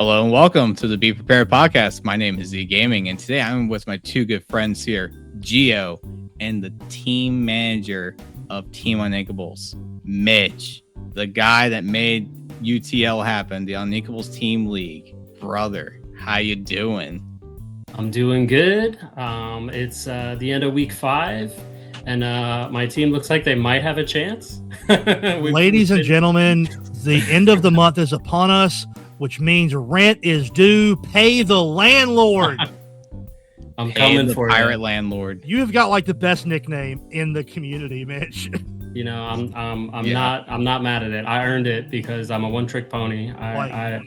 Hello and welcome to the Be Prepared podcast. My name is Z Gaming, and today I'm with my two good friends here, Gio and the team manager of Team Uninkables, Mitch, the guy that made UTL happen, the Uninkables Team League. Brother, how you doing? I'm doing good. It's the end of week 5, and my team looks like they might have a chance. Ladies and gentlemen, the end of the month is upon us, which means rent is due. Pay the landlord. I'm coming for pirate you. landlord. You have got like the best nickname in the community, Mitch. You know, I'm not mad at it. I earned it because I'm a one-trick pony. I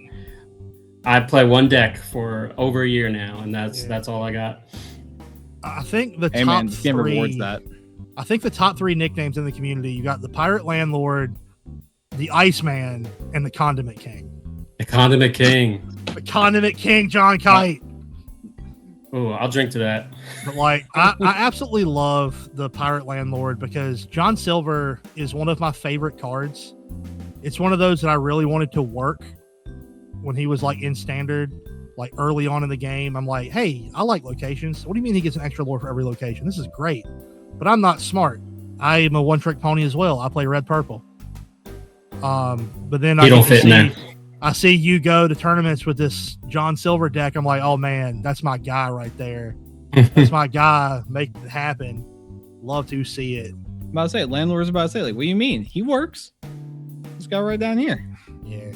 play one deck for over a year now, and that's all I got. I think the Hey top man, this game three. rewards that. I think the top 3 nicknames in the community. You got the pirate landlord, the Iceman, and the Condiment King. The Condiment King. The Condiment King, John Kite. Oh, I'll drink to that. But like, I absolutely love the pirate landlord because John Silver is one of my favorite cards. It's one of those that I really wanted to work when he was like in standard, like early on in the game. I'm like, hey, I like locations. What do you mean he gets an extra lore for every location? This is great. But I'm not smart. I am a one-trick pony as well. I play red purple. But then I see you go to tournaments with this John Silver deck. I'm like, oh man, that's my guy right there. That's my guy. Make it happen. Love to see it. I'm about to say, landlord's about to say, like, what do you mean? He works. This guy right down here. Yeah.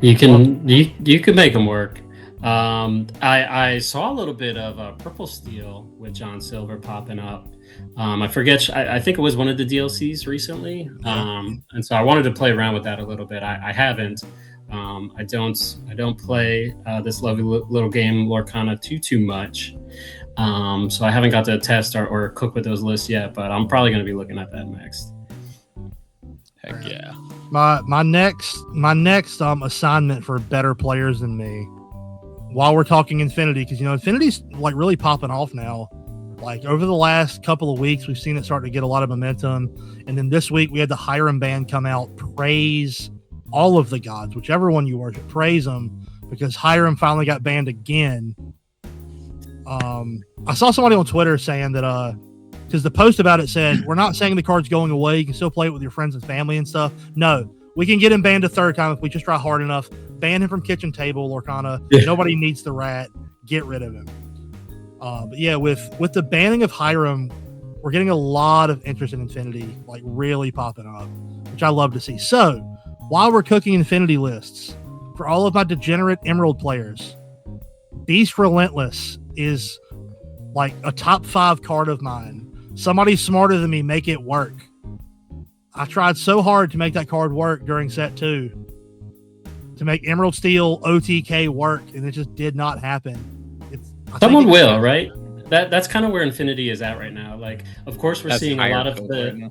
You can make them work. I saw a little bit of Purple Steel with John Silver popping up. I forget. I think it was one of the DLCs recently. And so I wanted to play around with that a little bit. I haven't. I don't play this lovely little game Lorcana too much. So I haven't got to test or cook with those lists yet, but I'm probably going to be looking at that next. Heck yeah. My next assignment for better players than me, while we're talking Infinity, because Infinity's like really popping off now. Like over the last couple of weeks, we've seen it start to get a lot of momentum. And then this week we had the Hiram band come out, praise all of the gods, whichever one you worship, praise them, because Hiram finally got banned again. I saw somebody on Twitter saying that because the post about it said, we're not saying the card's going away. You can still play it with your friends and family and stuff. No, we can get him banned a third time if we just try hard enough. Ban him from Kitchen Table, Lorcana. Yeah. Nobody needs the rat. Get rid of him. But yeah, with the banning of Hiram, we're getting a lot of interest in Infinity, like really popping up, which I love to see. So while we're cooking Infinity lists, for all of my degenerate Emerald players, Beast Relentless is like a top 5 card of mine. Somebody smarter than me, make it work. I tried so hard to make that card work during set 2 to make Emerald Steel OTK work, and it just did not happen. Someone will, right? That's kind of where Infinity is at right now. Like, of course, we're seeing a lot of the.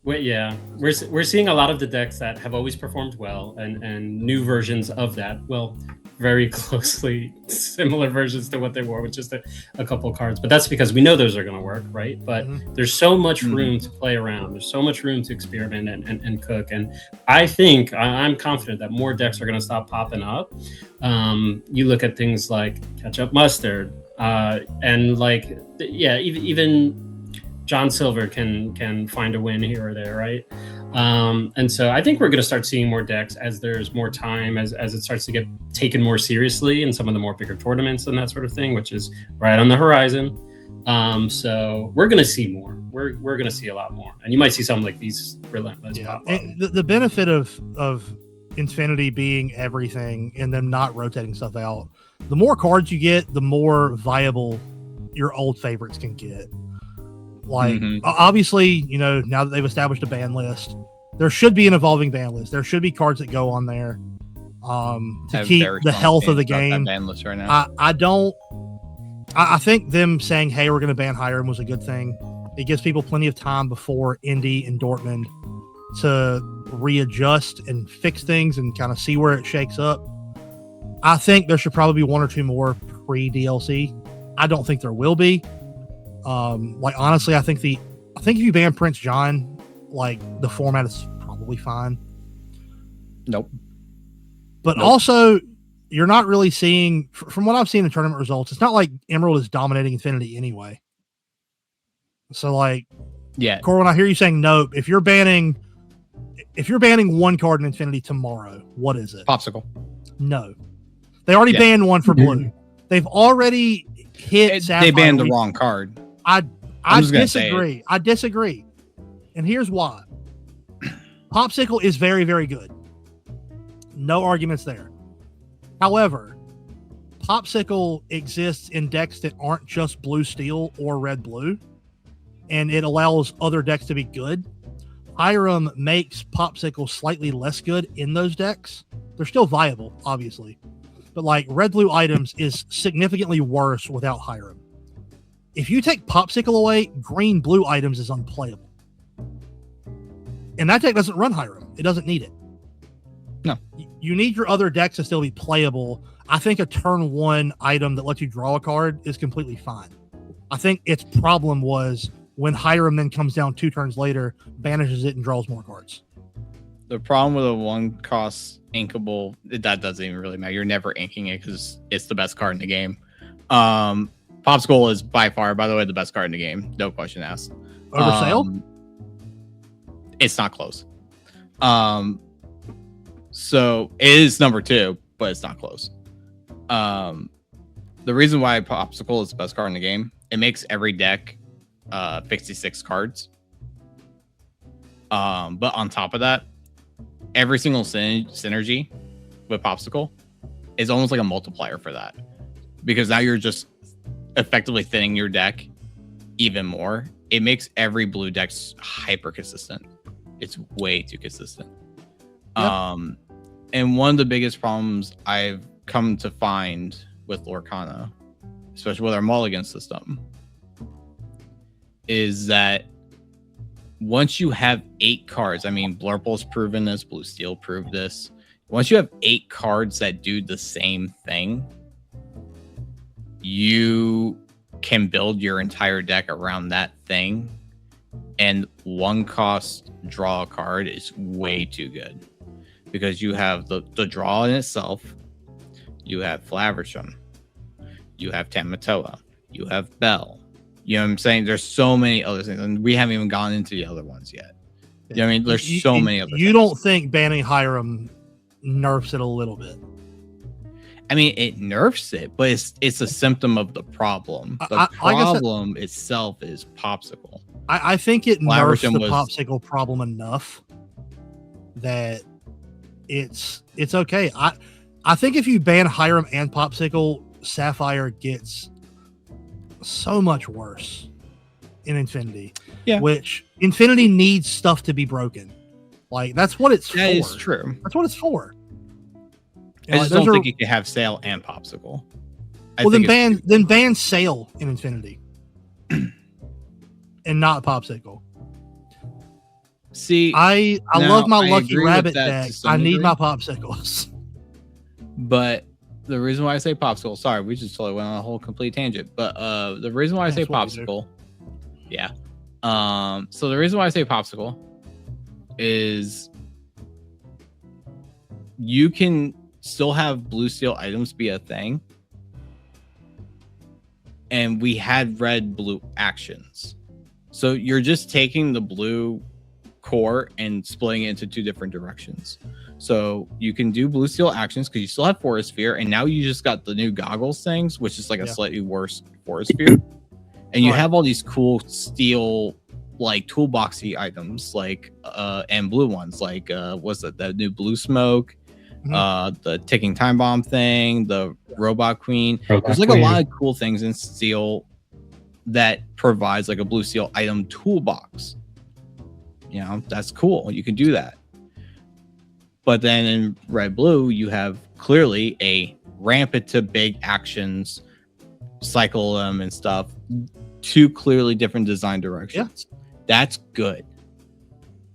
We're seeing a lot of the decks that have always performed well, and new versions of that. Well, very closely similar versions to what they were with just a couple of cards. But that's because we know those are going to work, right? But there's so much room to play around. There's so much room to experiment and cook. And I think I'm confident that more decks are going to stop popping up. You look at things like Ketchup Mustard, and like, yeah, even John Silver can find a win here or there, right? And so I think we're going to start seeing more decks as there's more time, as it starts to get taken more seriously in some of the more bigger tournaments and that sort of thing, which is right on the horizon. So we're going to see more. We're going to see a lot more, and you might see something like these Relentless pop up. The benefit of Infinity being everything and them not rotating stuff out, the more cards you get, the more viable your old favorites can get. Like, obviously, now that they've established a ban list, there should be an evolving ban list. There should be cards that go on there to keep the health of the game. Ban list right now. I think them saying, hey, we're going to ban Hiram was a good thing. It gives people plenty of time before Indy and Dortmund to readjust and fix things and kind of see where it shakes up. I think there should probably be 1 or 2 more pre-DLC. I don't think there will be. Honestly, I think if you ban Prince John, like, the format is probably fine. Nope. But also, you're not really seeing, from what I've seen in tournament results, it's not like Emerald is dominating Infinity anyway. So like, yeah, Corwin, I hear you saying nope. If you're banning one card in Infinity tomorrow, what is it? Popsicle. No, they already banned one for blue. They've already hit Sapphire. They banned the wrong card. I disagree. I disagree. And here's why. Popsicle is very, very good. No arguments there. However, Popsicle exists in decks that aren't just blue steel or red blue, and it allows other decks to be good. Hiram makes Popsicle slightly less good in those decks. They're still viable, obviously, but like red blue items is significantly worse without Hiram. If you take Popsicle away, green blue items is unplayable, and that deck doesn't run Hiram. It doesn't need it. No, you need your other decks to still be playable. I think a turn 1 item that lets you draw a card is completely fine. I think its problem was when Hiram then comes down 2 turns later, banishes it, and draws more cards. The problem with a 1-cost inkable, that doesn't even really matter. You're never inking it because it's the best card in the game. Popsicle is by far, by the way, the best card in the game. No question asked. Over sale? It's not close. So it is number 2, but it's not close. The reason why Popsicle is the best card in the game, it makes every deck 56 cards. But on top of that, every single synergy with Popsicle is almost like a multiplier for that, because now you're just effectively thinning your deck even more. It makes every blue deck hyper consistent. It's way too consistent. Yep. And one of the biggest problems I've come to find with Lorcana, especially with our mulligan system, is that once you have 8 cards, I mean, Blurple's proven this, Blue Steel proved this. Once you have 8 cards that do the same thing, you can build your entire deck around that thing. And 1-cost draw a card is way too good, because you have the draw in itself, you have Flaversham, you have Tamatoa, you have Bell. You know what I'm saying? There's so many other things, and we haven't even gone into the other ones yet. You know what I mean? There's so many other things. You don't think banning Hiram nerfs it a little bit? I mean, it nerfs it, but it's a symptom of the problem. The problem itself is Popsicle. I think it nerfs the Popsicle problem enough that it's okay. I think if you ban Hiram and Popsicle, Sapphire gets so much worse in Infinity. Yeah, which Infinity needs stuff to be broken. Like that's what it's for. That is true. That's what it's for. I just don't think you can have Sail and Popsicle. Well, then ban Sail in Infinity, and not Popsicle. See, I love my Lucky Rabbit deck. I need my Popsicles. But the reason why I say Popsicle, sorry, we just totally went on a whole complete tangent. But the reason why I say Popsicle, yeah. So the reason why I say Popsicle is you can still have blue steel items be a thing, and we had red blue actions. So you're just taking the blue core and splitting it into 2 different directions. So you can do blue steel actions because you still have Forest Sphere, and now you just got the new goggles things, which is like a slightly worse Forest Sphere. And you have all these cool steel like toolboxy items, like and blue ones, like what's that? The new blue smoke, the ticking time bomb thing, the robot queen. There's like a lot of cool things in steel that provides like a blue steel item toolbox. You know, that's cool. You can do that. But then in red blue, you have clearly a rampant to big actions, cycle them and stuff. 2 clearly different design directions. Yeah. That's good.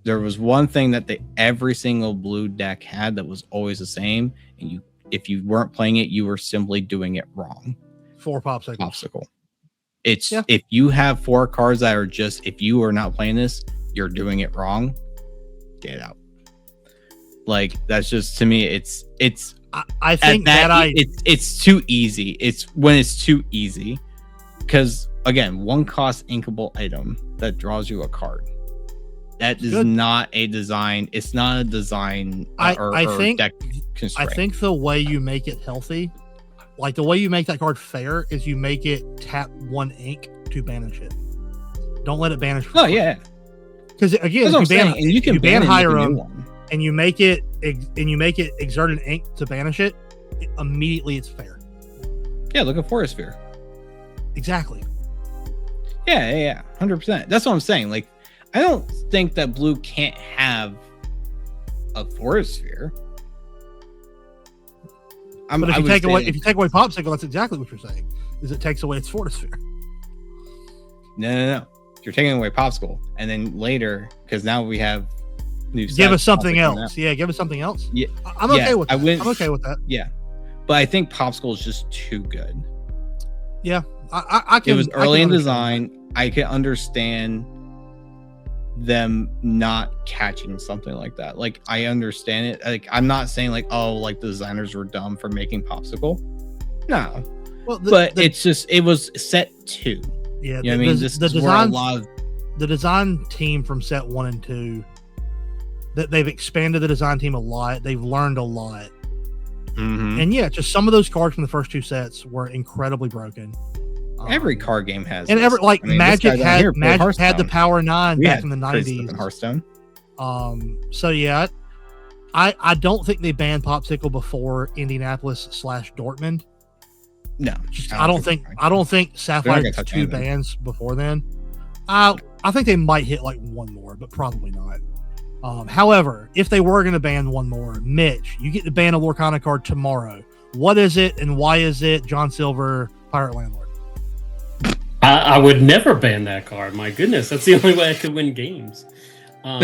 There was one thing that every single blue deck had that was always the same, and if you weren't playing it, you were simply doing it wrong. 4 Popsicle. It's if you have 4 cards that are just, if you are not playing this, you're doing it wrong. Get it out. Like that's just, to me, it's I think it's too easy. It's when it's too easy, because again, one cost inkable item that draws you a card. That is not a design. It's not a design or deck constraint. I think the way you make it healthy, like the way you make that card fair, is you make it tap 1 ink to banish it. Don't let it banish. Oh yeah. Because again, you can ban Hiram, and you make it exert an ink to banish it. Immediately, it's fair. Yeah, look at Forest Sphere. Exactly. Yeah, 100%. That's what I'm saying. Like, I don't think that blue can't have a Forest Sphere. But if you take away Popsicle, that's exactly what you're saying. Is it takes away its Forest Sphere? No. You're taking away Popsicle, and then later, because now we have new. Give us something else. Yeah, give us something else. Yeah, I'm okay with that. I'm okay with that. Yeah, but I think Popsicle is just too good. Yeah, I can. It was early in design. I can understand them not catching something like that. Like, I understand it. Like, I'm not saying like, oh, like the designers were dumb for making Popsicle. No, but it's just it was set 2. Yeah, you know what I mean, the design team from set 1 and 2, that they've expanded the design team a lot. They've learned a lot, and yeah, just some of those cards from the first 2 sets were incredibly broken. Every card game has, and Magic had the Power 9 back in the 90s. Hearthstone. So yeah, I don't think they banned Popsicle before Indianapolis/Dortmund. No, I don't think Sapphire gets 2 bans before then. I think they might hit like 1 more, but probably not. However, if they were going to ban 1 more, Mitch, you get to ban a Lorcana card tomorrow. What is it, and why is it John Silver, Pirate Landlord? I would never ban that card. My goodness, that's the only way I could win games. My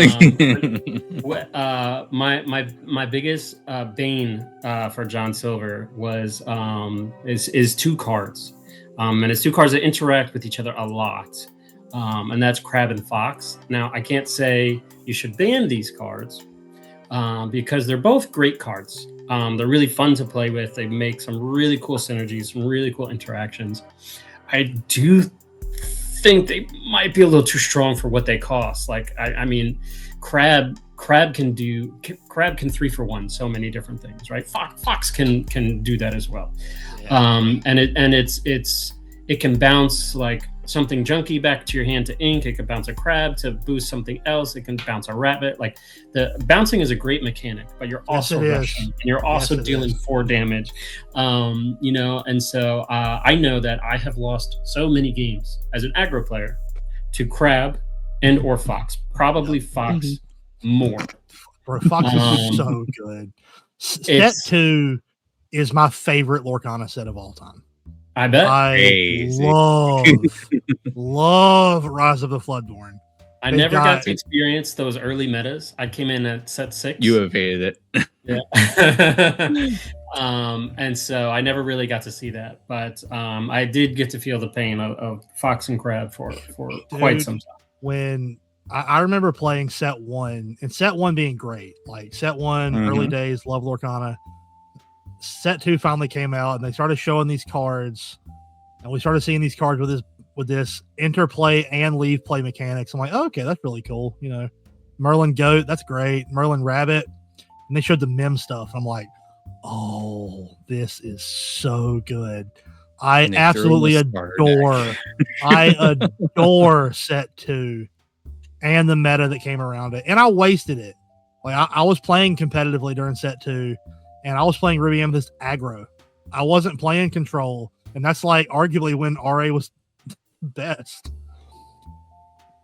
biggest bane for John Silver was is 2 cards, and it's 2 cards that interact with each other a lot, and that's Crab and Fox. Now, I can't say you should ban these cards because they're both great cards. They're really fun to play with. They make some really cool synergies, some really cool interactions. I do think they might be a little too strong for what they cost. Like, I mean, Crab can 3 for 1 so many different things, right? Fox can do that as well. Yeah. It can bounce like something junky back to your hand to ink. It can bounce a crab to boost something else. It can bounce a rabbit. Like, the bouncing is a great mechanic, but you're also rushing, and you're also dealing 4 damage. And so I know that I have lost so many games as an aggro player to Crab and or Fox. Probably Fox more. Bro, Fox is so good. Set 2 is my favorite Lorcana set of all time. I bet. I love Rise of the Floodborn. I never got to experience those early metas. I came in at set 6. You evaded it. Yeah. And so I never really got to see that. But I did get to feel the pain of Fox and Crab for quite some time. When I remember playing set 1, and set 1 being great. Like, set 1, early days, love Lorcana. Set 2 finally came out, and they started showing these cards, and we started seeing these cards with this interplay and leave play mechanics. I'm like, oh, okay, that's really cool. You know, Merlin Goat, that's great. Merlin Rabbit, and they showed the mem stuff. I'm like, oh, this is so good. I absolutely adore. I adore set 2 and the meta that came around it, and I wasted it. Like, I was playing competitively during set 2. And I was playing Ruby Amethyst aggro. I wasn't playing control. And that's like arguably when RA was best.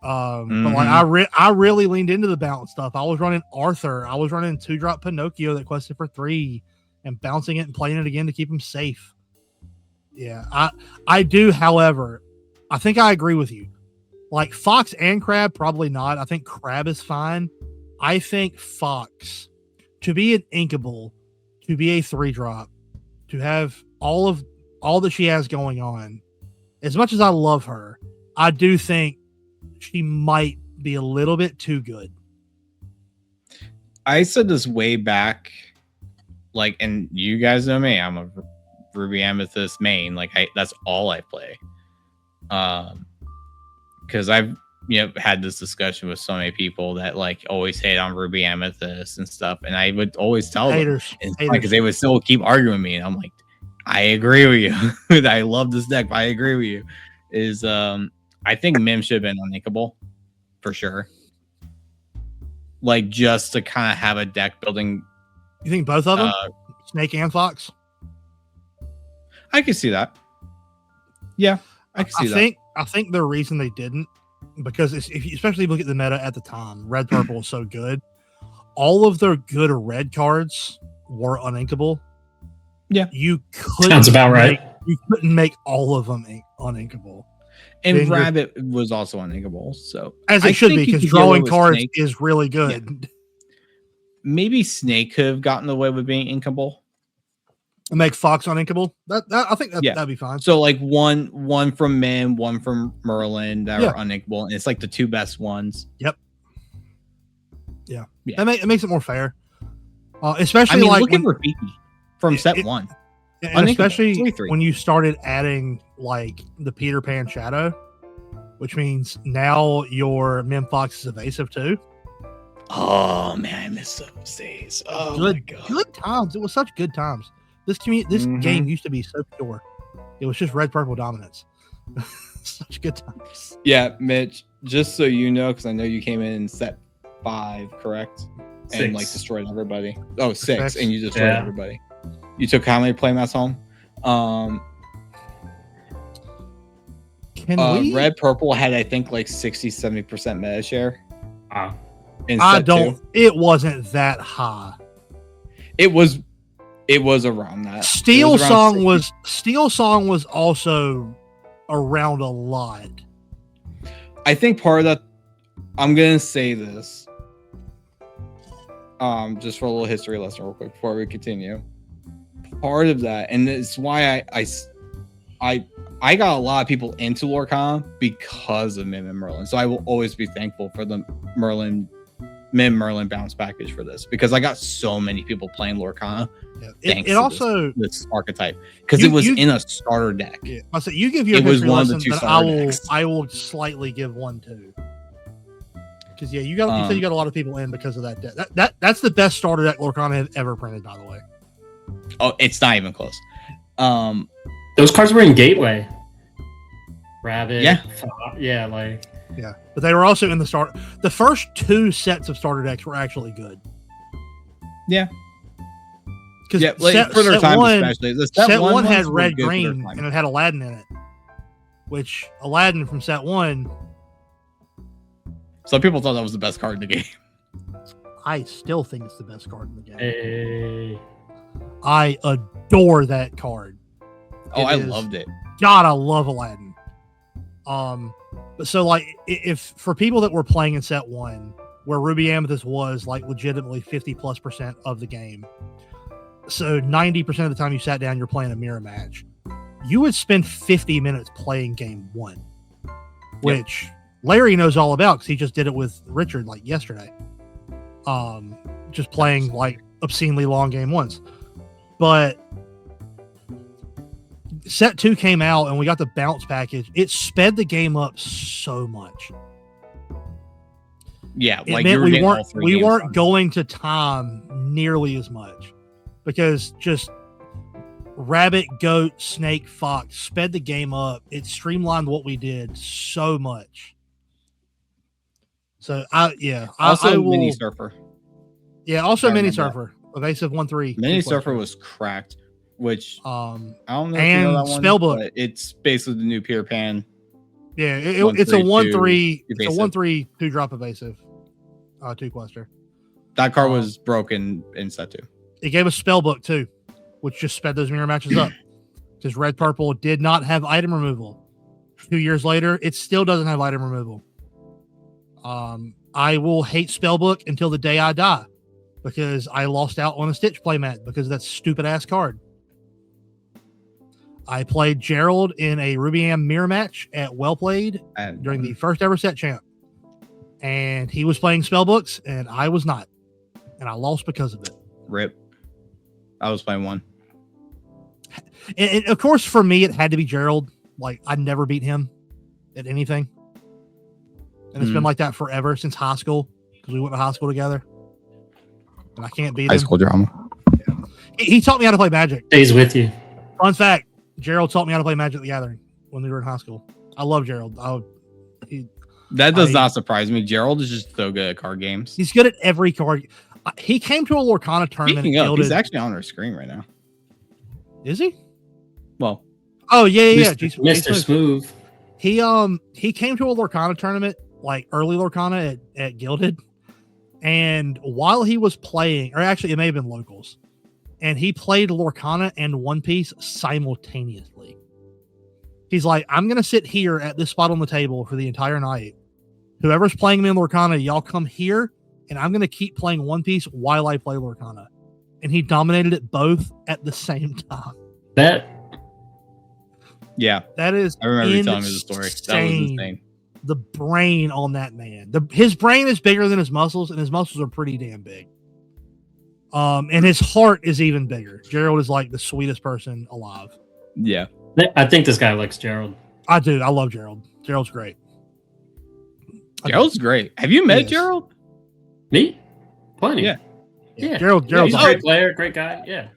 But like I really leaned into the balance stuff. I was running Arthur. I was running 2-drop Pinocchio that quested for 3 and bouncing it and playing it again to keep him safe. Yeah, I do. However, I think I agree with you. Like, Fox and Crab, probably not. I think Crab is fine. I think Fox, to be an inkable, to be a 3-drop, to have all that she has going on, as much as I love her, I do think she might be a little bit too good. I said this way back like, and you guys know me, I'm a Ruby Amethyst main. Like, that's all I play. Because I've had this discussion with so many people that like always hate on Ruby Amethyst and stuff, and I would always tell them because they would still keep arguing with me, and I'm like, I agree with you. I love this deck, but I agree with you. I think Mim should have been uninkable for sure. Like, just to kind of have a deck building. You think both of them, Snake and Fox? I could see that. Yeah, I can see that. I think the reason they didn't, because if you especially look at the meta at the time, red purple is so good. All of their good red cards were uninkable. Yeah, you couldn't. Sounds about right. You couldn't make all of them uninkable. And Rabbit was also uninkable, so as it should be, because drawing cards is really good. Yeah. Maybe Snake could have gotten away with being inkable. And make Fox uninkable. I think that'd be fine. So like one from Mim, one from Merlin that are uninkable, and it's like the two best ones. Yep. Yeah. It makes it more fair. Especially like look at Rafiki from set 1. And especially when you started adding like the Peter Pan Shadow, which means now your Mim Fox is evasive too. Oh man, I miss those days. Oh my god, good times. It was such good times. This game used to be so pure. It was just red purple dominance. Such good times. Yeah, Mitch. Just so you know, because I know you came in set 5, correct? 6. And like destroyed everybody. Oh, 6, and you destroyed everybody. You took how many playmats home? Red purple had, I think, like 60-70% meta share. It wasn't that high. It was around that. Steel Song was also around a lot. I think part of that, I'm gonna say this, just for a little history lesson real quick before we continue. Part of that, and it's why I got a lot of people into Lorcana because of Mim and Merlin. So I will always be thankful for the Mim Merlin bounce package for this, because I got so many people playing Lorcana. It also this archetype, because it was in a starter deck. Yeah. I said you give your history lesson, but I will slightly give one too. Because you said you got a lot of people in because of that deck. That's the best starter deck Lorcana had ever printed, by the way. Oh, it's not even close. Those cards were in Gateway. Rabbit. Yeah, but they were also in the start. The first 2 sets of starter decks were actually good. Yeah. Because for their time, especially. Set 1 had red green and it had Aladdin in it. Which Aladdin from set 1. Some people thought that was the best card in the game. I still think it's the best card in the game. Hey. I adore that card. I loved it. God, I love Aladdin. But so like, if for people that were playing in set 1, where Ruby Amethyst was like legitimately 50+% of the game, so 90% of the time you sat down, you're playing a mirror match, you would spend 50 minutes playing game 1, which Larry knows all about because he just did it with Richard like yesterday. Just playing like obscenely long game 1s. But set 2 came out and we got the bounce package. It sped the game up so much. Yeah, it meant we weren't going to time nearly as much, because just Rabbit, Goat, Snake, Fox sped the game up. It streamlined what we did so much. So Mini Surfer. Yeah, also Mini Surfer. Evasive 1/3. Mini Surfer was cracked, which I don't know if and you know that one, Spellbook. But it's basically the new Peter Pan. Yeah, it's a 1/3. It's a 1/3 2-drop evasive 2-quester. That card was broken in set 2. It gave us Spellbook too, which just sped those mirror matches up. Because red purple did not have item removal. 2 years later, it still doesn't have item removal. I will hate Spellbook until the day I die, because I lost out on a Stitch playmat because of that stupid ass card. I played Gerald in a Ruby Am mirror match at Well Played during the first ever set champ. And he was playing Spellbooks and I was not. And I lost because of it. RIP. I was playing 1. And of course, for me, it had to be Gerald. Like, I'd never beat him at anything. And it's been like that forever since high school because we went to high school together. And I can't beat him. High school drama. Yeah. He taught me how to play Magic. Stays with you. Fun fact, Gerald taught me how to play Magic the Gathering when we were in high school. I love Gerald. That does not surprise me. Gerald is just so good at card games. He's good at every card. He came to a Lorcana tournament. He's actually on our screen right now. Is he? Well, oh yeah. Mr. Smooth. He came to a Lorcana tournament, like early Lorcana at Gilded, and while he was playing, or actually it may have been locals, and he played Lorcana and One Piece simultaneously. He's like, I'm gonna sit here at this spot on the table for the entire night. Whoever's playing me in Lorcana, y'all come here, and I'm gonna keep playing One Piece while I play Lorcana. And he dominated it both at the same time. That is. I remember you telling me the story. That was insane. The brain on that man. His brain is bigger than his muscles, and his muscles are pretty damn big. And his heart is even bigger. Gerald is like the sweetest person alive. Yeah. I think this guy likes Gerald. I do. I love Gerald. Gerald's great. Gerald's great. Have you met Gerald? Me? Plenty. Yeah. Gerald's he's a great player, great guy. Yeah.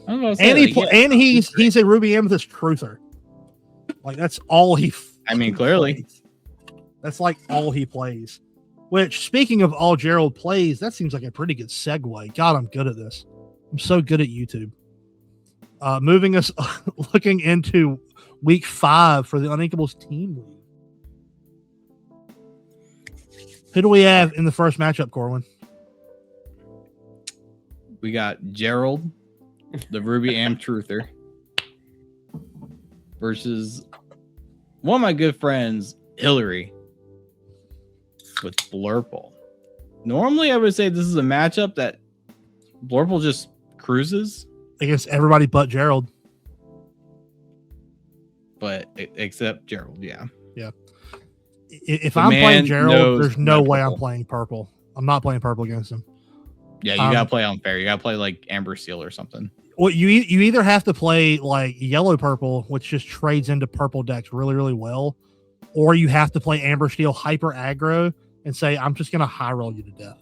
And he's a Ruby Amethyst truther. Like that's all he. I mean, clearly, plays. That's like all he plays. Which, speaking of all Gerald plays, that seems like a pretty good segue. God, I'm good at this. I'm so good at YouTube. Moving us, looking into week 5 for the Uninkables Team League. Who do we have in the first matchup, Corwin? We got Gerald, the Ruby Am Truther, versus one of my good friends, Hillary, with Blurple. Normally, I would say this is a matchup that Blurple just cruises. Against everybody but Gerald. But except Gerald, yeah. If I'm playing Gerald, there's no way I'm playing purple. I'm not playing purple against him. Yeah, you gotta play unfair. You gotta play like Amber Seal or something. Well, you either have to play like yellow purple, which just trades into purple decks really, really well, or you have to play Amber Steel hyper aggro and say, I'm just gonna high roll you to death.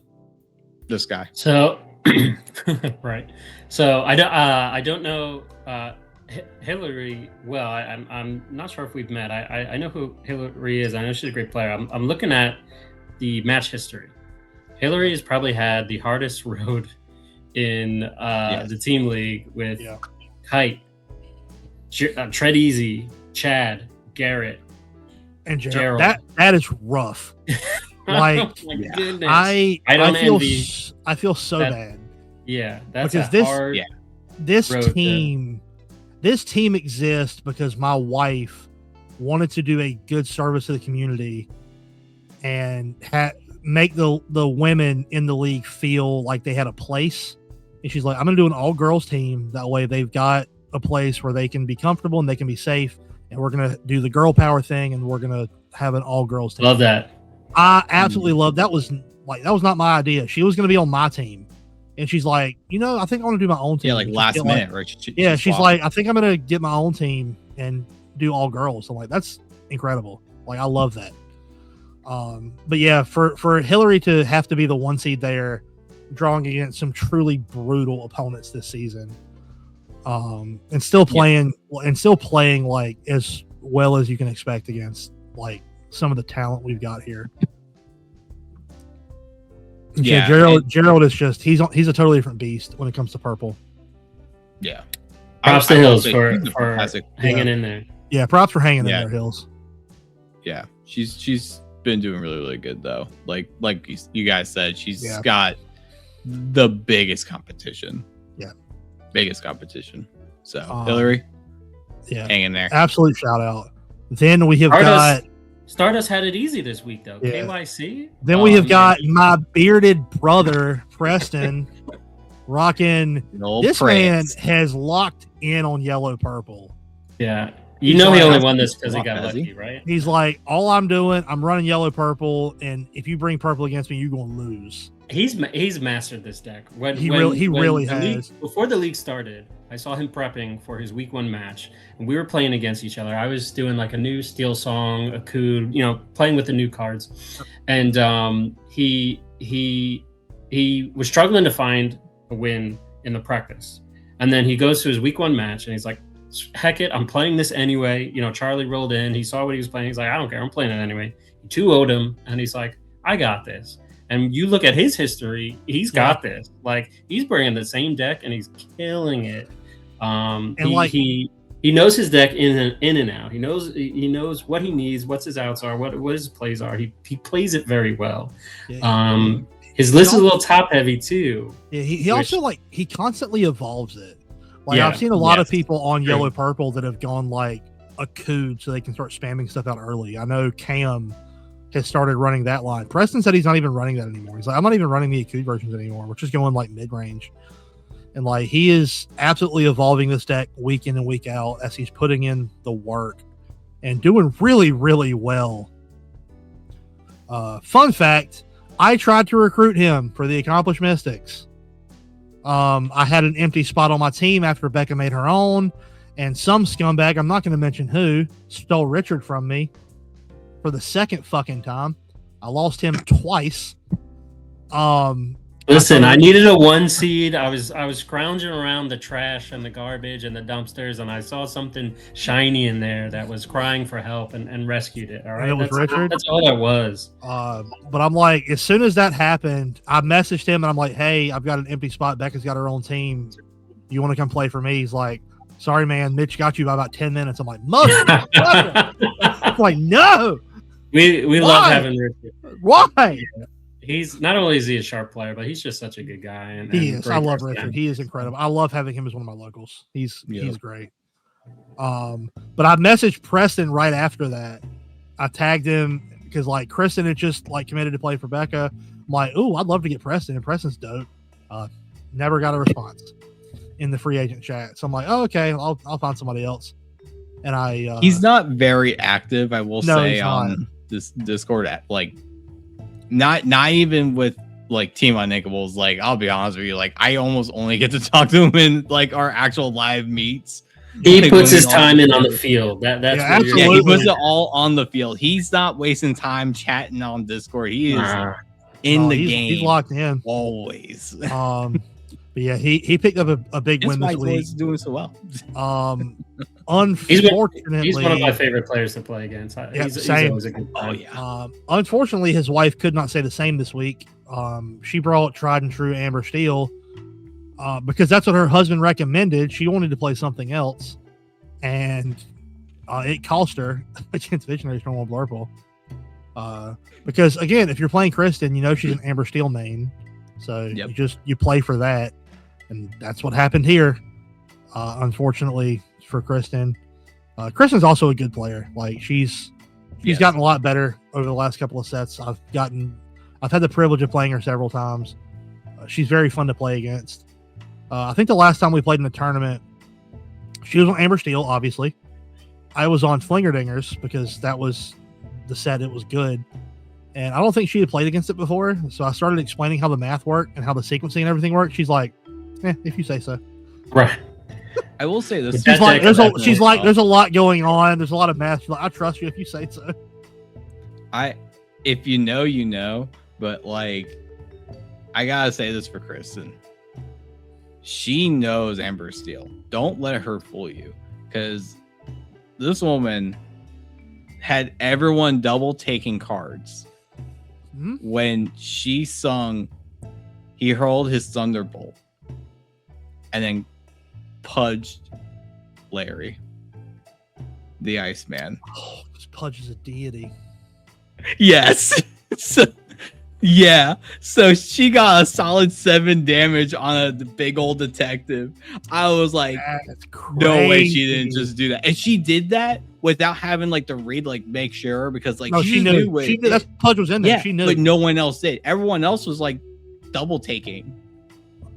This guy. So right. So I don't know Hillary well. I'm not sure if we've met. I know who Hillary is. I know she's a great player. I'm looking at the match history. Hillary has probably had the hardest road in the team league with Kite, Tread Easy, Chad, Garrett, and Gerald. That is rough. Like, oh my goodness. I feel so bad. Yeah, that's because hard. This team exists because my wife wanted to do a good service to the community and make the women in the league feel like they had a place. And she's like, I'm going to do an all girls team. That way they've got a place where they can be comfortable and they can be safe. And we're going to do the girl power thing. And we're going to have an all girls team. Love that. I absolutely love that. That was not my idea. She was going to be on my team. And she's like, I think I want to do my own team. Yeah, like last minute, right? She's like, I think I'm going to get my own team and do all girls. I'm like, that's incredible. Like, I love that. But yeah, for Hillary to have to be the 1 seed there, drawing against some truly brutal opponents this season, and still playing like as well as you can expect against like some of the talent we've got here. Yeah, Gerald is just he's a totally different beast when it comes to purple. Yeah, props to Hills for hanging in there. Yeah, props for hanging in there, Hills. Yeah, she's been doing really, really good though. Like you guys said, she's got the biggest competition. Yeah, biggest competition. So Hillary, hanging there. Absolute shout out. Then we have got. Stardust had it easy this week, though. Yeah. KYC. Then we have got my bearded brother, Preston, rocking. This man has locked in on yellow purple. Yeah. He only won this because he got lucky, right? He's like, all I'm doing, I'm running yellow purple, and if you bring purple against me, you're going to lose. he's mastered this deck. He really has. Before the league started, I saw him prepping for his week 1 match, and we were playing against each other. I was doing like a new Steel Song, a Coup, playing with the new cards, and he was struggling to find a win in the practice, and then he goes to his week 1 match, and he's like, "Heck it, I'm playing this anyway." Charlie rolled in, he saw what he was playing. He's like, "I don't care, I'm playing it anyway." He 2-0'd him, and he's like, "I got this." And you look at his history, he's got this. Like, he's bringing the same deck, and he's killing it. He knows his deck in and out. He knows what he needs, what's his outs are, what his plays are. He plays it very well. His list is a little top heavy too. Yeah, he also he constantly evolves it. I've seen a lot of people on Yellow Purple that have gone like a coup so they can start spamming stuff out early. I know Cam has started running that line. Preston said he's not even running that anymore. He's like, I'm not even running the Akud versions anymore, which is going like mid-range. And he is absolutely evolving this deck week in and week out as he's putting in the work and doing really, really well. Fun fact, I tried to recruit him for the Accomplished Mystics. I had an empty spot on my team after Becca made her own, and some scumbag, I'm not going to mention who, stole Richard from me for the second fucking time. I lost him twice. Listen, I needed a 1 seed. I was scrounging around the trash and the garbage and the dumpsters, and I saw something shiny in there that was crying for help and rescued it. All right, it was Richard. That's all that was. But I'm like, as soon as that happened, I messaged him and I'm like, "Hey, I've got an empty spot. Becca's got her own team. You want to come play for me?" He's like, "Sorry, man. Mitch got you by about 10 minutes." I'm like, "Motherfucker!" I'm like, "No." We love having Richard. Why? Yeah. He's not only is he a sharp player, but he's just such a good guy. He is. I love Richard. He is incredible. I love having him as one of my locals. He's great. But I messaged Preston right after that. I tagged him because Kristen had just committed to play for Becca. I'm like, "Ooh, I'd love to get Preston, and Preston's dope." Never got a response in the free agent chat. So I'm like, "Oh, okay, I'll find somebody else." And he's not very active, I will say, on this Discord not even with Team Uninkables. I'll be honest with you, I almost only get to talk to him in our actual live meets. He puts his time in on the field. That's absolutely. He puts it all on the field. He's not wasting time chatting on Discord. He is in the game. He's locked in always. But yeah, he picked up a big win this week. He's doing so well. Unfortunately, he's one of my favorite players to play against. He's always a good player. Unfortunately, his wife could not say the same this week. She brought tried and true Amber Steel because that's what her husband recommended. She wanted to play something else, and it cost her against Visionary Storm Blurple. Because again, if you're playing Kristen, she's an Amber Steel main, so you play for that, and that's what happened here. Unfortunately for Kristen, Kristen's also a good player. She's gotten a lot better over the last couple of sets. I've had the privilege of playing her several times. She's very fun to play against. I think the last time we played in the tournament, she was on Amber Steel, obviously. I was on Flingerdingers because that was the set. It was good. And I don't think she had played against it before. So I started explaining how the math worked and how the sequencing and everything worked. She's like, if you say so. Right. I will say this. She's like, there's a lot going on. There's a lot of math. She's like, I trust you if you say so. If you know, but I gotta say this for Kristen. She knows Amber Steel. Don't let her fool you, because this woman had everyone double taking cards when she sung "He Hurled His Thunderbolt" and then pudged Larry, the Iceman. Oh, this Pudge is a deity. Yes. So she got a solid 7 damage on a big old detective. I was like, no way she didn't just do that. And she did that without having to read, make sure, because she knew. She knew that Pudge was in there. Yeah, she knew. But no one else did. Everyone else was double taking.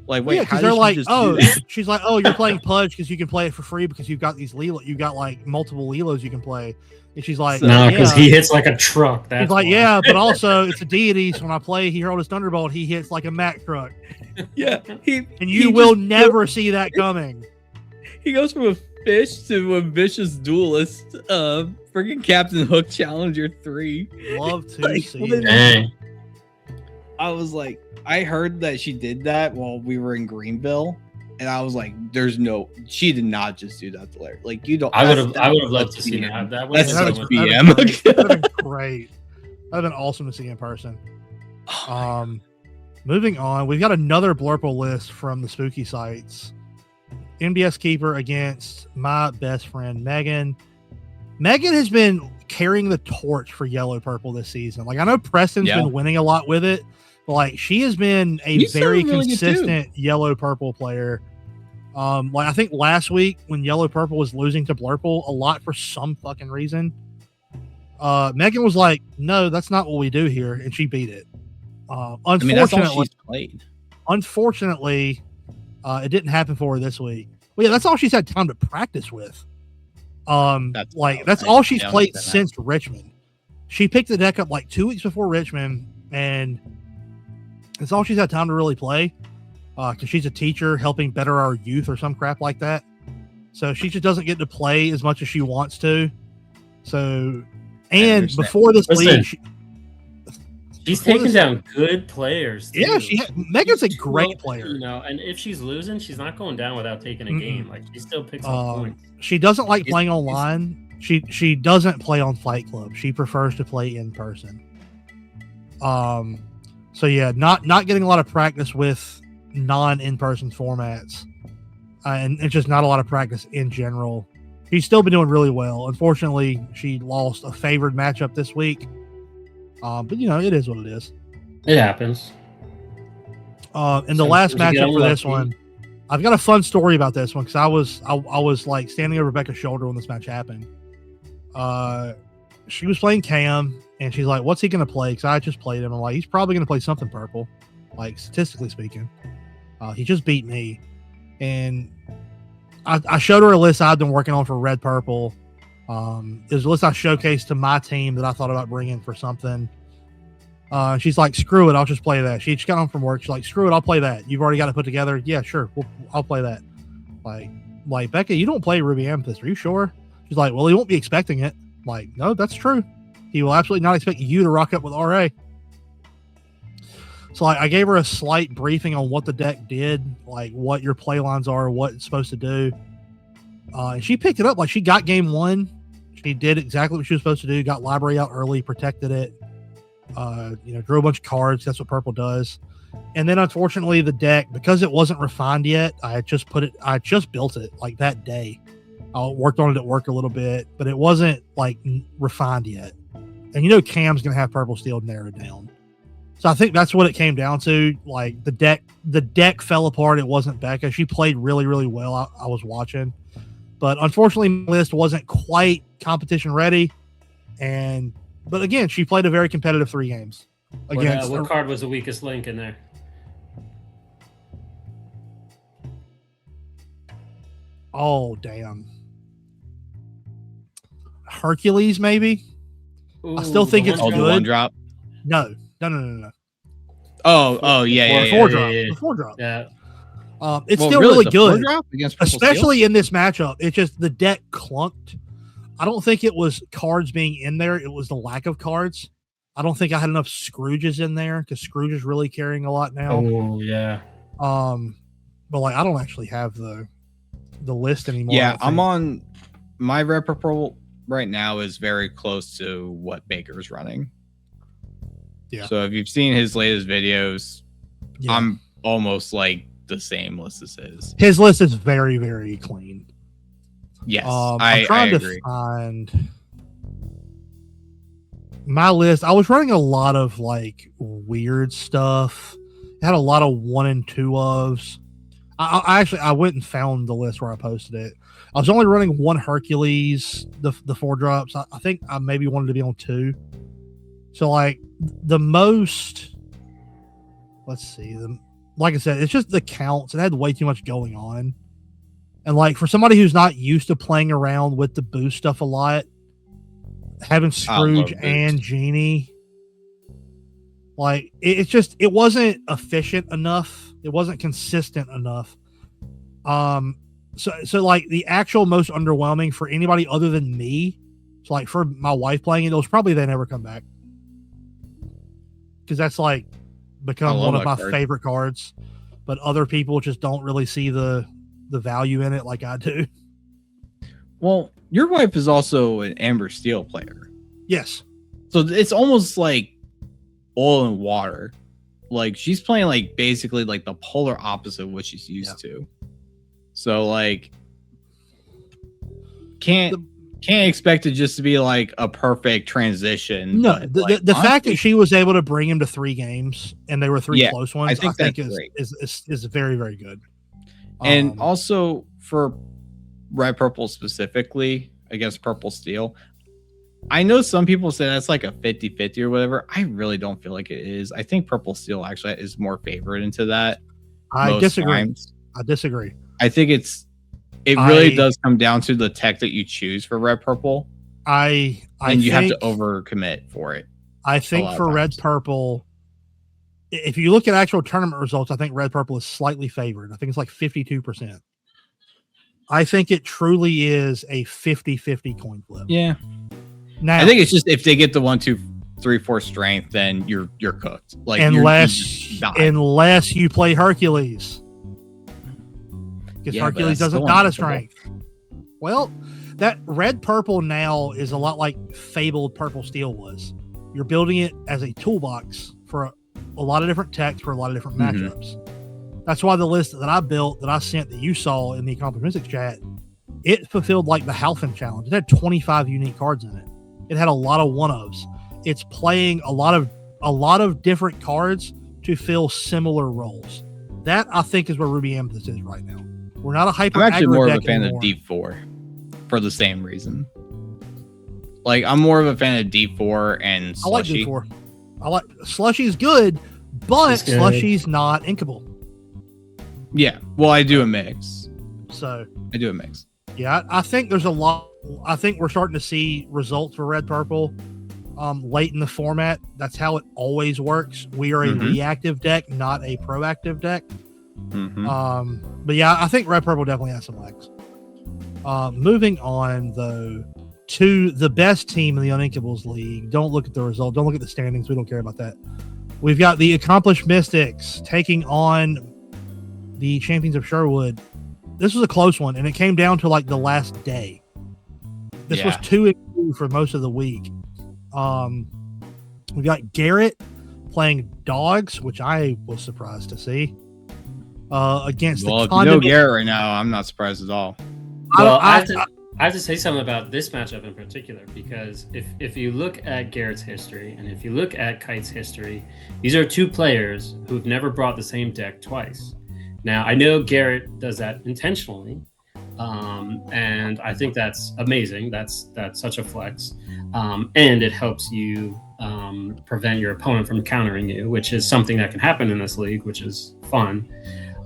Like, wait, because they're like, oh, she's like, oh, you're playing Pudge because you can play it for free because you've got these Lilo, you got like multiple Lilos you can play. And she's like, no, because he hits like a truck. That's he's like, why. yeah, but also it's a deity. So when I play Heroes Thunderbolt, he hits like a Mack truck. Yeah, and you will never see that coming. He goes from a fish to a vicious duelist. Freaking Captain Hook Challenger 3. Love to Like, see it. I was like, I heard that she did that while we were in Greenville, and I was like, she did not just do that to Larry. Like, you don't. I would have loved to see that. That's such BM. That would have been great. That would have been awesome to see in person. Moving on, we've got another Blurple list from the spooky sites. MBS Keeper against my best friend Megan. Megan has been carrying the torch for Yellow Purple this season. Like, I know Preston's been winning a lot with it, but like, she has been a very consistent Yellow Purple player. Like, I think last week when Yellow Purple was losing to Blurple a lot for some fucking reason, Megan was like, no, that's not what we do here, and she beat it. Unfortunately, that's all she's played. Unfortunately, it didn't happen for her this week. Well, yeah, that's all she's had time to practice with. That's all she's played since Richmond. She picked the deck up like 2 weeks before Richmond, and it's all she's had time to really play. Because she's a teacher helping better our youth or some crap like that. So she just doesn't get to play as much as she wants to. So, and before this league, she's taking down good players. Too. Yeah, Megan's a great player. You know, and if she's losing, she's not going down without taking a game. Like, she still picks up points. She doesn't like playing online. She doesn't play on Fight Club. She prefers to play in person. So yeah, not getting a lot of practice with non-in-person formats, and it's just not a lot of practice in general. She's still been doing really well. Unfortunately, she lost a favored matchup this week. But you know, it is what it is. It happens. In the last matchup for this one, I've got a fun story about this one because I was like standing over Rebecca's shoulder when this match happened. She was playing Cam, and she's like, "What's he going to play?" Because I just played him. I'm like, "He's probably going to play something purple, like statistically speaking." He just beat me, and I showed her a list I'd been working on for red purple. It was a list I showcased to my team that I thought about bringing for something. She's like, "Screw it, I'll just play that." She just got home from work. She's like, "Screw it, I'll play that. You've already got it put together." Yeah, sure, I'll play that. Like Becca, you don't play Ruby Amethyst, are you sure? She's like, "Well, he won't be expecting it." I'm like, no, that's true. He will absolutely not expect you to rock up with RA. So I gave her a slight briefing on what the deck did, like what your play lines are, what it's supposed to do. And she picked it up. Like, she got game one. She did exactly what she was supposed to do. Got library out early, protected it. Drew a bunch of cards. That's what purple does. And then unfortunately the deck, because it wasn't refined yet, I just built it like that day. I worked on it at work a little bit, but it wasn't like refined yet. And you know, Cam's going to have purple steel narrowed down. So I think that's what it came down to. Like, the deck fell apart. It wasn't Becca. She played really, really well. I was watching, but unfortunately my list wasn't quite competition ready. But again, she played a very competitive 3 games. What card was the weakest link in there? Oh, damn. Hercules, maybe. Ooh, I still think it's good. The 1-drop? No. Oh, yeah. 4-drop. The 4-drop. Yeah. It's still really good, especially steel? In this matchup. It's just the deck clunked. I don't think it was cards being in there. It was the lack of cards. I don't think I had enough Scrooges in there because Scrooge is really carrying a lot now. Oh, yeah. But like, I don't actually have the list anymore. Yeah, I'm on my red purple right now is very close to what Baker's running. Yeah. So if you've seen his latest videos, I'm almost like the same list as his. His list is very, very clean. Yes, I'm trying to find my list. I was running a lot of like weird stuff. It had a lot of 1 and 2 ofs. I went and found the list where I posted it. I was only running 1 Hercules, the 4-drops. I think I maybe wanted to be on 2. So like the most, let's see, like I said, it's just the counts. It had way too much going on. And like for somebody who's not used to playing around with the boost stuff a lot, having Scrooge and Genie, like it wasn't efficient enough. It wasn't consistent enough. So like the actual most underwhelming for anybody other than me, so like for my wife playing it was probably They Never Come Back, because that's like become one of my favorite cards. But other people just don't really see the value in it like I do. Well, your wife is also an Amber Steel player. Yes. So it's almost like oil and water. Like she's playing like basically like the polar opposite of what she's used to. So like can't expect it just to be like a perfect transition. No, the fact that she was able to bring him to 3 games and they were 3 close ones, I think is very, very good. And also for Red Purple specifically against Purple Steel, I know some people say that's like a 50-50 or whatever. I really don't feel like it is. I think Purple Steel actually is more favored into that. I disagree. I think it really does come down to the tech that you choose for Red Purple. You have to overcommit for it. I think for Red Purple, if you look at actual tournament results, I think Red Purple is slightly favored. I think it's like 52%. I think it truly is a 50-50 coin flip. Yeah. Now, I think it's just if they get the 1, 2, 3, 4 strength, then you're cooked. Like unless you play Hercules. Because Hercules doesn't got a strength. Well, that Red Purple now is a lot like fabled Purple Steel was. You're building it as a toolbox for a lot of different techs for a lot of different matchups. That's why the list that I built, that I sent, that you saw in the Accomplishments chat, it fulfilled like the Halfin challenge. It had 25 unique cards in it. It had a lot of one-ofs. It's playing a lot of different cards to fill similar roles. That I think is where Ruby Amethyst is right now. We're not a hyper. I'm actually more of a fan of Deep 4 for the same reason. Like I'm more of a fan of Deep 4 and Slushy. I like Deep 4. I like Slushy's good, but Slushy's not inkable. Yeah, well, I do a mix. So I do a mix. Yeah, I think there's a lot. I think we're starting to see results for Red Purple late in the format. That's how it always works. We are a reactive deck, not a proactive deck. But yeah, I think Red Purple definitely has some legs. Moving on though to the best team in the Uninkables League. Don't look at the result. Don't look at the standings. We don't care about that. We've got the Accomplished Mystics taking on the Champions of Sherwood. This was a close one, and it came down to like the last day. This was 2-2 for most of the week. We've got Garrett playing Dogs, which I was surprised to see. Against the Condiment. Garrett right now, I'm not surprised at all. Well, I have to say something about this matchup in particular, because if you look at Garrett's history and if you look at Kite's history, these are 2 players who've never brought the same deck twice. Now, I know Garrett does that intentionally, and I think that's amazing. That's such a flex, and it helps you prevent your opponent from countering you, which is something that can happen in this league, which is fun.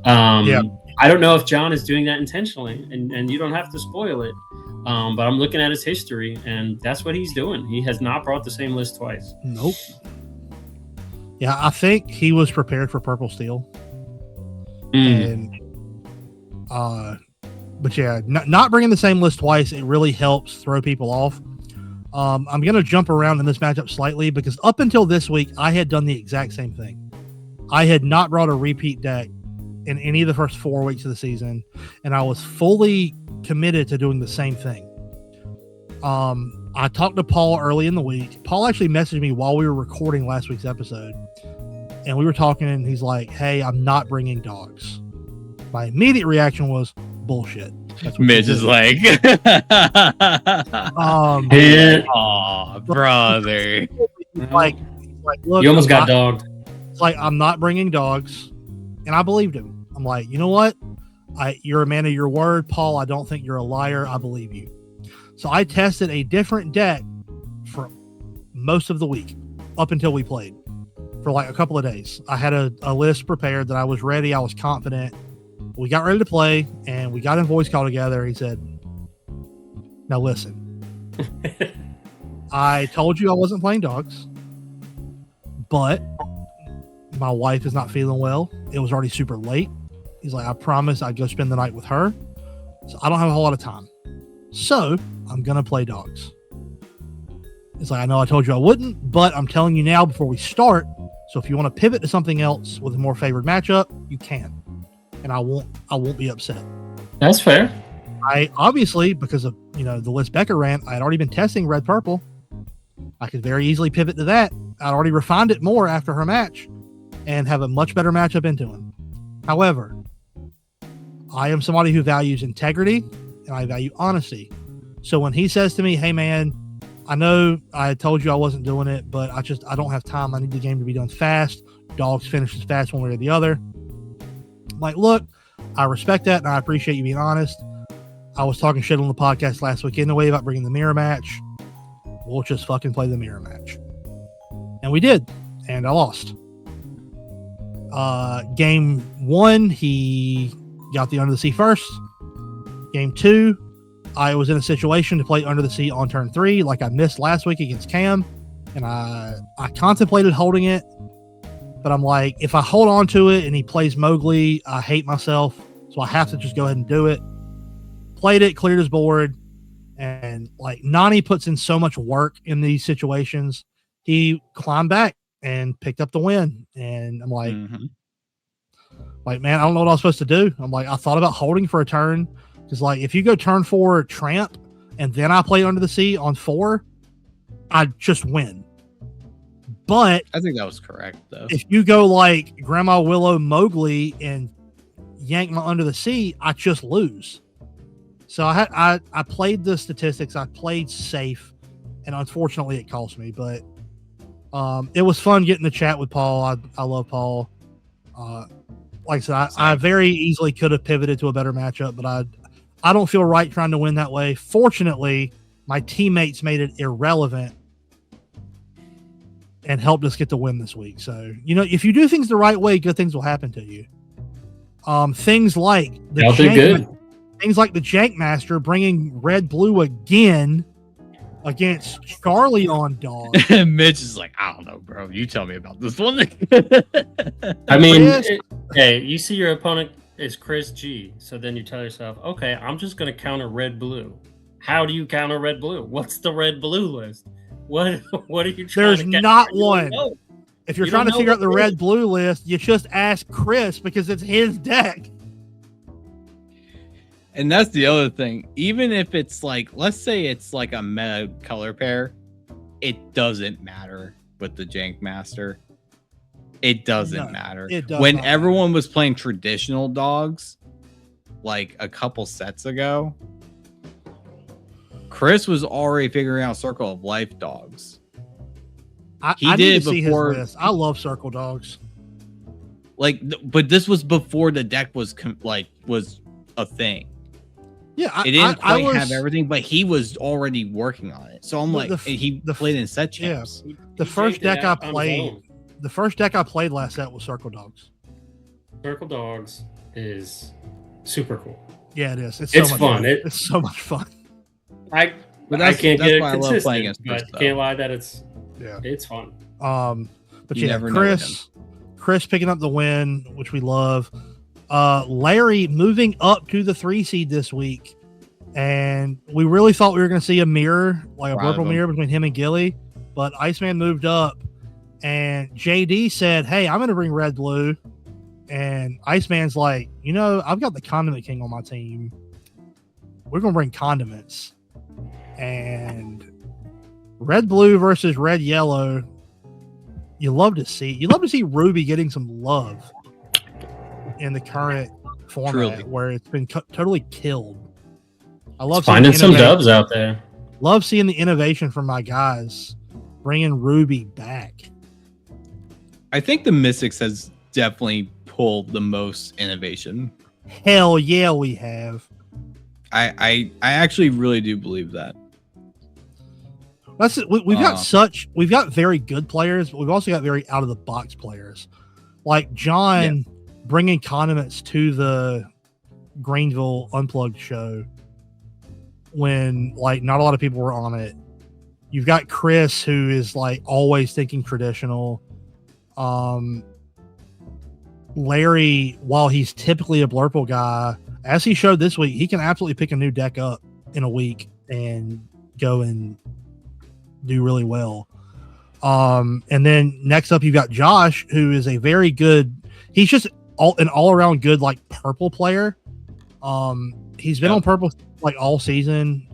I don't know if John is doing that intentionally, and you don't have to spoil it, but I'm looking at his history, and that's what he's doing. He has not brought the same list twice. Nope. Yeah, I think he was prepared for Purple Steel. And but yeah, not bringing the same list twice, it really helps throw people off. I'm gonna jump around in this matchup slightly, because up until this week I had done the exact same thing. I had not brought a repeat deck in any of the first 4 weeks of the season, and I was fully committed to doing the same thing. I talked to Paul early in the week. Paul actually messaged me while we were recording last week's episode, and we were talking, and he's like, "Hey, I'm not bringing Dogs." My immediate reaction was bullshit. Mitch is like, oh, brother. Like, look, you almost got dogged. It's like, I'm not bringing Dogs, and I believed him. I'm like, you know what? You're a man of your word, Paul. I don't think you're a liar. I believe you. So I tested a different deck for most of the week up until we played. for like a couple of days. I had a list prepared that I was ready. I was confident. We got ready to play, and we got in voice call together. He said, "Now listen, I told you I wasn't playing dogs, but my wife is not feeling well. It was already super late." He's like, "I promised I'd go spend the night with her, so I don't have a whole lot of time. So I'm going to play dogs." It's like, "I know I told you I wouldn't, but I'm telling you now before we start. So if you want to pivot to something else with a more favored matchup, you can. And I won't be upset." That's fair. I obviously, because of the list Becker ran, I had already been testing red purple. I could very easily pivot to that. I'd already refined it more after her match and have a much better matchup into him. However, I am somebody who values integrity and I value honesty. So when he says to me, "Hey man, I know I told you I wasn't doing it, but I don't have time. I need the game to be done fast. Dogs finishes fast one way or the other." I'm like, "Look, I respect that and I appreciate you being honest. I was talking shit on the podcast last week anyway about bringing the mirror match. We'll just fucking play the mirror match." And we did, and I lost. Game 1, he got the Under the Sea first. Game 2, I was in a situation to play Under the Sea on turn 3, like I missed last week against Cam, and I contemplated holding it, but I'm like, if I hold on to it and he plays Mowgli, I hate myself, so I have to just go ahead and do it. Played it, cleared his board, and like Nani puts in so much work in these situations. He climbed back and picked up the win, and I'm like, like, man, I don't know what I was supposed to do. I'm like, I thought about holding for a turn. Because, like, if you go turn 4 Tramp and then I play Under the Sea on 4, I'd just win. But I think that was correct, though. If you go like Grandma Willow Mowgli and yank my Under the Sea, I just lose. So I played the statistics. I played safe, and unfortunately it cost me. But it was fun getting to chat with Paul. I love Paul. Like I said, I very easily could have pivoted to a better matchup, but I don't feel right trying to win that way. Fortunately, my teammates made it irrelevant and helped us get the win this week. So, if you do things the right way, good things will happen to you. Things like the Jank Master bringing red blue again against Charlie on dog. Mitch is like, "I don't know, bro. You tell me about this one." I mean, hey, you see your opponent is Chris G, so then you tell yourself, "Okay, I'm just going to counter red blue." How do you counter red blue? What's the red blue list? What are you trying to get? There's not one. If you're trying to figure out the red blue list, you just ask Chris because it's his deck. And that's the other thing. Even if it's like, let's say it's like a meta color pair, it doesn't matter with the Jank Master. It doesn't matter. It does when not everyone was playing traditional dogs, like a couple sets ago, Chris was already figuring out Circle of Life dogs. I did before. His list. I love Circle dogs. Like, but this was before the deck was a thing. Yeah, it didn't quite have everything, but he was already working on it. So I'm like, he played in set champs. Yeah, the first deck I played last set was Circle Dogs. Circle Dogs is super cool. Yeah, it is. It's so much fun. It's so much fun. I can't get it consistent, but can't lie that it's fun. But yeah, Chris picking up the win, which we love. Larry moving up to the 3 seed this week, and we really thought we were going to see a mirror, like a purple mirror between him and Gilly, but Iceman moved up, and JD said, "Hey, I'm going to bring red blue," and Iceman's like, "I've got the Condiment King on my team. We're going to bring condiments." And red blue versus red yellow, you love to see Ruby getting some love in the current format where it's been totally killed. I love finding some dubs out there. Love seeing the innovation from my guys bringing Ruby back. I think the Mystics has definitely pulled the most innovation. Hell yeah, we have. I actually really do believe that. We've got very good players, but we've also got very out of the box players. Like John bringing condiments to the Greenville Unplugged show when like not a lot of people were on it. You've got Chris, who is like always thinking traditional. Larry, while he's typically a Blurple guy, as he showed this week, he can absolutely pick a new deck up in a week and go and do really well. And then next up, you've got Josh, who is a very good. He's just an all around good like purple player. He's been on purple like all season.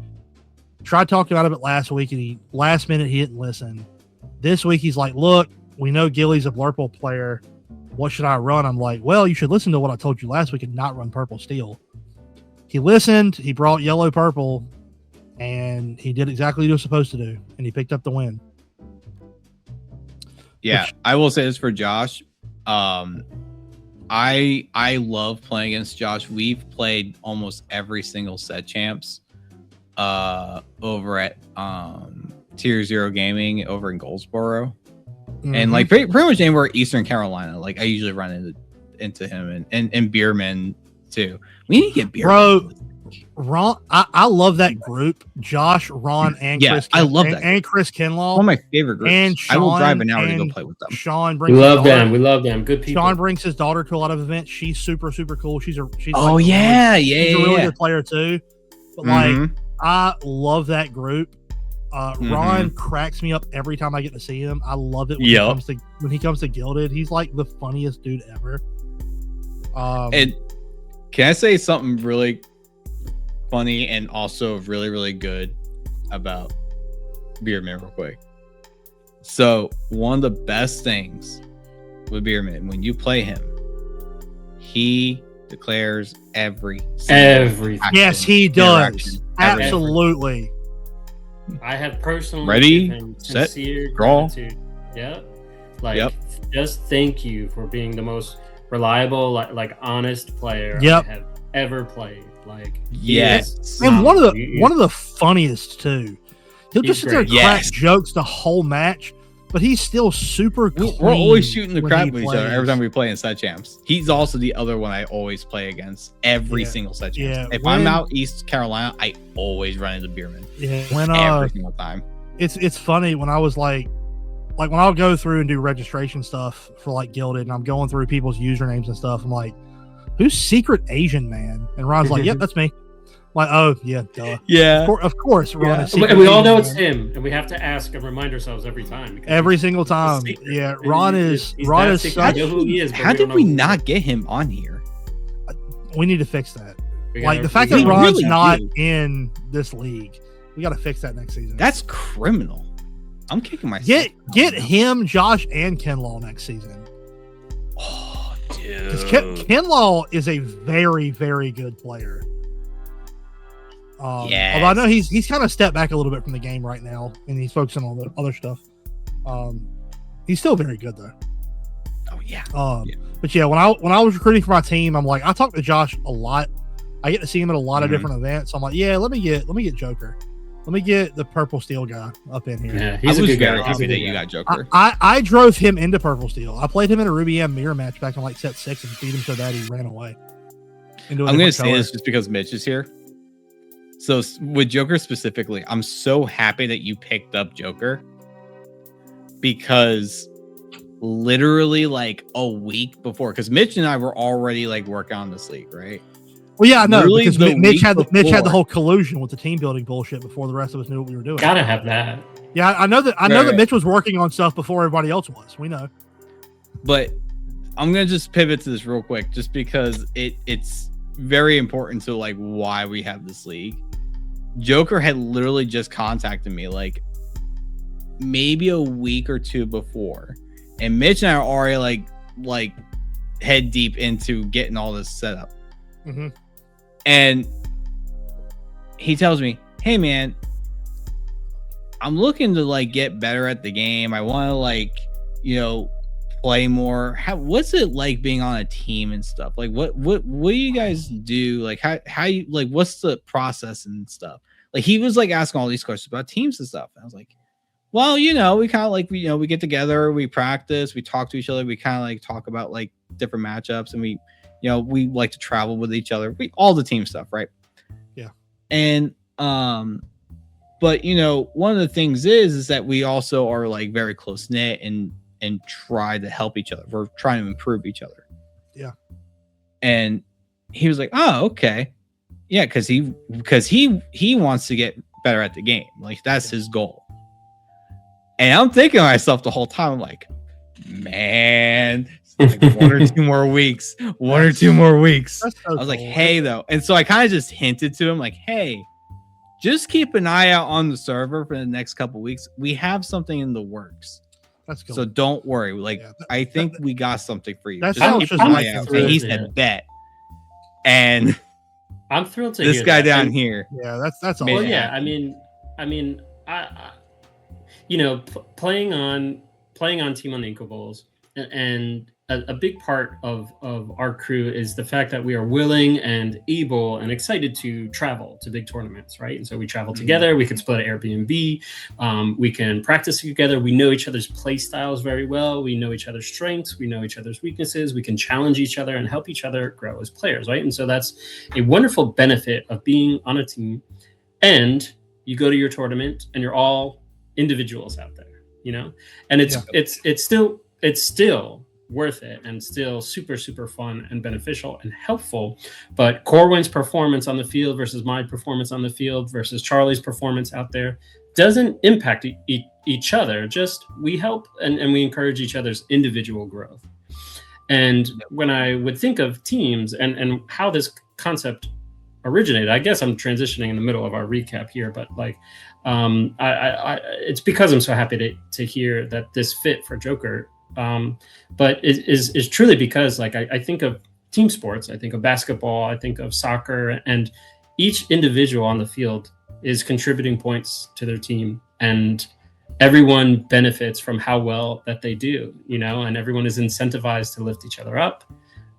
Tried talking about it last week, and he didn't listen. This week he's like, "Look, we know Gilly's a Blurple player. What should I run?" I'm like, "Well, you should listen to what I told you last week and not run purple steel." He listened. He brought yellow purple, and he did exactly what he was supposed to do, and he picked up the win. Yeah, I will say this for Josh. I love playing against Josh. We've played almost every single set champs over at Tier 0 Gaming over in Goldsboro. And like pretty much anywhere Eastern Carolina. Like I usually run into him and Beerman too. We need to get Beerman. Bro, Ron, I love that group. Josh, Ron, and Chris. I love that. And Chris Kinlaw. One of my favorite groups. And Sean, I will drive an hour to go play with them. Sean brings. We love them. Good people. Sean brings his daughter to a lot of events. She's super cool. She's a she's a really good player too. But like, I love that group. Ron cracks me up every time I get to see him. I love it when he comes to Gilded. He's like the funniest dude ever. And can I say something really funny and also really, really good about Beerman real quick? So one of the best things with Beerman, when you play him, he declares everything. Yes, he does. Absolutely. I have personally ready, set, draw. Yeah. Like, just thank you for being the most reliable, like honest player I have ever played. Like, and one of the funniest too. He'll just sit there and crack jokes the whole match, but he's still super clean. We're always shooting the crap with each other every time we play in set champs. He's also the other one I always play against every single set champs. If I'm out East Carolina, I always run into Beerman. Yeah, every single time. It's funny when I was like when I'll go through and do registration stuff for like Gilded, and I'm going through people's usernames and stuff. I'm like, "Who's Secret Asian Man?" And Ron's like, "Yep, that's me." I'm like, oh yeah, duh. Yeah, of course, Ron. Is and we all know it's him, and we have to ask and remind ourselves every time. Every single time, yeah. Ron is. Such, who he is, how did we not get him on here? We need to fix that. Like the fact that Ron's not in this league, we got to fix that next season. That's criminal. I'm kicking myself. Get him, Josh, and Kinlaw next season. Oh, dude. Because Kinlaw is a very, very good player. Although I know he's kind of stepped back a little bit from the game right now, and he's focusing on the other stuff. He's still very good though. Oh yeah. But yeah, when I was recruiting for my team, I'm like, I talk to Josh a lot. I get to see him at a lot of different events. So I'm like, yeah, let me get Joker. Let me get the Purple Steel guy up in here. Yeah, he's a good guy. Happy that you got Joker. I drove him into Purple Steel. I played him in a Ruby M mirror match back in like set 6 and beat him so bad he ran away. I'm going to say this just because Mitch is here. So with Joker specifically, I'm so happy that you picked up Joker because literally like a week before, because Mitch and I were already like working on this league, right? Well, yeah, no, because Mitch had the whole collusion with the team building bullshit before the rest of us knew what we were doing. Gotta have that. Yeah, I know that Mitch was working on stuff before everybody else was. We know. But I'm gonna just pivot to this real quick, just because it's very important to like why we have this league. Joker had literally just contacted me like maybe a week or two before, and Mitch and I are already like head deep into getting all this set up. Mm-hmm. And he tells me, "Hey man, I'm looking to like get better at the game. I want to like, play more. What's it like being on a team and stuff? Like what do you guys do? Like how you like what's the process and stuff?" Like he was like asking all these questions about teams and stuff. And I was like, Well, we kind of like, we get together, we practice, we talk to each other, we kind of like talk about like different matchups, and we like to travel with each other. All the team stuff, right? Yeah. And but one of the things is that we also are like very close knit and try to help each other. We're trying to improve each other. Yeah. And he was like, "Oh, okay, yeah," because he wants to get better at the game. Like that's his goal. And I'm thinking to myself the whole time, I'm like, man, like 1 or 2 more weeks. 1 or 2 more weeks. So I was like, hey, though. And so I kind of just hinted to him, like, hey, just keep an eye out on the server for the next couple of weeks. We have something in the works. That's cool. So don't worry. Like, I think we got something for you. That's just keep an eye out. And he said, bet. And I'm thrilled to this hear guy that. down here. Yeah, that's all. Well, yeah, I mean, playing on Team Uninkables, and a big part of our crew is the fact that we are willing and able and excited to travel to big tournaments, right? And so we travel together. We can split an Airbnb. We can practice together. We know each other's play styles very well. We know each other's strengths. We know each other's weaknesses. We can challenge each other and help each other grow as players, right? And so that's a wonderful benefit of being on a team. And you go to your tournament and you're all individuals out there, and it's still worth it and still super, super fun and beneficial and helpful. But Corwin's performance on the field versus my performance on the field versus Charlie's performance out there doesn't impact each other. Just we help and we encourage each other's individual growth. And when I would think of teams and how this concept originated, I guess I'm transitioning in the middle of our recap here, but like it's because I'm so happy to hear that this fit for Joker. But it is truly because like I think of team sports, I think of basketball, I think of soccer, and each individual on the field is contributing points to their team, and everyone benefits from how well that they do, and everyone is incentivized to lift each other up,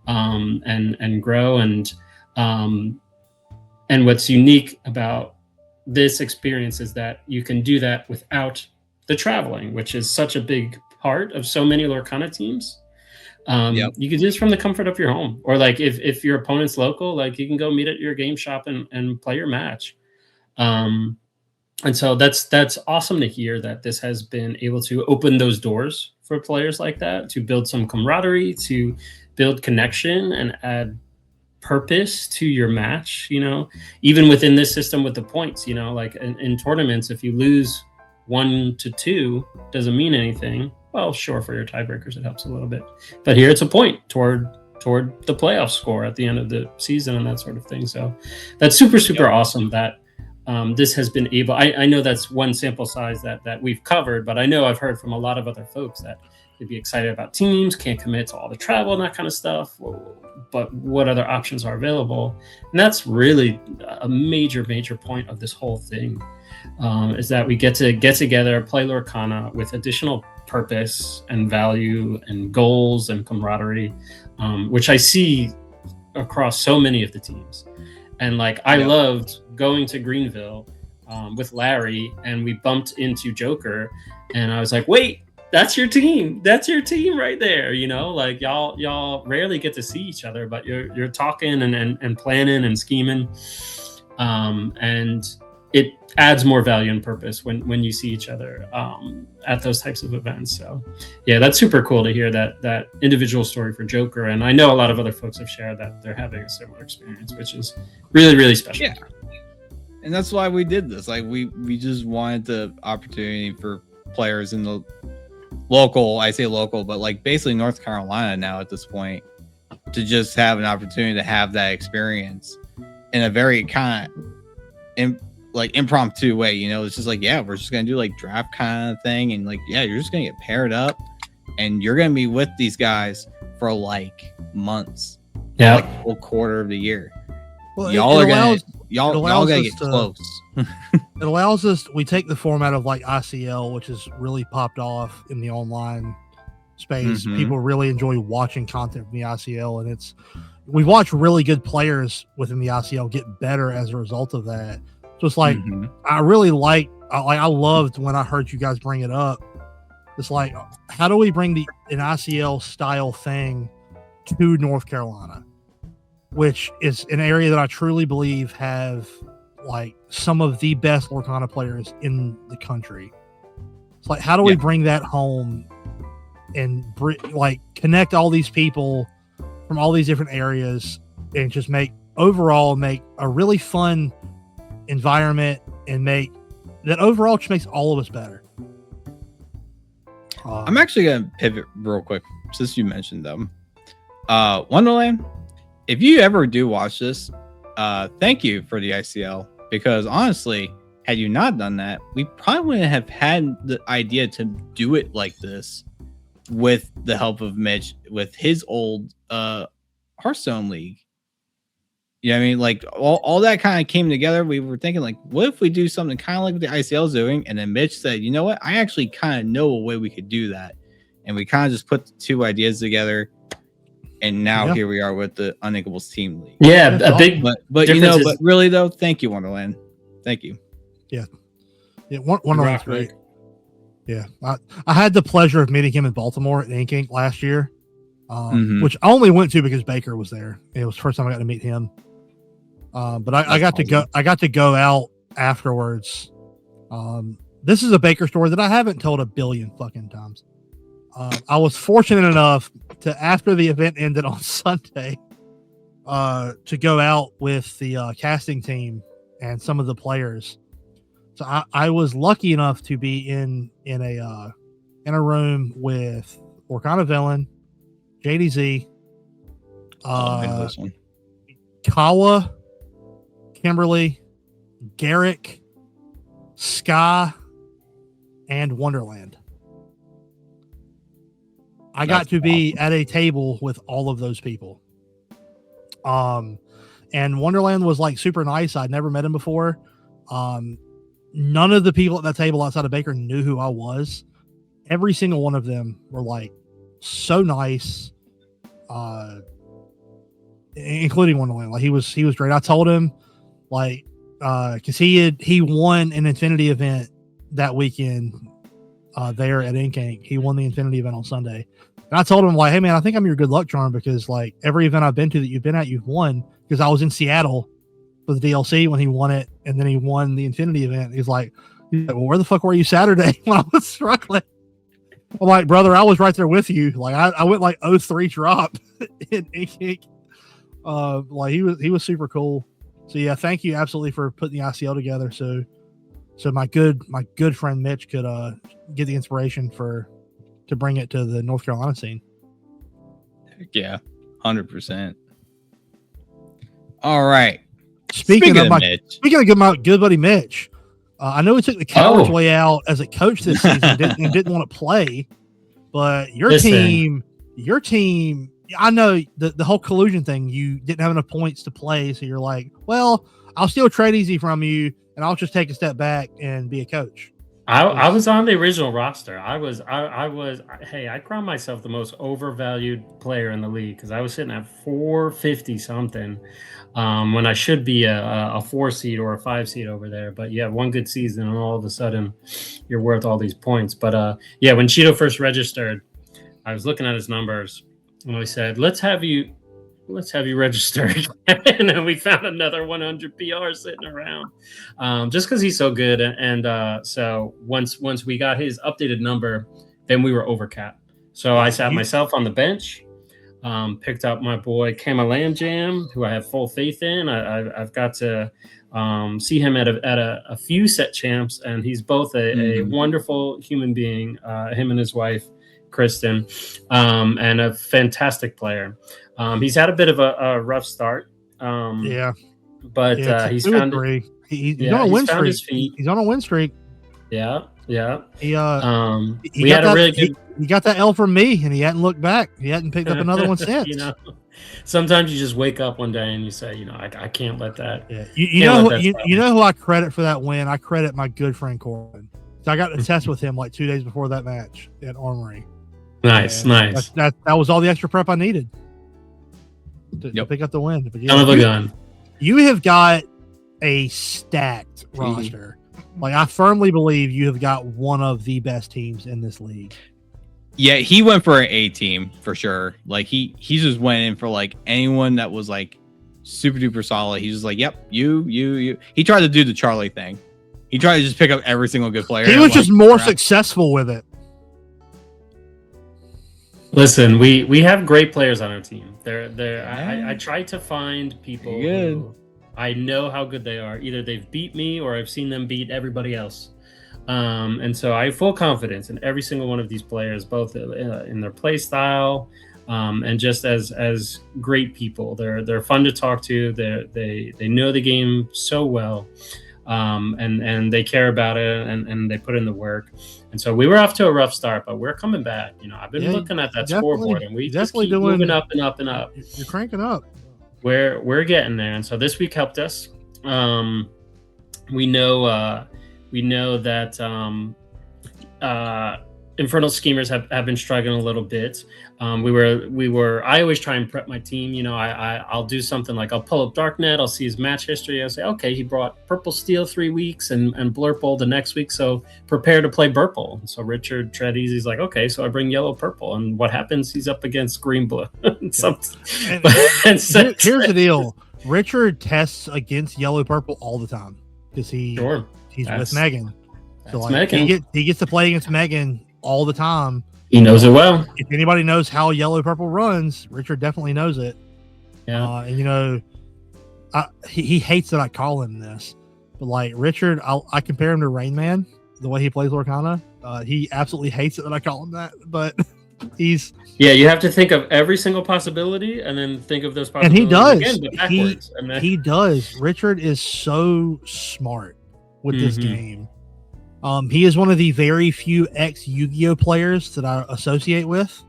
and grow. And what's unique about this experience is that you can do that without the traveling, which is such a big part of so many Lorcana teams. You can do this from the comfort of your home, or like if your opponent's local, like you can go meet at your game shop and play your match. And so that's awesome to hear that this has been able to open those doors for players like that, to build some camaraderie, to build connection and add purpose to your match, even within this system with the points, like in tournaments, if you lose 1-2, doesn't mean anything. Well, sure, for your tiebreakers it helps a little bit, but here it's a point toward the playoff score at the end of the season and that sort of thing. So that's super awesome that this has been able. I know that's one sample size that we've covered, but I know I've heard from a lot of other folks that they'd be excited about teams, can't commit to all the travel and that kind of stuff, but what other options are available? And that's really a major point of this whole thing, is that we get to get together, play Lorcana with additional purpose and value and goals and camaraderie, which I see across so many of the teams. And like I loved going to Greenville with Larry, and we bumped into Joker, and I was like, wait, that's your team right there, like y'all rarely get to see each other, but you're talking and planning and scheming, and it adds more value and purpose when you see each other at those types of events. So yeah, that's super cool to hear that individual story for Joker. And I know a lot of other folks have shared that they're having a similar experience, which is really, really special. Yeah. And that's why we did this. Like we just wanted the opportunity for players in the local, I say local, but like basically North Carolina now at this point, to just have an opportunity to have that experience in a very kind of impromptu way. It's just like, yeah, we're just gonna do like draft kind of thing, and like, yeah, you're just gonna get paired up and you're gonna be with these guys for like months, like a whole quarter of the year. Well, y'all gotta get close. It allows us, we take the format of like ICL, which has really popped off in the online space. People really enjoy watching content from the ICL, and we've watched really good players within the ICL get better as a result of that. So it's like, I I loved when I heard you guys bring it up. It's like, how do we bring an ICL style thing to North Carolina, which is an area that I truly believe have like some of the best Lorcana players in the country. It's like, how do we bring that home and like connect all these people from all these different areas and just make a really fun environment and make that overall just makes all of us better. I'm actually going to pivot real quick since you mentioned them. Wonderland, if you ever do watch this, thank you for the ICL, because honestly, had you not done that, we probably wouldn't have had the idea to do it like this with the help of Mitch with his old Hearthstone League. You know what I mean? Like all that kind of came together. We were thinking like, what if we do something kind of like what the ICL is doing? And then Mitch said, you know what? I actually kind of know a way we could do that. And we kind of just put the two ideas together. And now here we are with the Uninkables Team League. Yeah, a big but you know, but really though, thank you, Wonderland. Thank you. Yeah. Wonderland's great. Yeah. I had the pleasure of meeting him in Baltimore at Ink last year. Which I only went to because Baker was there. It was the first time I got to meet him. But I got to go out afterwards. This is a Baker story that I haven't told a billion fucking times. I was fortunate enough to, after the event ended on Sunday, to go out with the casting team and some of the players. So I was lucky enough to be in a room with Orkana Villain, JDZ, Kawa, Kimberly, Garrick, Sky, and Wonderland. I got to be at a table with all of those people. And Wonderland was like super nice. I'd never met him before. None of the people at that table outside of Baker knew who I was. Every single one of them were like so nice, including Wonderland. Like he was great. I told him like, cause he won an Infinity event that weekend, there at Ink. He won the Infinity event on Sunday. And I told him like, hey man, I think I'm your good luck charm because like every event I've been to that you've been at, you've won. Because I was in Seattle for the DLC when he won it, and then he won the Infinity event. He's like, well, where the fuck were you Saturday when I was struggling? I'm like, brother, I was right there with you. Like I went like 0-3 drop in Ink. Like he was super cool. So yeah, thank you absolutely for putting the ICL together. So my good friend Mitch could get the inspiration to bring it to the North Carolina scene. Yeah, 100%. All right. Speaking of my good buddy Mitch, I know he took the coward's way out as a coach this season and didn't want to play, but your team, I know the whole collusion thing, you didn't have enough points to play, so you're like, well, I'll steal trade easy from you, and I'll just take a step back and be a coach. I was on the original roster. I crowned myself the most overvalued player in the league because I was sitting at 450 something when I should be a 4 seed or a 5 seed over there. But you have one good season and all of a sudden you're worth all these points. But when Cheeto first registered, I was looking at his numbers and we said, let's have you registered. And then we found another 100 PR sitting around just because he's so good. And so once we got his updated number, then we were overcapped. So I sat myself on the bench, picked up my boy Kamalan Jam, who I have full faith in. I've got to see him at a few set champs, and he's both a wonderful human being, him and his wife, Kristen, and a fantastic player. He's had a bit of a rough start. But he's found he's on a win streak. He's on a win streak. Yeah. We had a really good. He got that L from me, and he hadn't looked back. He hadn't picked up another one since. Sometimes you just wake up one day and you say, I can't let that. Yeah. You know who I credit for that win? I credit my good friend Corbin. So I got to test with him like 2 days before that match at Armory. Nice. That was all the extra prep I needed to pick up the win. But Son of a gun. You have got a stacked roster. Like, I firmly believe you have got one of the best teams in this league. Yeah, he went for an A team for sure. Like he just went in for like anyone that was like super duper solid. He's just like, yep, you. He tried to do the Charlie thing. He tried to just pick up every single good player. He was just more successful with it. Listen, we have great players on our team. I try to find people who I know how good they are. Either they've beat me or I've seen them beat everybody else. And so I have full confidence in every single one of these players, both in their play style and just as great people. They're fun to talk to. They know the game so well, and they care about it, and they put in the work. And so we were off to a rough start, but we're coming back. I've been looking at that scoreboard, and we just keep moving up and up and up. You're cranking up. We're getting there, and so this week helped us. We know that Infernal Schemers have been struggling a little bit. I always try and prep my team. I'll do something like I'll pull up Darknet, I'll see his match history. I'll say, okay, he brought Purple Steel 3 weeks and Blurple the next week, so prepare to play Purple. And so Richard tread easy's like, okay, so I bring Yellow Purple, and what happens? He's up against Green Blue. Here's the deal: Richard tests against Yellow Purple all the time because he's with Megan. So like Megan. He gets to play against Megan all the time. He knows it well. If anybody knows how Yellow Purple runs, Richard definitely knows it. Yeah. And he hates that I call him this, but like Richard, I compare him to Rain Man, the way he plays Lorcana. He absolutely hates it that I call him that, but you have to think of every single possibility and then think of those possibilities. And he does. Again, but backwards. He does. Richard is so smart with this game. He is one of the very few ex-Yu-Gi-Oh players that I associate with.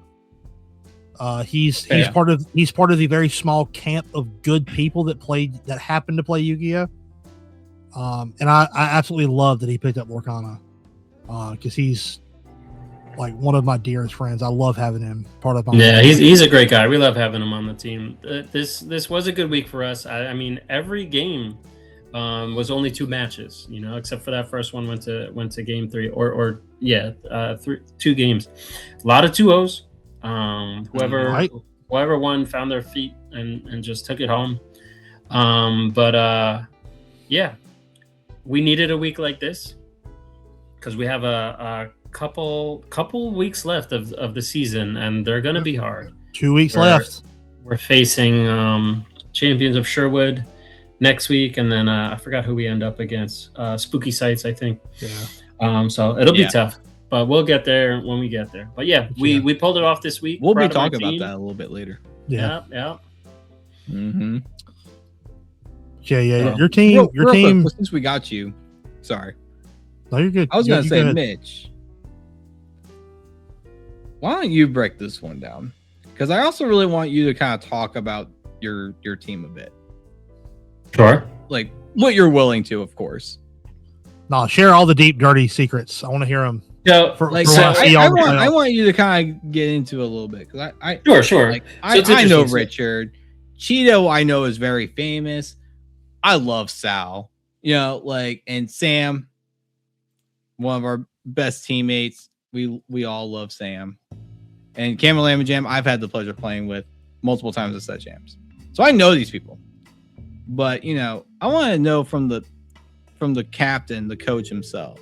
He's part of the very small camp of good people that happen to play Yu-Gi-Oh. And I absolutely love that he picked up Lorcana because he's like one of my dearest friends. I love having him part of my team. He's a great guy. We love having him on the team. This was a good week for us. I mean, every game was only 2 matches, except for that first one went to game 3 2 games. A lot of 2-0s. Whoever won found their feet and just took it home. We needed a week like this because we have a couple weeks left of the season, and they're going to be hard. 2 weeks left. We're facing Champions of Sherwood next week, and then I forgot who we end up against. Spooky Sights, I think. Yeah. So it'll be tough, but we'll get there when we get there. But we pulled it off this week. We'll be talking about that a little bit later. Yeah. Mm-hmm. Yeah. Your team. Quick, since we got you, sorry. No, you're good. I was gonna say, Mitch, why don't you break this one down? Because I also really want you to kind of talk about your team a bit. Sure. Like what you're willing to, of course. No, share all the deep, dirty secrets. I want to hear them. Yeah, I want you to kind of get into it a little bit because Sure. Like, I know Richard. Cheeto, I know, is very famous. I love Sal. And Sam, one of our best teammates. We all love Sam. And Camel Lamb Jam, I've had the pleasure of playing with multiple times at Set Champs. So I know these people. But I want to know from the captain, the coach himself,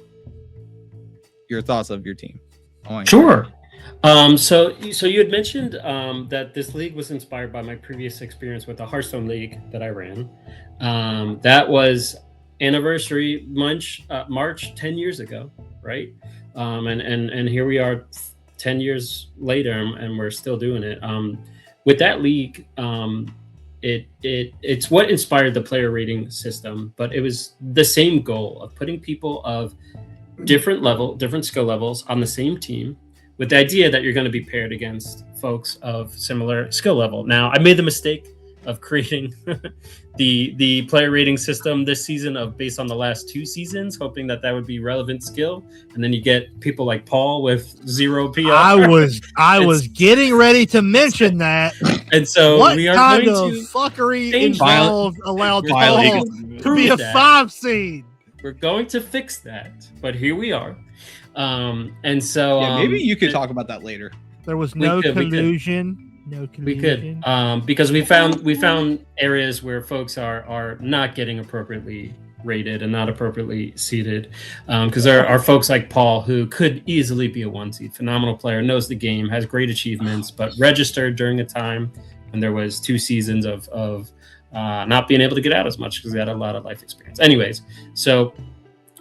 your thoughts of your team. Sure. So you had mentioned that this league was inspired by my previous experience with the Hearthstone League that I ran. That was anniversary March 10 years ago, right? And here we are 10 years later, and we're still doing it. With that league, it's what inspired the player rating system, but it was the same goal of putting people of different skill levels on the same team, with the idea that you're going to be paired against folks of similar skill level. Now, I made the mistake of creating the player rating system this season based on the last 2 seasons, hoping that would be relevant skill, and then you get people like Paul with 0 PR. I was getting ready to mention that. And so what we are kind going of to fucking fuckery involved allowed Paul to be a 5 seed. We're going to fix that, but here we are. And so maybe you could talk about that later. There was no collusion. No collusion. We could, because we found areas where folks are not getting appropriately rated and not appropriately seated, because there are folks like Paul who could easily be a 1 seed, phenomenal player, knows the game, has great achievements, but registered during a time when there was 2 seasons of not being able to get out as much because he had a lot of life experience. Anyways, so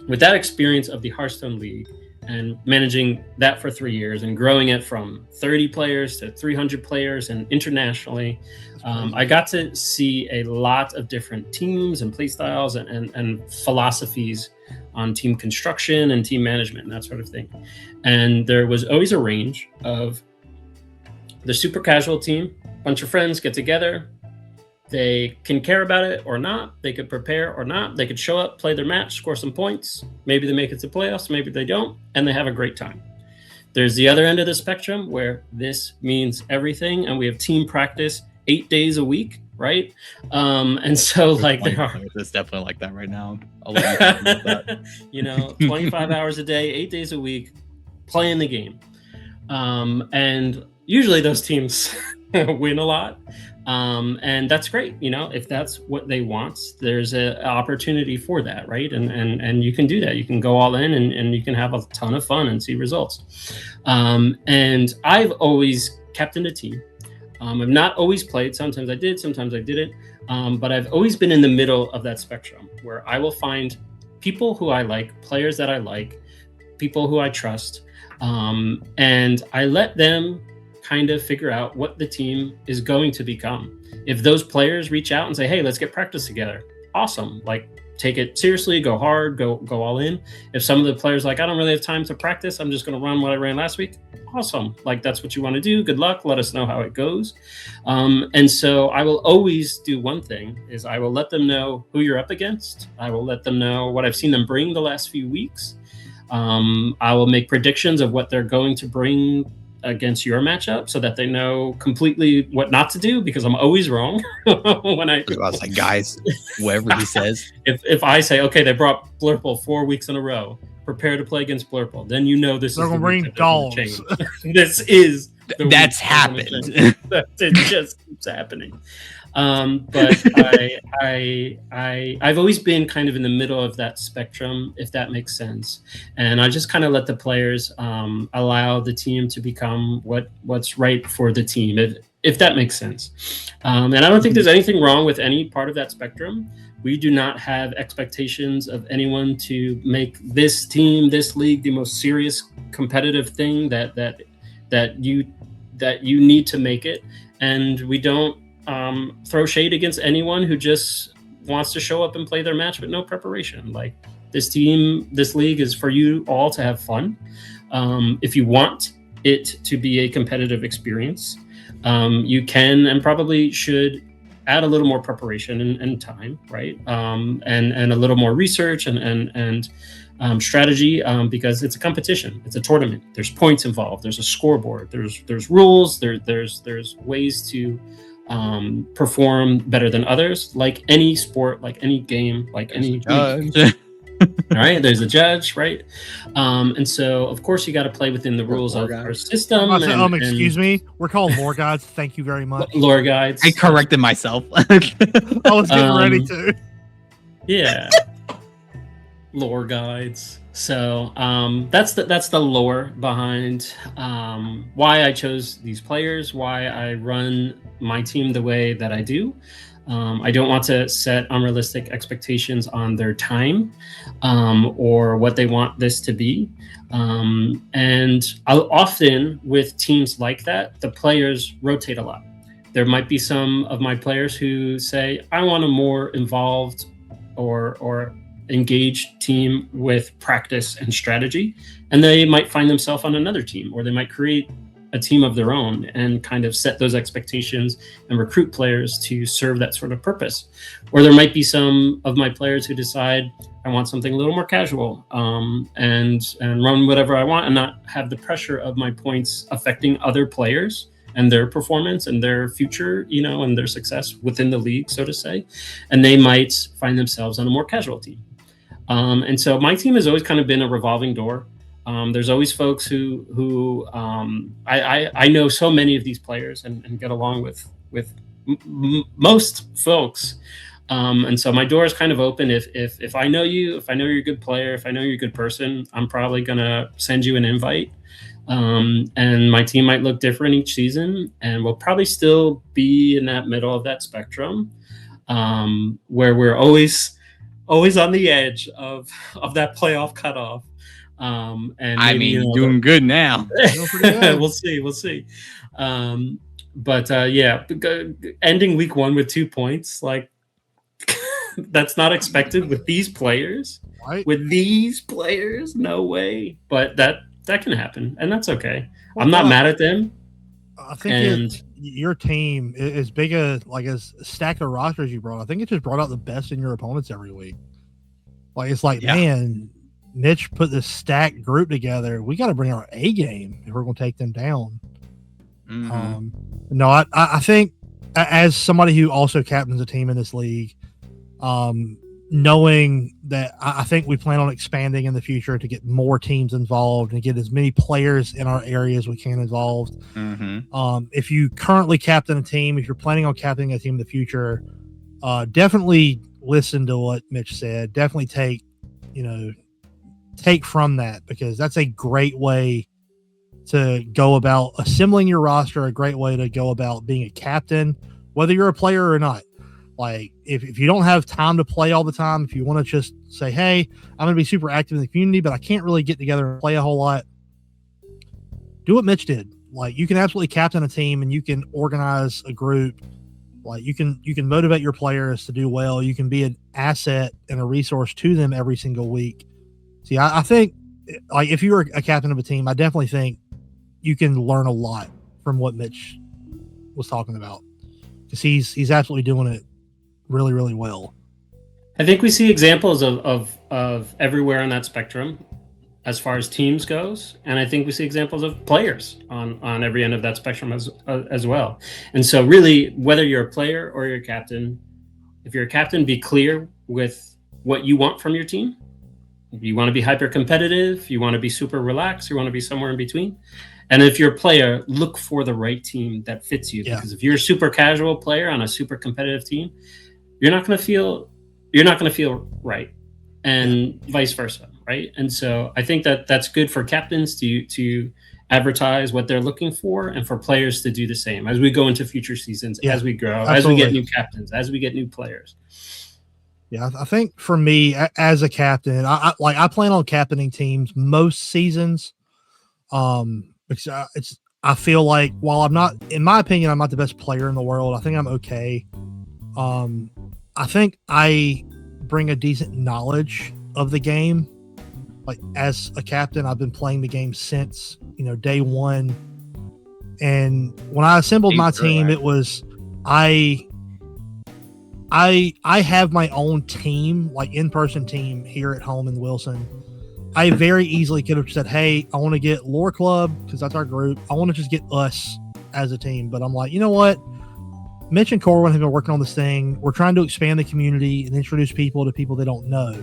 with that experience of the Hearthstone League and managing that for 3 years and growing it from 30 players to 300 players and internationally, I got to see a lot of different teams and play styles and philosophies on team construction and team management and that sort of thing. And there was always a range of the super casual team, bunch of friends get together, they can care about it or not, they could prepare or not, they could show up, play their match, score some points, maybe they make it to playoffs, maybe they don't, and they have a great time. There's the other end of the spectrum where this means everything, and we have team practice 8 days a week, right? And so like there are, it's definitely like that right now. I'll 25 hours a day, 8 days a week, playing the game. And usually those teams win a lot. And that's great. If that's what they want, there's an opportunity for that, right? And you can do that. You can go all in and you can have a ton of fun and see results. And I've always captained a team. I've not always played. Sometimes I did, sometimes I didn't. But I've always been in the middle of that spectrum where I will find people who I like, players that I like, people who I trust, and I let them kind of figure out what the team is going to become. If those players reach out and say, hey, let's get practice together, awesome. Like, take it seriously, go hard, go all in. If some of the players like, I don't really have time to practice, I'm just going to run what I ran last week, awesome. Like, that's what you want to do, good luck, let us know how it goes. And so I will always do one thing, is I will let them know who you're up against. I will let them know what I've seen them bring the last few weeks. I will make predictions of what they're going to bring against your matchup so that they know completely what not to do, because I'm always wrong. When I was like, guys, whatever he says. If I say, okay, they brought Blurple 4 weeks in a row, prepare to play against Blurple, then you know this They're is gonna bring dogs. This is that's happened. It just keeps happening. But I've always been kind of in the middle of that spectrum, if that makes sense. And I just kind of let the players allow the team to become what's right for the team, if that makes sense. And I don't think there's anything wrong with any part of that spectrum. We do not have expectations of anyone to make this team, this league, the most serious competitive thing that you need to make it. And we don't throw shade against anyone who just wants to show up and play their match with no preparation. Like, this team, this league is for you all to have fun. If you want it to be a competitive experience, you can and probably should add a little more preparation and time, right? And a little more research and strategy, because it's a competition, it's a tournament. There's points involved. There's a scoreboard. There's rules. There's ways to perform better than others, like any sport, like any game, like any judge. All right, there's a judge, right? And so of course you got to play within the rules of our system. Excuse me, we're called lore guides. Thank you very much. Lore guides. I corrected myself. I was getting ready to. Yeah. Lore guides. So that's the lore behind why I chose these players, why I run my team the way that I do. I don't want to set unrealistic expectations on their time or what they want this to be. And I'll often, with teams like that, the players rotate a lot. There might be some of my players who say, I want a more involved or engaged team with practice and strategy, and they might find themselves on another team, or they might create a team of their own and kind of set those expectations and recruit players to serve that sort of purpose. Or there might be some of my players who decide, I want something a little more casual, and run whatever I want and not have the pressure of my points affecting other players and their performance and their future, and their success within the league, so to say. And they might find themselves on a more casual team. And so my team has always kind of been a revolving door. There's always folks who I know so many of these players and get along with most folks. And so my door is kind of open. If I know you, if I know you're a good player, if I know you're a good person, I'm probably gonna send you an invite. And my team might look different each season, and we'll probably still be in that middle of that spectrum, where we're always on the edge of that playoff cutoff. And maybe, doing good now. We'll see. But ending week 1 with 2 points, like that's not expected with these players. Right. With these players, no way. But that can happen, and that's okay. I'm not mad at them. I think your team is big as stack of rosters you brought. I think it just brought out the best in your opponents every week. Like it's like, man, Mitch put this stacked group together. We got to bring our A game if we're going to take them down. Mm-hmm. No, I think as somebody who also captains a team in this league, knowing that I think we plan on expanding in the future to get more teams involved and get as many players in our area as we can involved. Mm-hmm. If you currently captain a team, if you're planning on captaining a team in the future, definitely listen to what Mitch said. Definitely take from that, because that's a great way to go about assembling your roster, a great way to go about being a captain, whether you're a player or not. Like if you don't have time to play all the time, if you want to just say, hey, I'm going to be super active in the community, but I can't really get together and play a whole lot, do what Mitch did. Like you can absolutely captain a team and you can organize a group. Like you can motivate your players to do well. You can be an asset and a resource to them every single week. See, I think like if you were a captain of a team, I definitely think you can learn a lot from what Mitch was talking about, because he's absolutely doing it really, really well. I think we see examples of everywhere on that spectrum as far as teams goes, and I think we see examples of players on every end of that spectrum as well. And so really, whether you're a player or you're a captain, if you're a captain, be clear with what you want from your team. You want to be hyper competitive, you want to be super relaxed, you want to be somewhere in between. And if you're a player, look for the right team that fits you. Because if you're a super casual player on a super competitive team, you're not going to feel right, and vice versa, right? And so I think that's good for captains to advertise what they're looking for, and for players to do the same as we go into future seasons, as we grow, as we get new captains, as we get new players. Yeah, I think for me as a captain, I plan on captaining teams most seasons. Because I feel like while I'm not, in my opinion, I'm not the best player in the world. I think I'm okay. I think I bring a decent knowledge of the game. Like as a captain, I've been playing the game since day one. And when I assembled my team, it was I have my own team, like in-person team here at home in Wilson. I very easily could have said, hey, I want to get Lore Club because that's our group. I want to just get us as a team. But I'm like, you know what? Mitch and Corwin have been working on this thing. We're trying to expand the community and introduce people to people they don't know.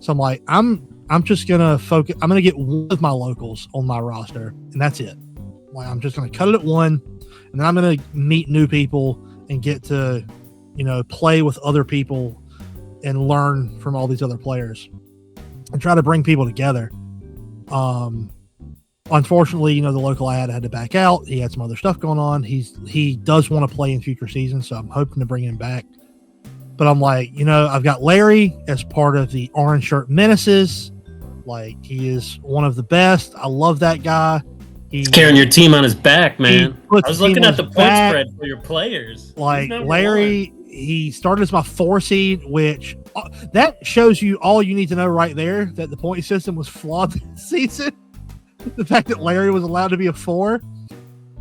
So I'm like, I'm just going to focus. I'm going to get one of my locals on my roster, and that's it. Like, I'm just going to cut it at one, and then I'm going to meet new people and get to play with other people and learn from all these other players and try to bring people together. Unfortunately, the local ad had to back out. He had some other stuff going on. He does want to play in future seasons, so I'm hoping to bring him back. But I'm like, I've got Larry as part of the Orange Shirt Menaces. Like, he is one of the best. I love that guy. He's carrying your team on his back, man. I was looking at the point spread for your players. Like, Larry, he started as my 4 seed, which that shows you all you need to know right there, that the point system was flawed this season. The fact that Larry was allowed to be a 4.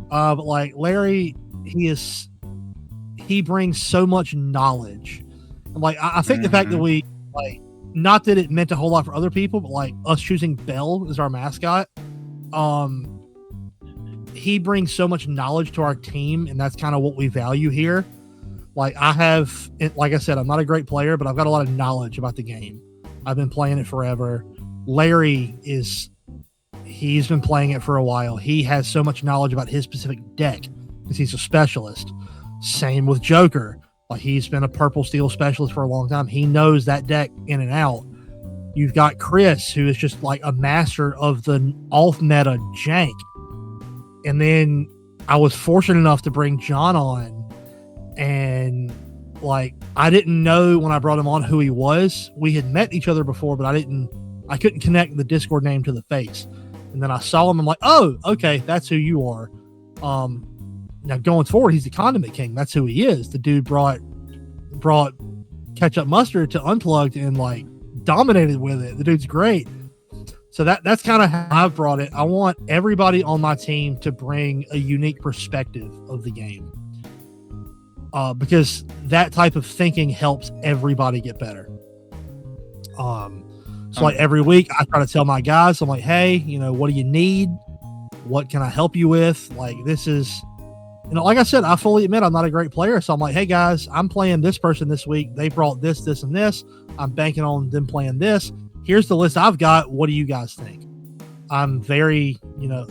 But like Larry, he brings so much knowledge. And like, I think the fact that we, like, not that it meant a whole lot for other people, but like us choosing Bell as our mascot, he brings so much knowledge to our team, and that's kind of what we value here. Like I said, I'm not a great player, but I've got a lot of knowledge about the game. I've been playing it forever. Larry he's been playing it for a while. He has so much knowledge about his specific deck because he's a specialist. Same with Joker. Like, he's been a purple steel specialist for a long time. He knows that deck in and out. You've got Chris, who is just like a master of the off meta jank. And then I was fortunate enough to bring John on, and like, I didn't know when I brought him on who he was. We had met each other before, but I couldn't connect the Discord name to the face. And then I saw him. I'm like, oh, okay, that's who you are. Now going forward, he's the Condiment King. That's who he is. The dude brought Ketchup Mustard to Unplugged and like dominated with it. The dude's great. So that's kind of how I've brought it. I want everybody on my team to bring a unique perspective of the game, because that type of thinking helps everybody get better. So like every week I try to tell my guys, I'm like, hey, what do you need? What can I help you with? Like, this is, like I said, I fully admit I'm not a great player. So I'm like, hey guys, I'm playing this person this week. They brought this, this, and this. I'm banking on them playing this. Here's the list I've got. What do you guys think? I'm very,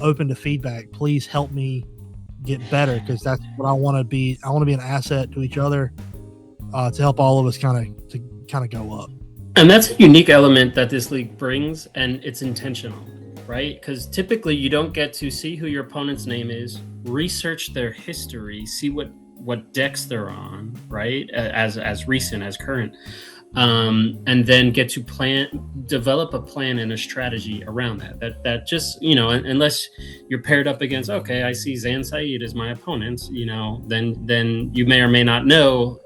open to feedback. Please help me get better, because that's what I want to be. I want to be an asset to each other, to help all of us kind of go up. And that's a unique element that this league brings, and it's intentional, right? Because typically you don't get to see who your opponent's name is, research their history, see what decks they're on, right? As recent, as current. And then get to develop a plan and a strategy around that just, unless you're paired up against, okay, I see Zan Saeed as my opponent, then you may or may not know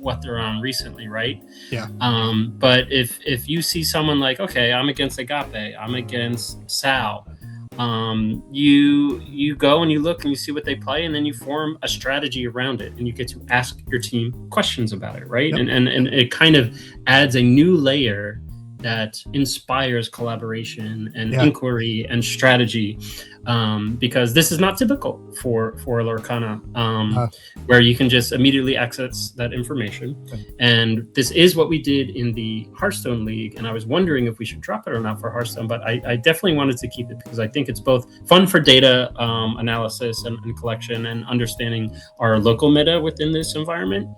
what they're on recently, right? Yeah. But if you see someone like, okay, I'm against Agape, I'm against Sal, you go and you look and you see what they play, and then you form a strategy around it, and you get to ask your team questions about it, right? Yep. And it kind of adds a new layer that inspires collaboration and inquiry and strategy, because this is not typical for Lorcana, where you can just immediately access that information. And this is what we did in the Hearthstone League, and I was wondering if we should drop it or not for Hearthstone, but I definitely wanted to keep it because I think it's both fun for data analysis and collection and understanding our local meta within this environment,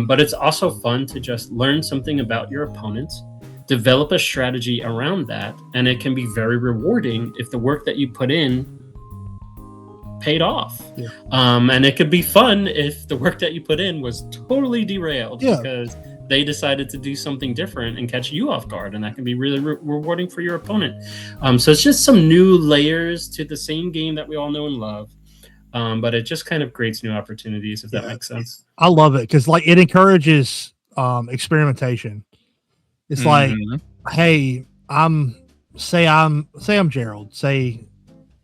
but it's also fun to just learn something about your opponents, develop a strategy around that, and it can be very rewarding if the work that you put in paid off. And it could be fun if the work that you put in was totally derailed because they decided to do something different and catch you off guard, and that can be really rewarding for your opponent. So it's just some new layers to the same game that we all know and love, but it just kind of creates new opportunities, if that makes sense. I love it because it encourages experimentation. It's like, hey, I'm Gerald. Say,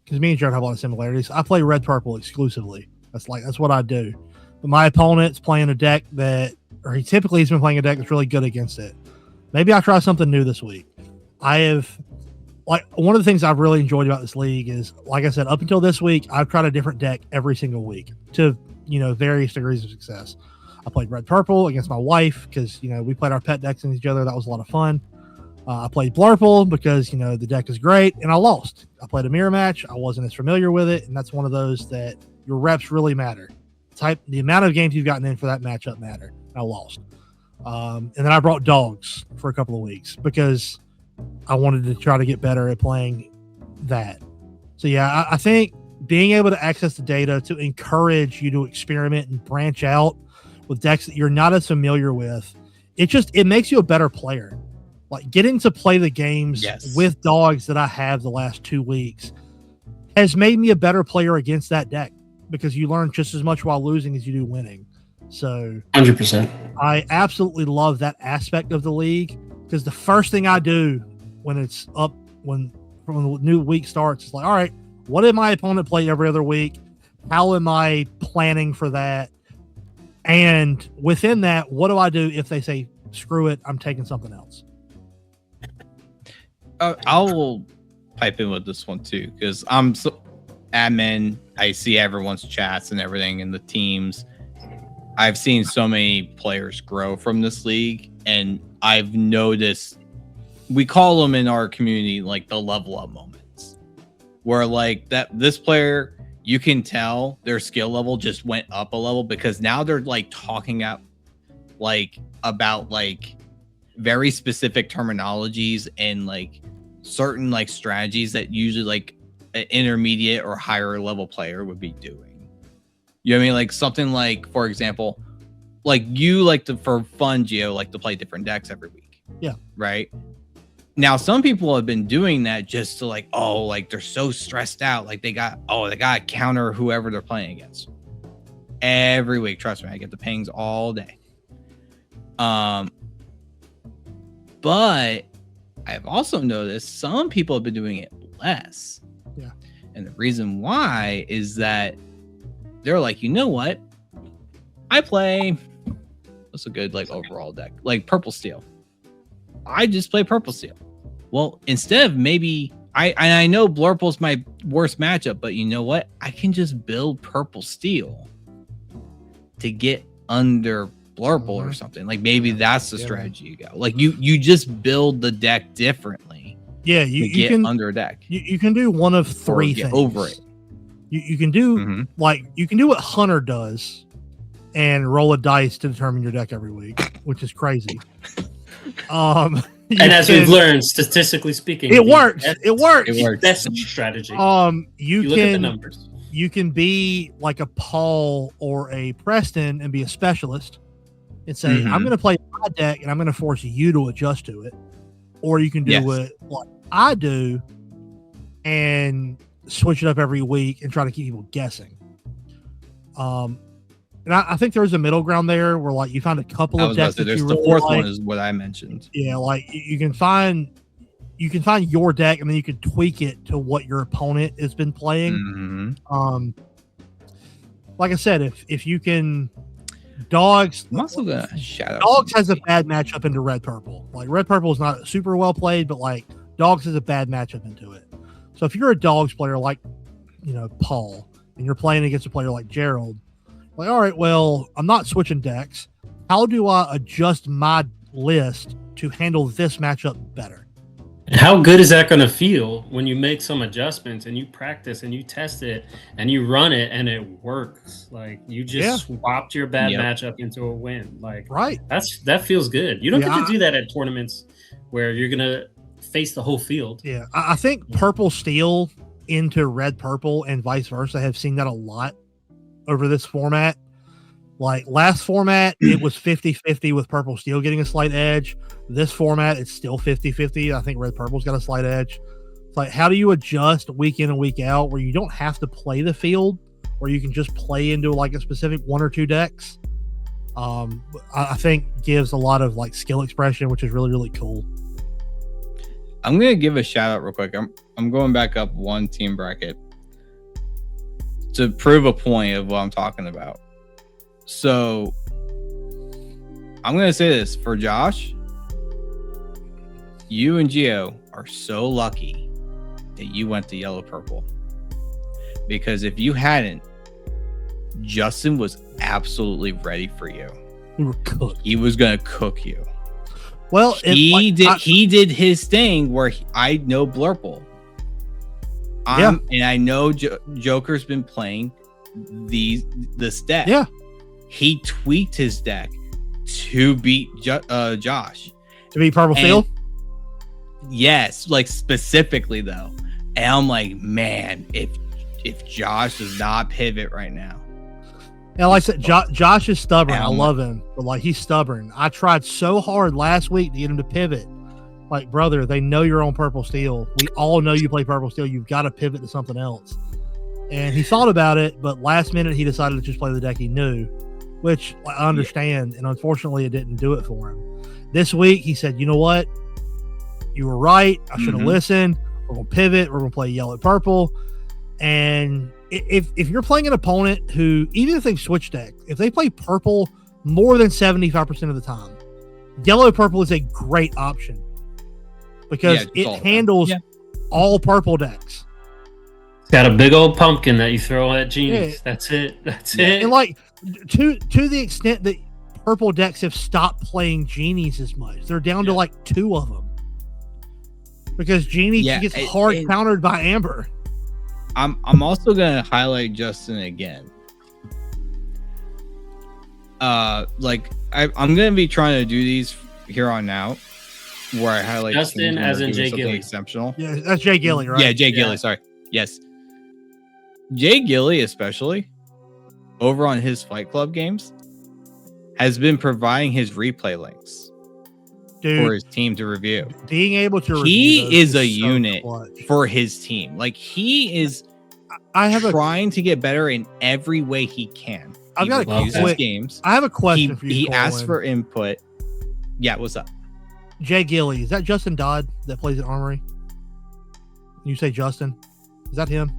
because me and Gerald have a lot of similarities. I play red purple exclusively. That's what I do. But my opponent's playing a deck he's been playing a deck that's really good against it. Maybe I try something new this week. One of the things I've really enjoyed about this league is, like I said, up until this week, I've tried a different deck every single week to various degrees of success. I played red purple against my wife because we played our pet decks against each other. That was a lot of fun. I played Blurple because the deck is great, and I lost. I played a mirror match. I wasn't as familiar with it, and that's one of those that your reps really matter. The amount of games you've gotten in for that matchup matter. I lost, and then I brought dogs for a couple of weeks because I wanted to try to get better at playing that. So yeah, I think being able to access the data to encourage you to experiment and branch out with decks that you're not as familiar with, it makes you a better player. Like, getting to play the games with dogs that I have the last 2 weeks has made me a better player against that deck, because you learn just as much while losing as you do winning. So 100%. I absolutely love that aspect of the league, because the first thing I do when it's up, when the new week starts, it's like, all right, what did my opponent play every other week? How am I planning for that? And within that, what do I do if they say, screw it, I'm taking something else? I'll pipe in with this one too, because I'm admin. I see everyone's chats and everything in the teams. I've seen so many players grow from this league, and I've noticed we call them in our community like the level up moments, where like this player, you can tell their skill level just went up a level because now they're like talking about very specific terminologies and like certain like strategies that usually like an intermediate or higher level player would be doing. You know what I mean? Like something like, for example, like you like to, for fun, Gio, like to play different decks every week. Yeah. Right. Now, some people have been doing that just to like, oh, like they're so stressed out. Like they got to counter whoever they're playing against every week. Trust me, I get the pings all day. But I've also noticed some people have been doing it less. Yeah. And the reason why is that they're like, you know what? I play, what's a good like overall deck? Like Purple Steel. I just play Purple Steel. Well, instead of maybe I know Blurple's my worst matchup, but you know what? I can just build Purple Steel to get under Blurple or something. Like maybe that's the strategy you go. Like you just build the deck differently. Yeah, you get can under a deck. You can do one of three things. Over it. You can do you can do what Hunter does and roll a dice to determine your deck every week, which is crazy. And as we've learned, statistically speaking, it works. It works. Best strategy. You look at the numbers. You can be like a Paul or a Preston and be a specialist and say, I'm going to play my deck and I'm going to force you to adjust to it. Or you can do what I do and switch it up every week and try to keep people guessing. And I think there's a middle ground there where like you find a couple of decks that you the really fourth like. one is what I mentioned. Yeah, like you can find your deck and then you can tweak it to what your opponent has been playing. Like I said, if you can Dogs. I'm also gonna shout out. Dogs has a bad matchup into Red Purple. Like Red Purple is not super well played, but like Dogs has a bad matchup into it. So if you're a Dogs player like Paul, and you're playing against a player like Gerald, like, all right, well, I'm not switching decks. How do I adjust my list to handle this matchup better? How good is that going to feel when you make some adjustments and you practice and you test it and you run it and it works? Like you just swapped your bad matchup into a win. Like that feels good. You don't get to do that at tournaments where you're going to face the whole field. Yeah, I think Purple Steel into Red Purple and vice versa have seen that a lot over this format. Like last format, it was 50-50 with Purple Steel getting a slight edge. This format, it's still 50-50. I think Red Purple's got a slight edge. It's like, how do you adjust week in and week out where you don't have to play the field, where you can just play into like a specific one or two decks? I think gives a lot of like skill expression, which is really, really cool. I'm going to give a shout out real quick. I'm going back up one team bracket to prove a point of what I'm talking about. So I'm going to say this for Josh. You and Gio are so lucky that you went to yellow purple, because if you hadn't, Justin was absolutely ready for you. You were cooked. He was going to cook you. Well, he did his thing where I know Blurple. And I know Joker's been playing this deck. Yeah. He tweaked his deck to beat Josh. To beat Purple Steel? Yes, like specifically though. And I'm like, man, if Josh does not pivot right now. Yeah, like I said, Josh is stubborn. I love him, but like he's stubborn. I tried so hard last week to get him to pivot. Like, brother, they know you're on Purple Steel. We all know you play Purple Steel. You've got to pivot to something else. And he thought about it, but last minute he decided to just play the deck he knew, which I understand. And unfortunately, it didn't do it for him. This week, he said, you know what? You were right. I should have listened. We're going to pivot. We're going to play yellow purple. And if you're playing an opponent who, even if they've switched decks, if they play purple more than 75% of the time, yellow purple is a great option because it handles all purple decks. It's got a big old pumpkin that you throw at genies. Yeah. That's it. And like to the extent that purple decks have stopped playing genies as much, they're down to like 2 of them. because Jeannie gets hard countered by Amber. I'm also gonna highlight Justin again. I'm gonna be trying to do these here on out, where I highlight Justin as in Jay Gilly. Exceptional. Yeah, that's Jay Gilly, right? Yeah, Jay Gilly. Sorry. Yes, Jay Gilly, especially over on his Fight Club games, has been providing his replay links for his team to review. Being able to he is a unit for his team. Like, he is trying to get better in every way he can. I've got a quick games. I have a question for you. He asked for input. Yeah, what's up? Jay Gilly, is that Justin Dodd that plays at Armory? You say Justin? Is that him?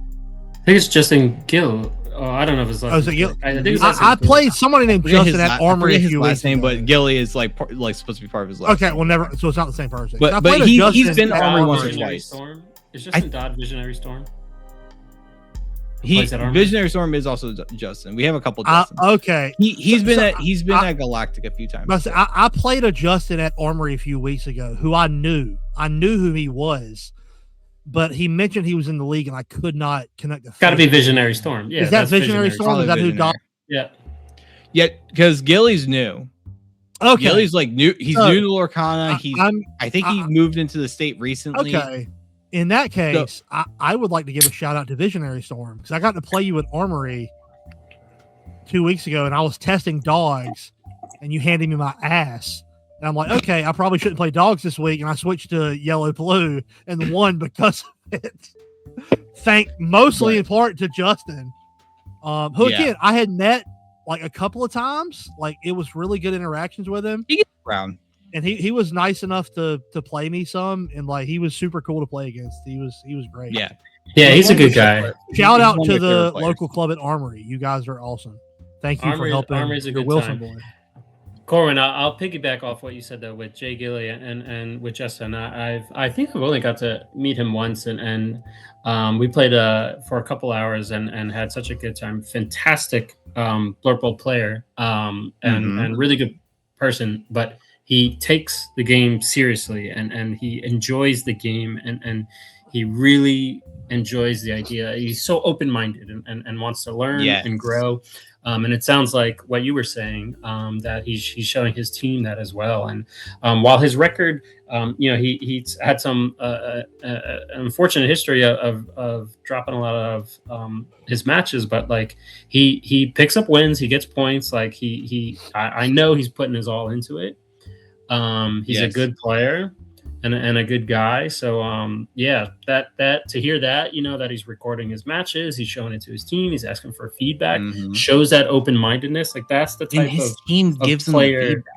I think it's Justin Gill. Oh, I don't know if it's. I played somebody named Justin at Armory a few weeks ago. But Gilly is like supposed to be part of his last. Okay, well, never. So it's not the same person. But he's been Armory once or twice. Is Justin Dodd Visionary Storm? Visionary Storm is also Justin. We have a couple. Okay, he's been at Galactic a few times. I played a Justin at Armory a few weeks ago who I knew who he was, but he mentioned he was in the league and I could not connect the. Got to be Visionary Storm. Yeah, is that Visionary Storm? Is that who? Yeah, because Gilly's new. Okay, Gilly's like new. He's new to Lorcana. I think he moved into the state recently. Okay. In that case, I would like to give a shout out to Visionary Storm because I got to play you at Armory 2 weeks ago and I was testing dogs and you handed me my ass. And I'm like, okay, I probably shouldn't play dogs this week. And I switched to Yellow Blue and won because of it. Mostly in part to Justin, who again, I had met like a couple of times. Like, it was really good interactions with him. He gets around. And he was nice enough to play me some, and like he was super cool to play against. He was great. Yeah, he's a good guy. Shout out to the local club at Armory. You guys are awesome. Thank you for helping. Armory's a good Wilson time. Boy. Corwin, I'll piggyback off what you said though with Jay Gilly and with Justin. I think I've only got to meet him once, and we played for a couple hours and had such a good time. Fantastic Blurple player and really good person, but he takes the game seriously and he enjoys the game and he really enjoys the idea. He's so open-minded and wants to learn and grow. And it sounds like what you were saying, that he's showing his team that as well. And while his record, he's had some unfortunate history of dropping a lot of his matches, but like he picks up wins, he gets points. Like I know he's putting his all into it. He's a good player and a good guy. So that to hear that, that he's recording his matches, he's showing it to his team, he's asking for feedback, shows that open-mindedness. Like, that's the type his team gives player. Him the feedback.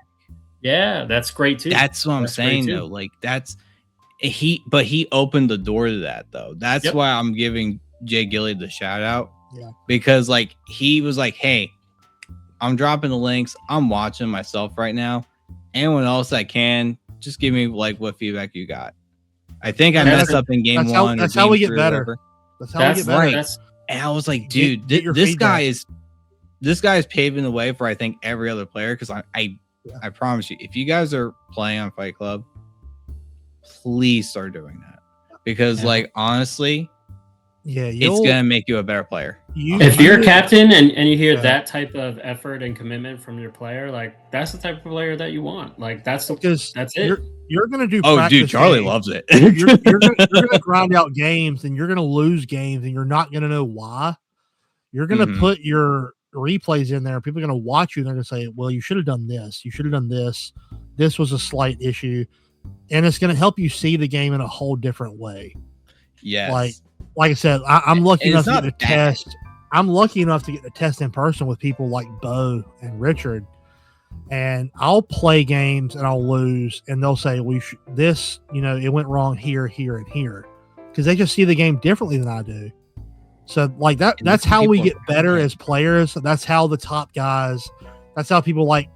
Yeah, that's great too. That's what I'm saying though. Like, but he opened the door to that though. That's why I'm giving Jay Gilly the shout out. Yeah. Because like he was like, hey, I'm dropping the links. I'm watching myself right now. Anyone else that can, just give me like what feedback you got. I think I messed up in game one. That's how we get better. That's how we get better. Right. And I was like, dude, this guy is paving the way for I think every other player. Because I promise you, if you guys are playing on Fight Club, please start doing that. Because like honestly, it's gonna make you a better player. If you're a captain and you hear that type of effort and commitment from your player, like that's the type of player that you want. Like that's it. You're gonna do. Oh, dude, Charlie loves it. you're gonna grind out games, and you're gonna lose games, and you're not gonna know why. You're gonna put your replays in there. People are gonna watch you, and they're gonna say, "Well, you should have done this. You should have done this. This was a slight issue," and it's gonna help you see the game in a whole different way. Yes. Like I said, I'm lucky enough to get to test. I'm lucky enough to get to test in person with people like Bo and Richard, and I'll play games and I'll lose, and they'll say, it went wrong here, here, and here, because they just see the game differently than I do. So like that, that's how we get better as players. That's how the top guys. That's how people like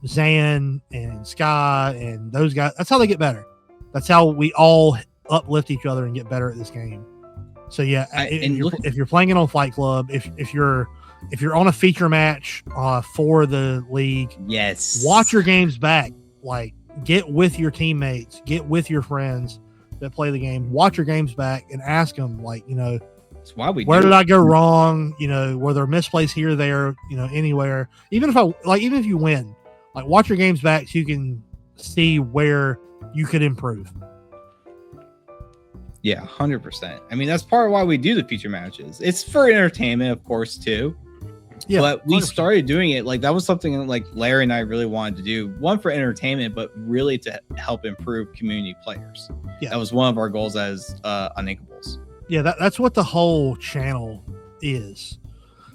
Zan and Sky and those guys. That's how they get better. That's how we all uplift each other and get better at this game. So yeah, if you're playing it on Fight Club, if you're on a feature match for the league, yes, watch your games back. Like, get with your teammates, get with your friends, that play the game, watch your games back and ask them, like, that's why where did I go wrong? Were there misplays here, there, anywhere? Even if you win, like, watch your games back so you can see where you could improve. Yeah, 100%. I mean, that's part of why we do the feature matches. It's for entertainment, of course, too. Yeah, but we 100%. Started doing it, like, that was something that, like, Larry and I really wanted to do. One, for entertainment, but really to help improve community players. Yeah, that was one of our goals as Uninkables. Yeah, that's what the whole channel is.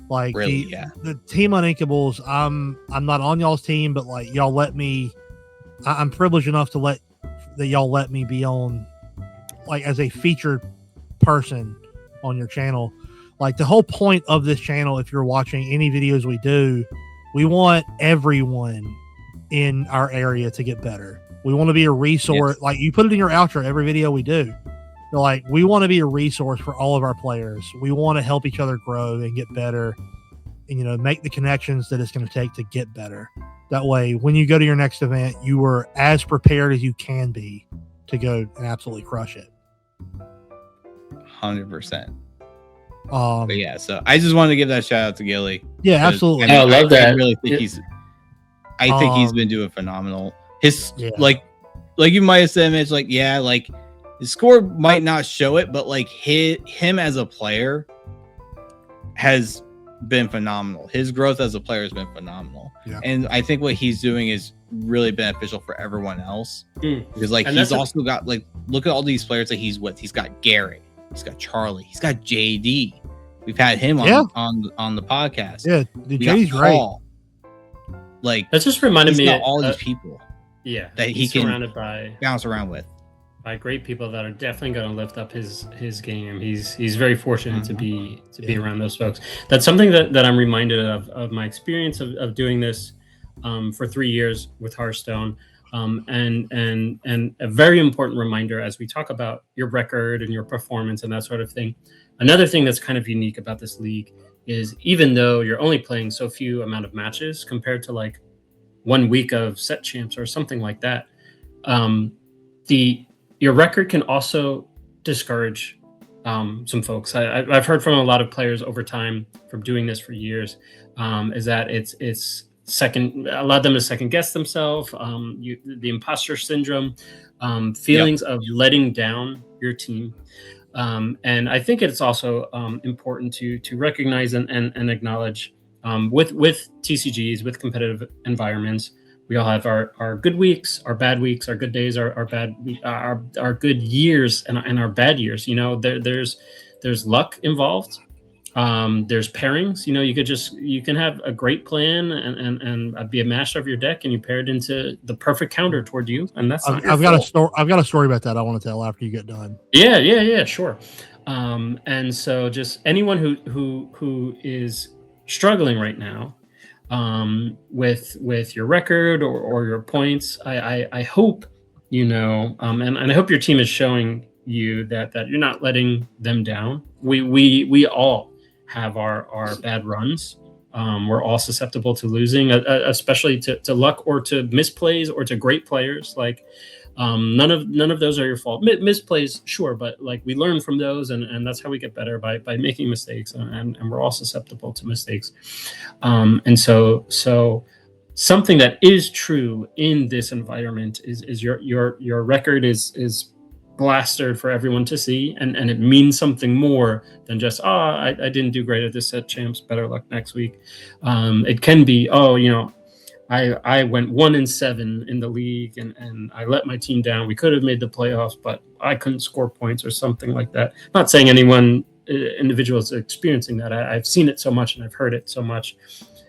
Like, really, the team Uninkables. I'm not on y'all's team, but, like, y'all let me. I'm privileged enough that y'all let me be on, like, as a featured person on your channel. Like, the whole point of this channel, if you're watching any videos we do, we want everyone in our area to get better. We want to be a resource. Yes. Like, you put it in your outro every video we do. You're like, we want to be a resource for all of our players. We want to help each other grow and get better and, make the connections that it's going to take to get better. That way, when you go to your next event, you are as prepared as you can be to go and absolutely crush it. 100%. But yeah, so I just wanted to give that shout out to Gilly. Yeah, absolutely. I love that. I really think I think he's been doing phenomenal. Like you might have said, Mitch, like, yeah, like, his score might not show it, but, like, him as a player has been phenomenal. His growth as a player has been phenomenal. Yeah. And I think what he's doing is really beneficial for everyone else. Because, like, he's also got, like, look at all these players that he's with. He's got Garrett. He's got Charlie. He's got JD. We've had him on the podcast. Yeah, JD's great. Like, that just reminded me of all these people. Yeah, that he can bounce around with. By great people that are definitely going to lift up his game. He's very fortunate to be around those folks. That's something that I'm reminded of my experience of doing this for 3 years with Hearthstone. And a very important reminder as we talk about your record and your performance and that sort of thing. Another thing that's kind of unique about this league is, even though you're only playing so few amount of matches compared to, like, 1 week of set champs or something like that, your record can also discourage some folks. I've heard from a lot of players over time from doing this for years, is that it's allowed them to second guess themselves, the imposter syndrome, feelings of letting down your team. And I think it's also important to recognize and acknowledge with TCGs, with competitive environments, we all have our good weeks, our bad weeks, our good days, our good years, and our bad years. There's luck involved. There's pairings. You can have a great plan and be a master of your deck, and you pair it into the perfect counter toward you, and that's I've got a story about that I want to tell after you get done. Yeah, sure. And so just anyone who is struggling right now with your record or your points, I hope and I hope your team is showing you that you're not letting them down. We all have our bad runs. We're all susceptible to losing, especially to luck or to misplays or to great players. Like, none of those are your fault. Misplays, sure, but, like, we learn from those, and that's how we get better, by making mistakes, and we're all susceptible to mistakes. And so something that is true in this environment is your record is blastered for everyone to see, and it means something more than just, I didn't do great at this set champs, better luck next week. It can be, I went 1-7 in the league and I let my team down. We could have made the playoffs, but I couldn't score points or something like that. Not saying anyone individual is experiencing that. I've seen it so much and I've heard it so much.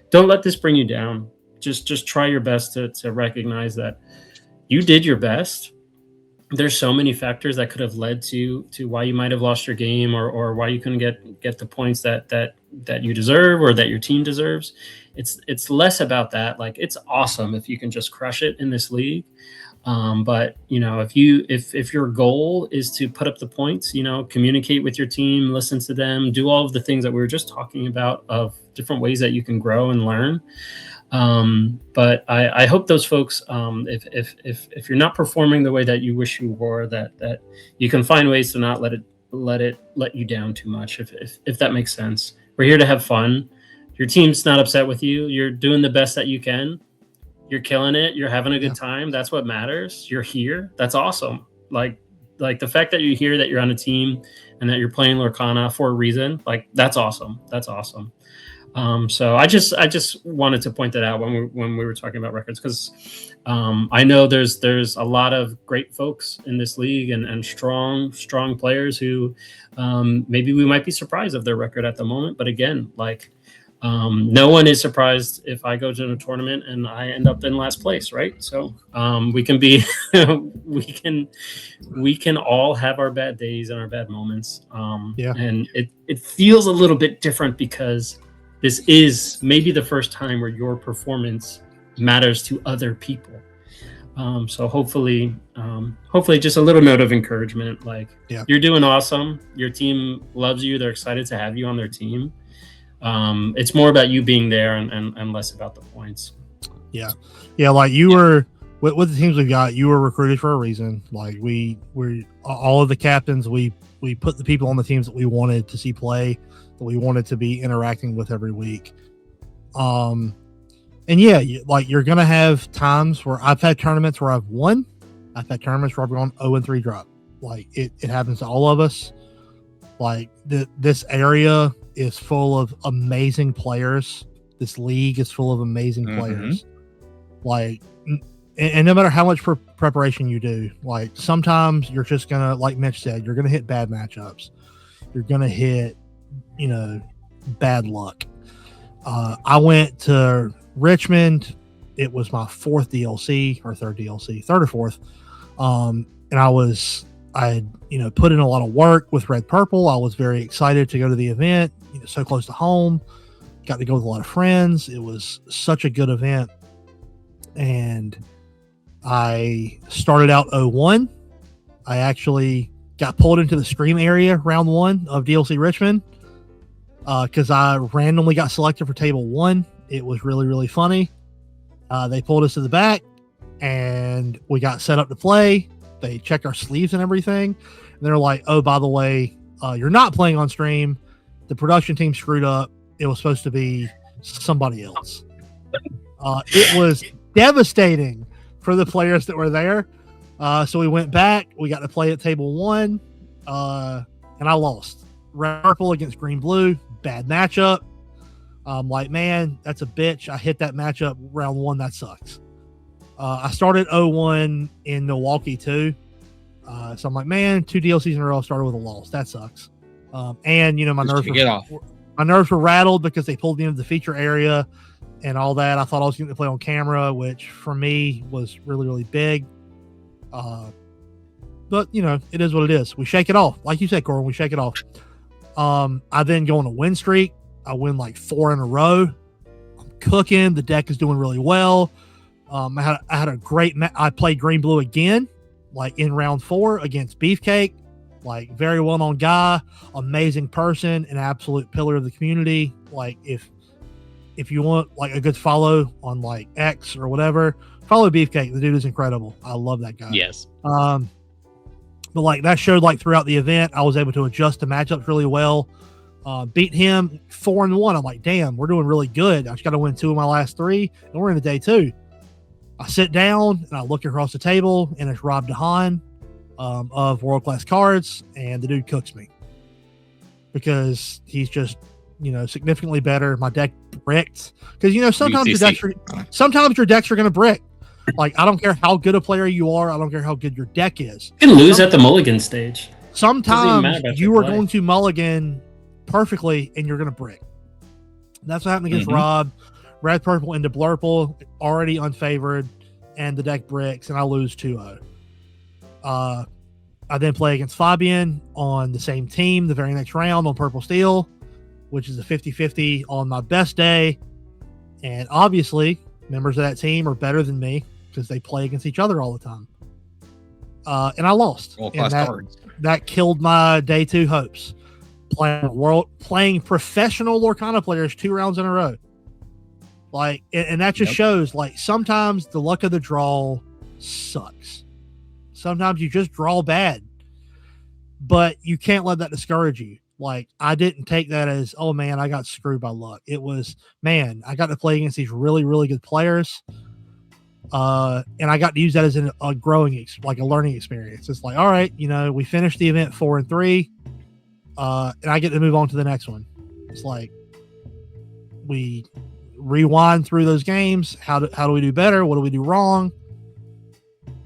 Don't let this bring you down. Just try your best to recognize that you did your best. There's so many factors that could have led to why you might have lost your game or why you couldn't get the points that you deserve or that your team deserves. It's less about that. Like, it's awesome if you can just crush it in this league. But if your goal is to put up the points, communicate with your team, listen to them, do all of the things that we were just talking about of different ways that you can grow and learn. But I hope those folks, if you're not performing the way that you wish you were, that you can find ways to not let you down too much. If that makes sense. We're here to have fun. Your team's not upset with you. You're doing the best that you can. You're killing it. You're having a good time. That's what matters. You're here. That's awesome. Like the fact that you're here, that you're on a team, and that you're playing Lorcana for a reason. Like that's awesome. That's awesome. So I just wanted to point that out when we were talking about records, because I know there's a lot of great folks in this league and strong players who maybe we might be surprised of their record at the moment. But again, like no one is surprised if I go to a tournament and I end up in last place, right? So we can be we can all have our bad days and our bad moments. And it feels a little bit different because this is maybe the first time where your performance matters to other people. So hopefully just a little note of encouragement. Like you're doing awesome. Your team loves you. They're excited to have you on their team. It's more about you being there and less about the points. Yeah. Like you were with the teams we've got, you were recruited for a reason. Like we're all of the captains. We put the people on the teams that we wanted to see play, that we wanted to be interacting with every week. And like you're going to have times where I've had tournaments where I've won. I've had tournaments where I've gone 0-3 drop. Like it happens to all of us. Like this area is full of amazing players. This league is full of amazing players. Like, and no matter how much preparation you do, like sometimes you're just going to, like Mitch said, you're going to hit bad matchups. You're going to hit, bad luck. I went to Richmond. It was my third DLC, third or fourth. And I had put in a lot of work with Red Purple. I was very excited to go to the event, so close to home. Got to go with a lot of friends. It was such a good event. And I started out 0-1. I actually got pulled into the stream area round 1 of DLC Richmond because I randomly got selected for table 1. It was really, really funny. They pulled us to the back and we got set up to play. They checked our sleeves and everything. And they're like, oh, by the way, you're not playing on stream. The production team screwed up. It was supposed to be somebody else. It was devastating for the players that were there. So we went back. We got to play at table 1. And I lost. Red Purple against Green Blue. Bad matchup. I'm like, man, that's a bitch. I hit that matchup round 1. That sucks. I started 0-1 in Milwaukee too. So I'm like, man, 2 DLCs in a row started with a loss. That sucks. And my nerves were rattled because they pulled me into the feature area and all that. I thought I was going to play on camera, which for me was really, really big. But it is what it is. We shake it off. Like you said, Corbin, we shake it off. I then go on a win streak. I win like 4 in a row. I'm cooking. The deck is doing really well. I had a great I played Green Blue again, like in round 4 against Beefcake. Like very well-known guy, amazing person, an absolute pillar of the community. Like if you want like a good follow on like X or whatever, follow Beefcake. The dude is incredible. I love that guy. Yes. But like that showed like throughout the event, I was able to adjust the matchups really well. Beat him 4-1. I'm like, damn, we're doing really good. I just got to win 2 of my last 3, and we're in the day 2. I sit down and I look across the table, and it's Rob DeHaan of World Class Cards, and the dude cooks me because he's just significantly better. My deck bricked because sometimes your decks are going to brick. Like I don't care how good a player you are, I don't care how good your deck is. You can lose at the mulligan stage. Sometimes you are going to mulligan perfectly and you're going to brick. That's what happened against Rob. Red Purple into Blurple, already unfavored, and the deck bricks, and I lose 2-0. I then play against Fabian on the same team the very next round on Purple Steel, which is a 50-50 on my best day. And obviously, members of that team are better than me because they play against each other all the time. And I lost. That killed my day 2 hopes. Playing professional Lorcana players 2 rounds in a row. Like, and that just shows, like, sometimes the luck of the draw sucks. Sometimes you just draw bad, but you can't let that discourage you. Like, I didn't take that as, oh man, I got screwed by luck. It was, man, I got to play against these really, really good players. And I got to use that as a growing, like a learning experience. It's like, all right, we finished the event 4-3, and I get to move on to the next one. It's like, we rewind through those games. How do we do better? What do we do wrong?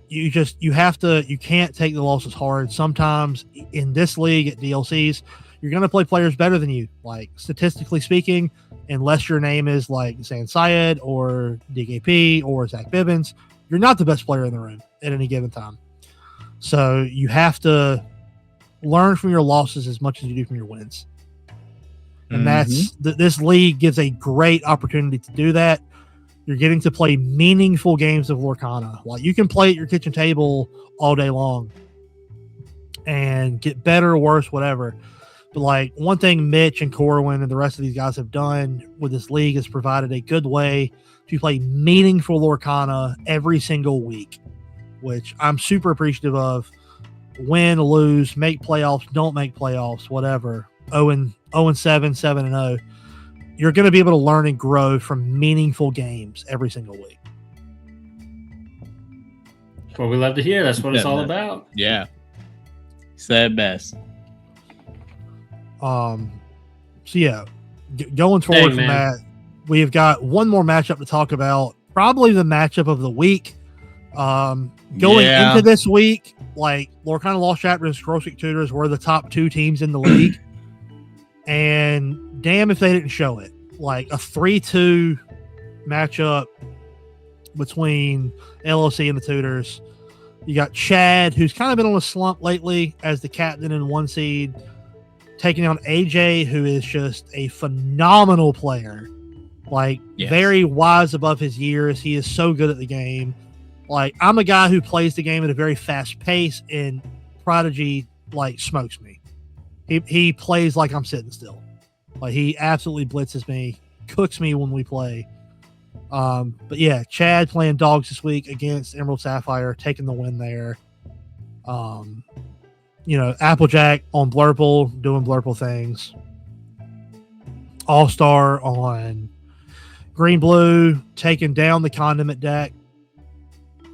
You can't take the losses hard. Sometimes in this league at DLCs, you're going to play players better than you. Like, statistically speaking, unless your name is like San Syed or DKP or Zach Bibbins, you're not the best player in the room at any given time. So you have to learn from your losses as much as you do from your wins. And this league gives a great opportunity to do that. You're getting to play meaningful games of Lorcana. Like, you can play at your kitchen table all day long and get better or worse, whatever. But like, one thing Mitch and Corwin and the rest of these guys have done with this league is provided a good way to play meaningful Lorcana every single week, which I'm super appreciative of. Win, lose, make playoffs, don't make playoffs, whatever. 0-7, 7-0. You're going to be able to learn and grow from meaningful games every single week. Well, we love to hear. That's what it's all about. Yeah. Said best. So yeah, going forward from that, we've got one more matchup to talk about. Probably the matchup of the week. Going into this week, like, Lorcana Lost Chapter and Scroll Street Tutors were the top two teams in the league. And damn if they didn't show it. Like, a 3-2 matchup between LLC and the Tutors. You got Chad, who's kind of been on a slump lately as the captain and 1 seed, taking on AJ, who is just a phenomenal player. Like, very wise above his years. He is so good at the game. Like, I'm a guy who plays the game at a very fast pace, and Prodigy, like, smokes me. He plays like I'm sitting still. Like, he absolutely blitzes me, cooks me when we play. But yeah, Chad playing dogs this week against Emerald Sapphire, taking the win there. Applejack on Blurple, doing Blurple things. All-Star on Green Blue, taking down the Condiment deck,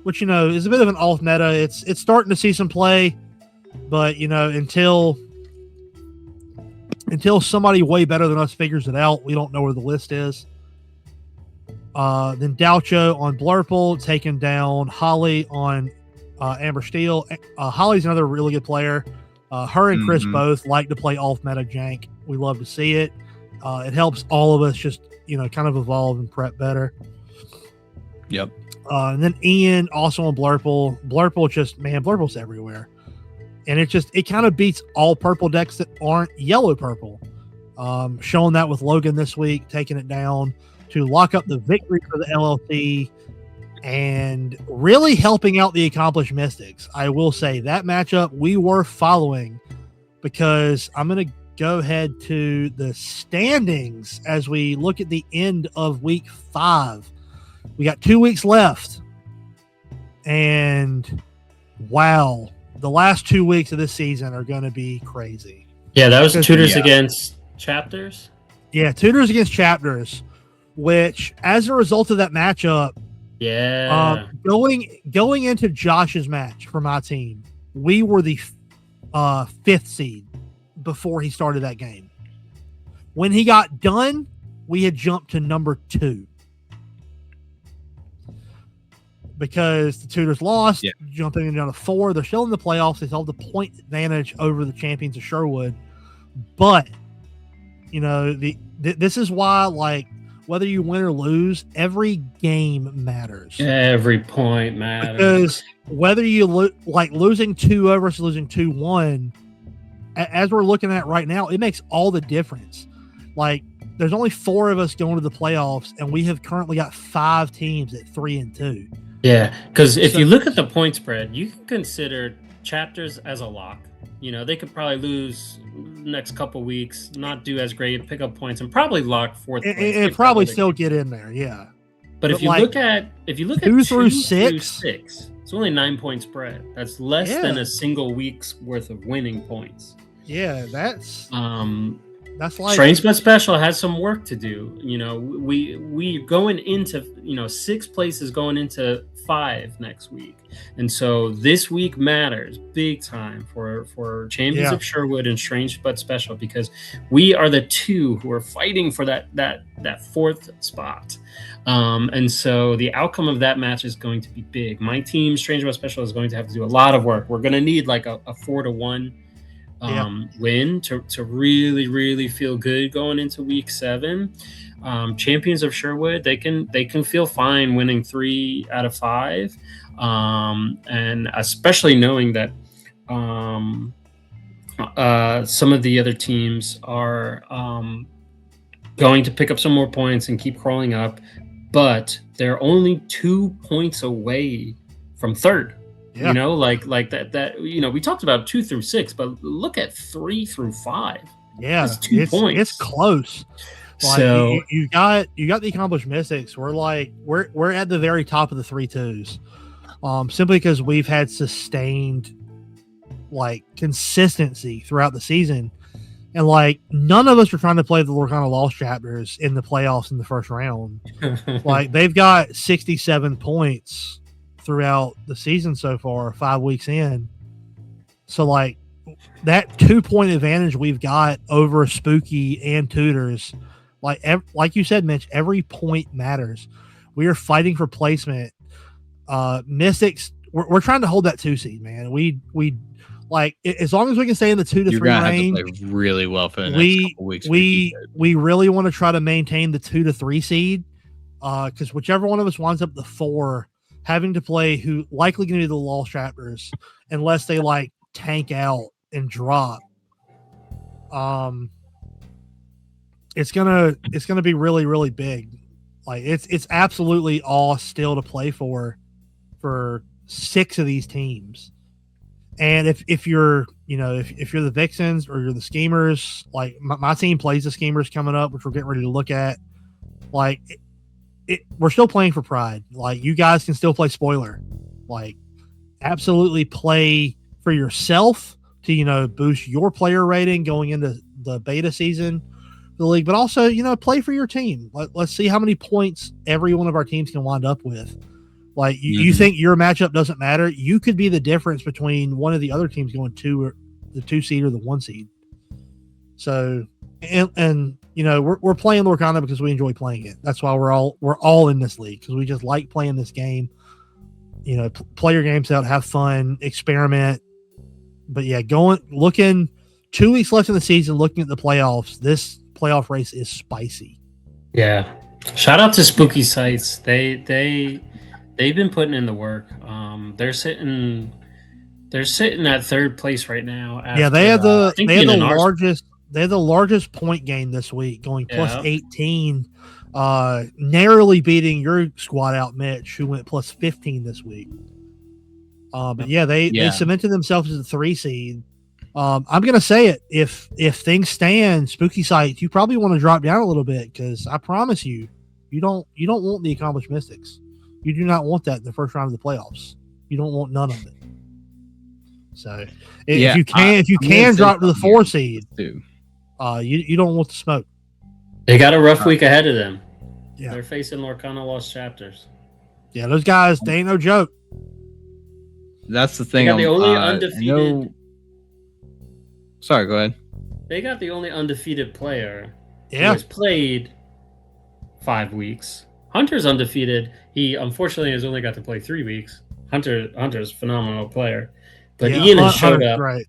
which, is a bit of an off meta. It's starting to see some play, but, until somebody way better than us figures it out, we don't know where the list is. Then Doucho on Blurple, taking down Holly on Amber Steel. Holly's another really good player. Her and Chris both like to play off-meta jank. We love to see it. It helps all of us just, kind of evolve and prep better. Yep. And then Ian also on Blurple. Blurple's everywhere. And it kind of beats all purple decks that aren't yellow purple. Showing that with Logan this week, taking it down to lock up the victory for the LLC and really helping out the Accomplished Mystics. I will say that matchup we were following, because I'm going to go ahead to the standings as we look at the end of week 5. We got 2 weeks left. And wow, the last 2 weeks of this season are going to be crazy. Yeah, that was Tutors against Chapters. Yeah, Tutors against Chapters, which, as a result of that matchup, going into Josh's match for my team, we were the 5th seed before he started that game. When he got done, we had jumped to number 2. Because the Tutors lost, jumping down to 4. They're still in the playoffs. They still have the point advantage over the champions of Sherwood. But, this is why, like, whether you win or lose, every game matters. Every point matters. Because whether you losing 2-0 versus losing 2-1, as we're looking at right now, it makes all the difference. Like, there's only 4 of us going to the playoffs, and we have currently got 5 teams at 3-2. Yeah, because if you look at the point spread, you can consider Chapters as a lock. They could probably lose next couple weeks, not do as great, pick up points, and probably lock fourth place. It probably still get in there, yeah. But if you look at 2 through 6, it's only 9 point spread. That's less than a single week's worth of winning points. Yeah, that's like Strange but Special has some work to do. We going into 6 places going into 5 next week, and so this week matters big time for Champions of Sherwood and Strange but Special, because we are the 2 who are fighting for that 4th spot. And so the outcome of that match is going to be big. My team, Strange but Special, is going to have to do a lot of work. We're going to need like a 4-1 win to really, really feel good going into week 7. Champions of Sherwood, they can feel fine winning 3 out of 5, and especially knowing that some of the other teams are going to pick up some more points and keep crawling up, but they're only 2 points away from 3rd. Yeah. Like that we talked about 2 through 6, but look at 3 through 5. Yeah, it's 2 points. It's close. Like, so you got the Accomplished Mystics. We're at the very top of the 3-2s, simply because we've had sustained like consistency throughout the season, and like none of us are trying to play the Lorcana Lost chapters in the playoffs in the first round. Like they've got 67 points throughout the season so far, 5 weeks in. So like that 2-point advantage we've got over Spooky and Tutors. Like you said, Mitch, every point matters. We are fighting for placement. Mystics, we're trying to hold that 2 seed, man. We like as long as we can stay in the 2 to 3 range. Have to play really well for the next couple weeks. We really want to try to maintain the 2 to 3 seed, because whichever one of us winds up the 4, having to play who likely going to be the Lost Chapters, unless they like tank out and drop. It's gonna be really, really big. Like it's absolutely all still to play for 6 of these teams. And if you're if you're the Vixens or you're the Schemers, like my team plays the Schemers coming up, which we're getting ready to look at. Like we're still playing for pride. Like you guys can still play spoiler. Like absolutely play for yourself to boost your player rating going into the beta season. The league, but also play for your team. Let's see how many points every one of our teams can wind up with. Like you think your matchup doesn't matter, you could be the difference between one of the other teams going 2 or the 2 seed or the 1 seed. So and we're playing Lorcana because we enjoy playing it. That's why we're all in this league, because we just like playing this game. Play your games out, have fun, experiment. But yeah, looking 2 weeks left in the season, looking at the playoffs, this playoff race is spicy. Yeah, shout out to Spooky Sites. They've been putting in the work. They're sitting at 3rd place right now. After, they had the largest point gain this week, going plus 18, narrowly beating your squad out, Mitch, who went plus 15 this week. But they cemented themselves as a 3 seed. I'm gonna say it. If things stand, Spooky Sight, you probably want to drop down a little bit, because I promise you don't want the Accomplished Mystics. You do not want that in the first round of the playoffs. You don't want none of it. So if you can drop to the 4 seed, you don't want the smoke. They got a rough week ahead of them. Yeah, they're facing Lorcana Lost Chapters. Yeah, those guys, they ain't no joke. That's the thing. They got the only undefeated. Sorry, go ahead. They got the only undefeated player who Yeah. has played 5 weeks. Hunter's undefeated. He unfortunately has only got to play 3 weeks. Hunter's a phenomenal player. But Yeah, Ian has showed up right.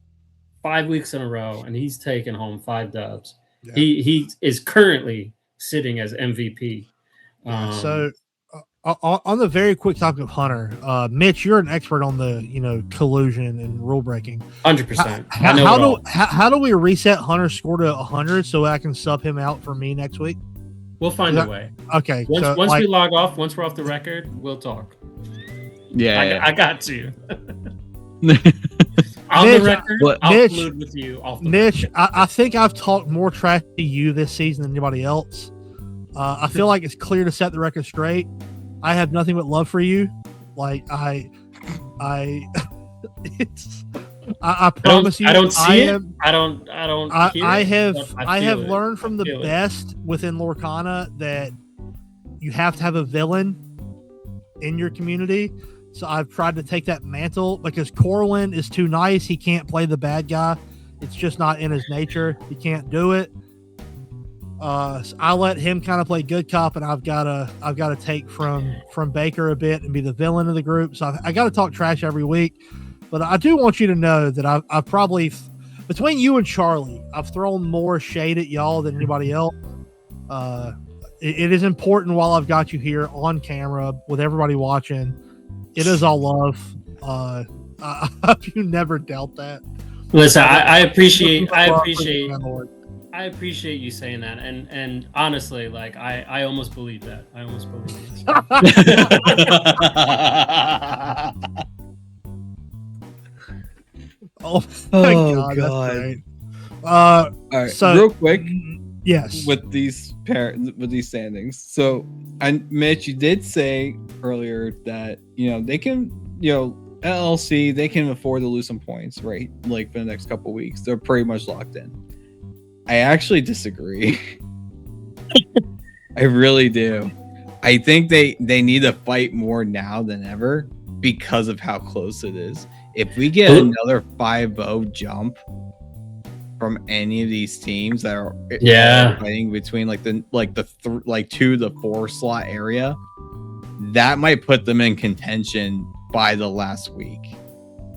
5 weeks in a row, and he's taken home 5 dubs. Yeah. He is currently sitting as MVP. So on the very quick topic of Hunter, Mitch, you're an expert on the collusion and rule breaking. 100%. How do we reset Hunter's score to 100 so I can sub him out for me next week? We'll find a way. Okay. Once we log off, once we're off the record, we'll talk. Yeah, I got you. On Mitch, the record, I'll collude with you off the Mitch, I think I've talked more trash to you this season than anybody else. I feel like it's clear to set the record straight. I have nothing but love for you. Like I promise you. I don't see it. I have learned from the best within Lorcana that you have to have a villain in your community. So I've tried to take that mantle because Corwin is too nice. He can't play the bad guy. It's just not in his nature. He can't do it. So I let him kind of play good cop, and I've got to take from Baker a bit and be the villain of the group. So I got to talk trash every week. But I do want you to know that I've probably, between you and Charlie, I've thrown more shade at y'all than anybody else. It is important while I've got you here on camera with everybody watching. It is all love. I hope you never doubt that. Listen, I appreciate you saying that, and honestly, like I almost believe that. I almost believe it. Oh God. That's great. All right, so real quick, yes, with these standings. So, and Mitch, you did say earlier that they can, LLC, they can afford to lose some points, right? Like for the next couple of weeks, they're pretty much locked in. I actually disagree. I really do. I think they need to fight more now than ever because of how close it is. If we get another 5-0 jump from any of these teams that are fighting between like the 2 to 4 slot area, that might put them in contention by the last week.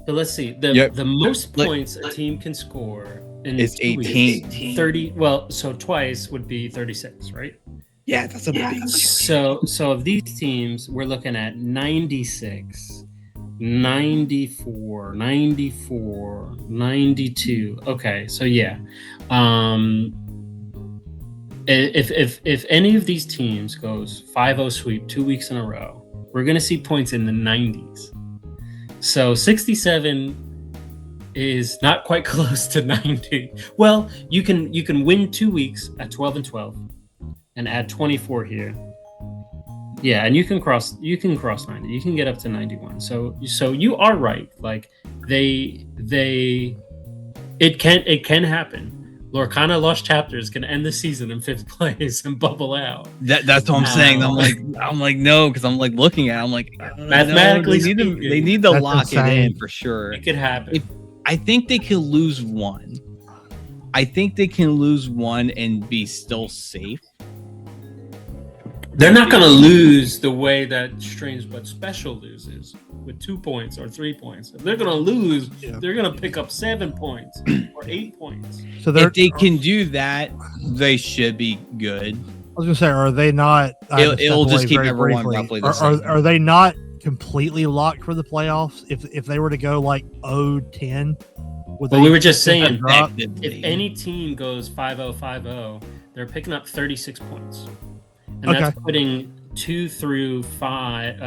So let's see. The most points a team can score is 18. 30. Well, so twice would be 36, right? Yeah, that's a big. So of these teams, we're looking at 96. 94, 92. Okay, so yeah. If any of these teams goes 5-0 sweep 2 weeks in a row, we're gonna see points in the 90s. So 67 is not quite close to 90. Well, you can win 2 weeks at 12-12 and add 24 here. Yeah, and you can cross 90. You can get up to 91. So you are right. Like it can happen. Lorcana Lost Chapters can end the season in 5th place and bubble out. That's what I'm saying. I'm like no, because I'm like looking at it, I'm like mathematically they need to lock it in for sure. It could happen. I think they can lose one. I think they can lose one and be still safe. They're not going to lose the way that Strange But Special loses with 2 points or 3 points. If they're going to lose, they're going to pick up 7 points or 8 points. So if they can do that, they should be good. I was going to say, are they not? It'll just keep everyone roughly the same. Are they not completely locked for the playoffs? If they were to go like 0-10, well, we were just saying, if any team goes 5-0, they're picking up 36 points. And that's putting 2 through 5 in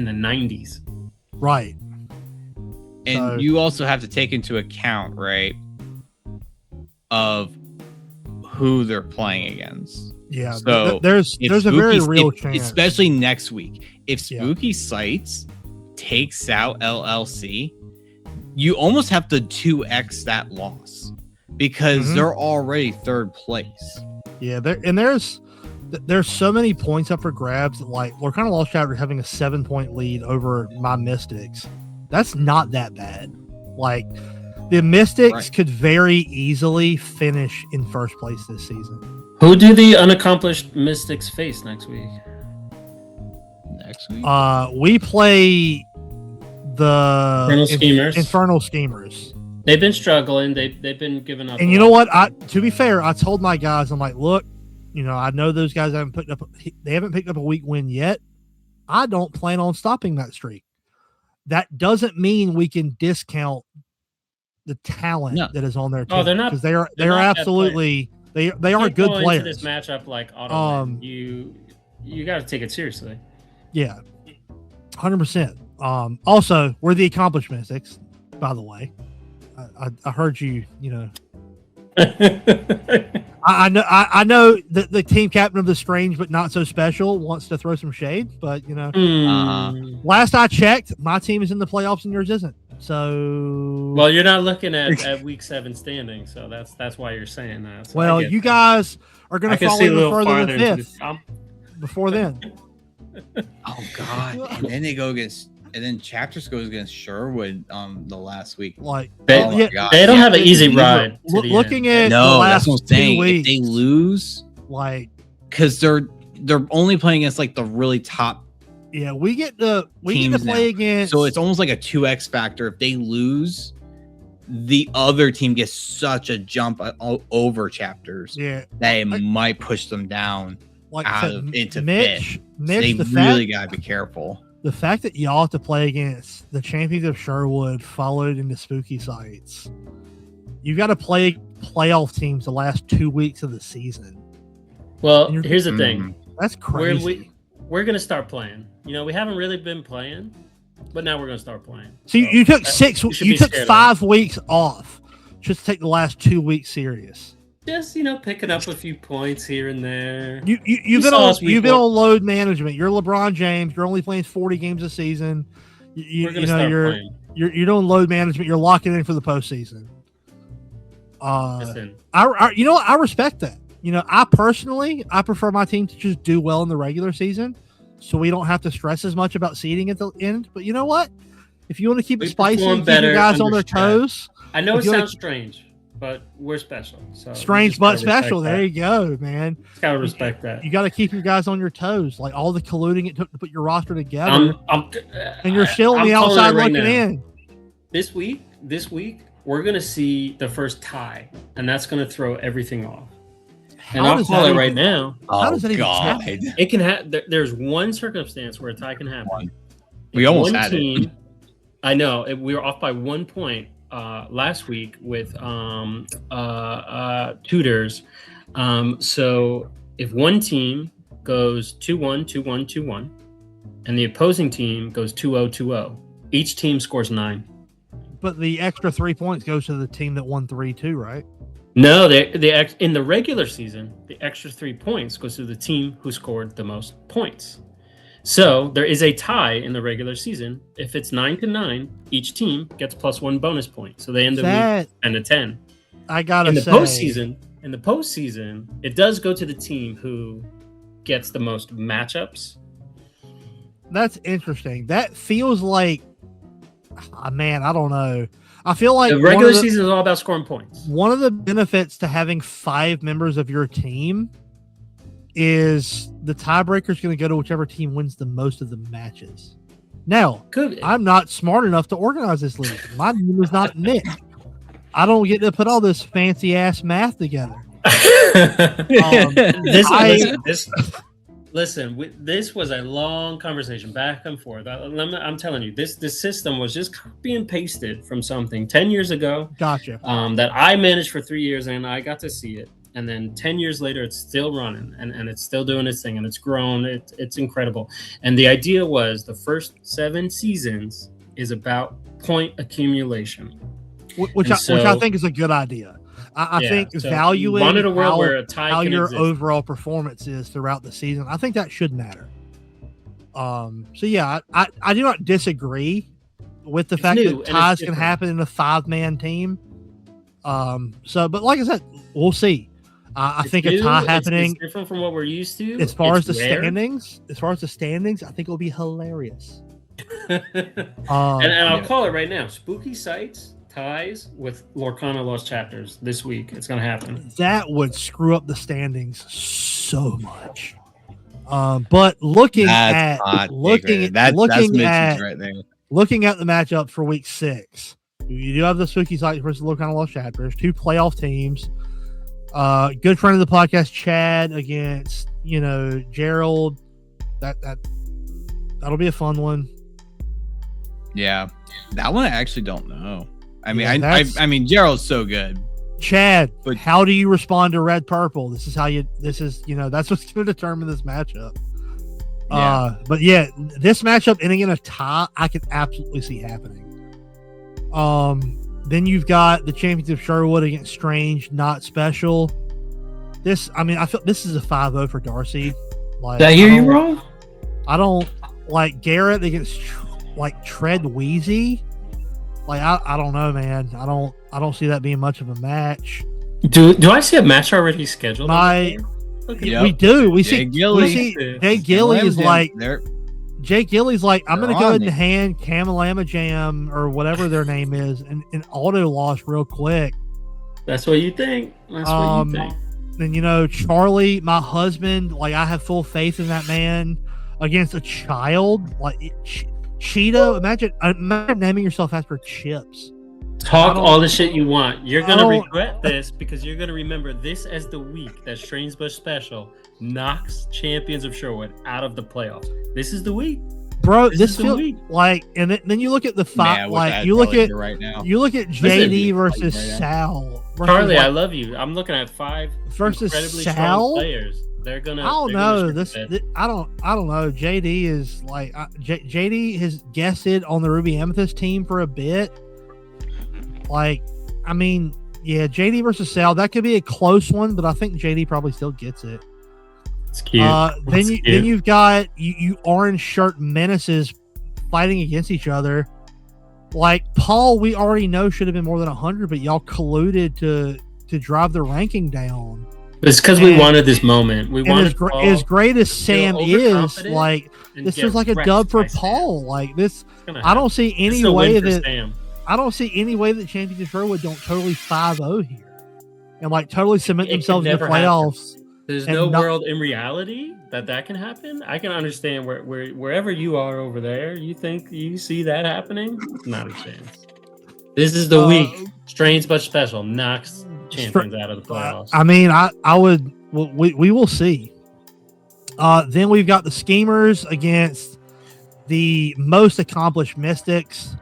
the 90s. Right. And you also have to take into account, right, of who they're playing against. Yeah. So there's a very real chance, especially next week. If Spooky Sights takes out LLC, you almost have to 2x that loss. Because they're already 3rd place. Yeah, there's so many points up for grabs. Like Lorcana Lost Chapter having a 7-point lead over my Mystics. That's not that bad. Like the Mystics could very easily finish in 1st place this season. Who do the unaccomplished Mystics face next week? We play the Infernal Schemers. They've been struggling. They've been giving up. And you know what? To be fair, I told my guys, I'm like, look, I know those guys haven't picked up a week win yet. I don't plan on stopping that streak. That doesn't mean we can discount the talent that is on their team. Oh, they're not. Because they are absolutely they are good players. Into this matchup like auto you got to take it seriously. Yeah, 100%. Also, we're the Accomplished Mystics, by the way. I heard you. I know that the team captain of the Strange but Not So Special wants to throw some shade, but last I checked, my team is in the playoffs and yours isn't. So, well, you're not looking at week 7 standing, so that's why you're saying that. So well, you guys are going to fall even further than 5th before then. Oh God! And then they go against. And then Chapters goes against Sherwood the last week. They don't have an easy ride. Looking at the last that's what I'm saying. 2 weeks, if they lose, because they're only playing against the really top. Yeah, we get to play against. So it's almost like a 2x factor. If they lose, the other team gets such a jump over Chapters. Yeah, that it might push them down into Mitch. They really gotta be careful. The fact that y'all have to play against the champions of Sherwood followed into Spooky Sites. You got to play playoff teams the last 2 weeks of the season. Well, here's the thing. That's crazy. We're going to start playing. We haven't really been playing, but now we're going to start playing. So you took 5 weeks off just to take the last 2 weeks serious. Just picking up a few points here and there. You've been on load management. You're LeBron James. You're only playing 40 games a season. You're doing load management. You're locking in for the postseason. I respect that. I prefer my team to just do well in the regular season, so we don't have to stress as much about seeding at the end. But you know what? If you want to keep it spicy and keep your guys on their toes, I know it sounds strange. But we're special. So strange but special. There you go, man. Gotta respect that. You got to keep your guys on your toes. Like all the colluding it took to put your roster together, and you're still on the outside looking in. This week, we're gonna see the first tie, and that's gonna throw everything off. And I'll call it right now. How does that even happen? It can happen. There's one circumstance where a tie can happen. We almost had it. I know. We were off by 1 point. Last week with tutors. So if one team goes 2-1, 2-1, 2-1, and the opposing team goes 2-0, 2-0, each team scores 9. But the extra 3 points goes to the team that won 3-2, right? No, in the regular season, the extra 3 points goes to the team who scored the most points. So there is a tie in the regular season. If it's 9-9, each team gets +1 bonus point. So they end up 10-10. I gotta say, in the postseason, it does go to the team who gets the most matchups. That's interesting. That feels like, man, I don't know. I feel like the regular season is all about scoring points. One of the benefits to having 5 members of your team is the tiebreaker is going to go to whichever team wins the most of the matches. Now, I'm not smart enough to organize this league. My name is not Nick. I don't get to put all this fancy ass math together. Listen, this was a long conversation back and forth. I'm telling you, this system was just copy and pasted from something 10 years ago. Gotcha. That I managed for 3 years and I got to see it. And then 10 years later, it's still running and it's still doing its thing and it's grown. It's incredible. And the idea was the first 7 seasons is about point accumulation. Which I think is a good idea. I think valuing wanted a world where a tie how can your exist. overall performance is throughout the season. I think that should matter. So yeah, I do not disagree with the fact that ties can happen in a 5-man team. But like I said, we'll see. I think a tie happening. It's different from what we're used to. As far as the standings, I think it will be hilarious. And I'll call it right now: Spooky Sites ties with Lorcana Lost Chapters this week. It's going to happen. That would screw up the standings so much. But looking at the matchup for week 6, you do have the Spooky Sites versus Lorcana Lost Chapters, 2 playoff teams. Good friend of the podcast, Chad, against Gerald. That'll be a fun one. Yeah, that one I actually don't know. I mean, Gerald's so good. Chad, but how do you respond to red purple? That's what's going to determine this matchup. But yeah, this matchup ending in a tie, I could absolutely see happening. Then you've got the champions of Sherwood against Strange, Not Special. I feel this is a 5-0 for Darcy. Like, did I hear you wrong? I don't like Garrett against like Tread Wheezy. Like I don't know, man. I don't see that being much of a match. Do I see a match already scheduled? We do. We see Jay Gilly is like Jay Gilly's like, I'm gonna go ahead and hand Kamalama Jam or whatever their name is and auto loss real quick. That's what you think. That's what you think. Then Charlie, my husband, like I have full faith in that man against a child. Like Cheeto, imagine naming yourself after Chips. Talk all the shit you want. You're gonna regret this because you're gonna remember this as the week that Strangebush Special knocks Champions of Sherwood out of the playoffs. This is the week, bro. This feels like, and then you look at the fight. Like you look at JD versus Sal. Charlie, I love you. I'm looking at 5 versus incredibly Sal strong players. They're gonna. I don't know. I don't know. JD is like JD has guested on the Ruby Amethyst team for a bit. Like, I mean, yeah, JD versus Sal, that could be a close one, but I think JD probably still gets it. It's cute. Then you've got you orange shirt menaces fighting against each other. Like Paul, we already know should have been more than 100, but y'all colluded to drive the ranking down. It's because we wanted this moment. We wanted as great as Sam is. Like this is like a dub for Paul. Like this, I don't see any way that. Sam. I don't see any way that Champions of Sherwood don't totally 5-0 here and like totally cement themselves in the playoffs. There's no world in reality that can happen. I can understand wherever you are over there. You think you see that happening? Not a chance. This is the week. Strange but special knocks Champions out of the playoffs. I mean, I would. We will see. Then we've got the Schemers against the most accomplished Mystics.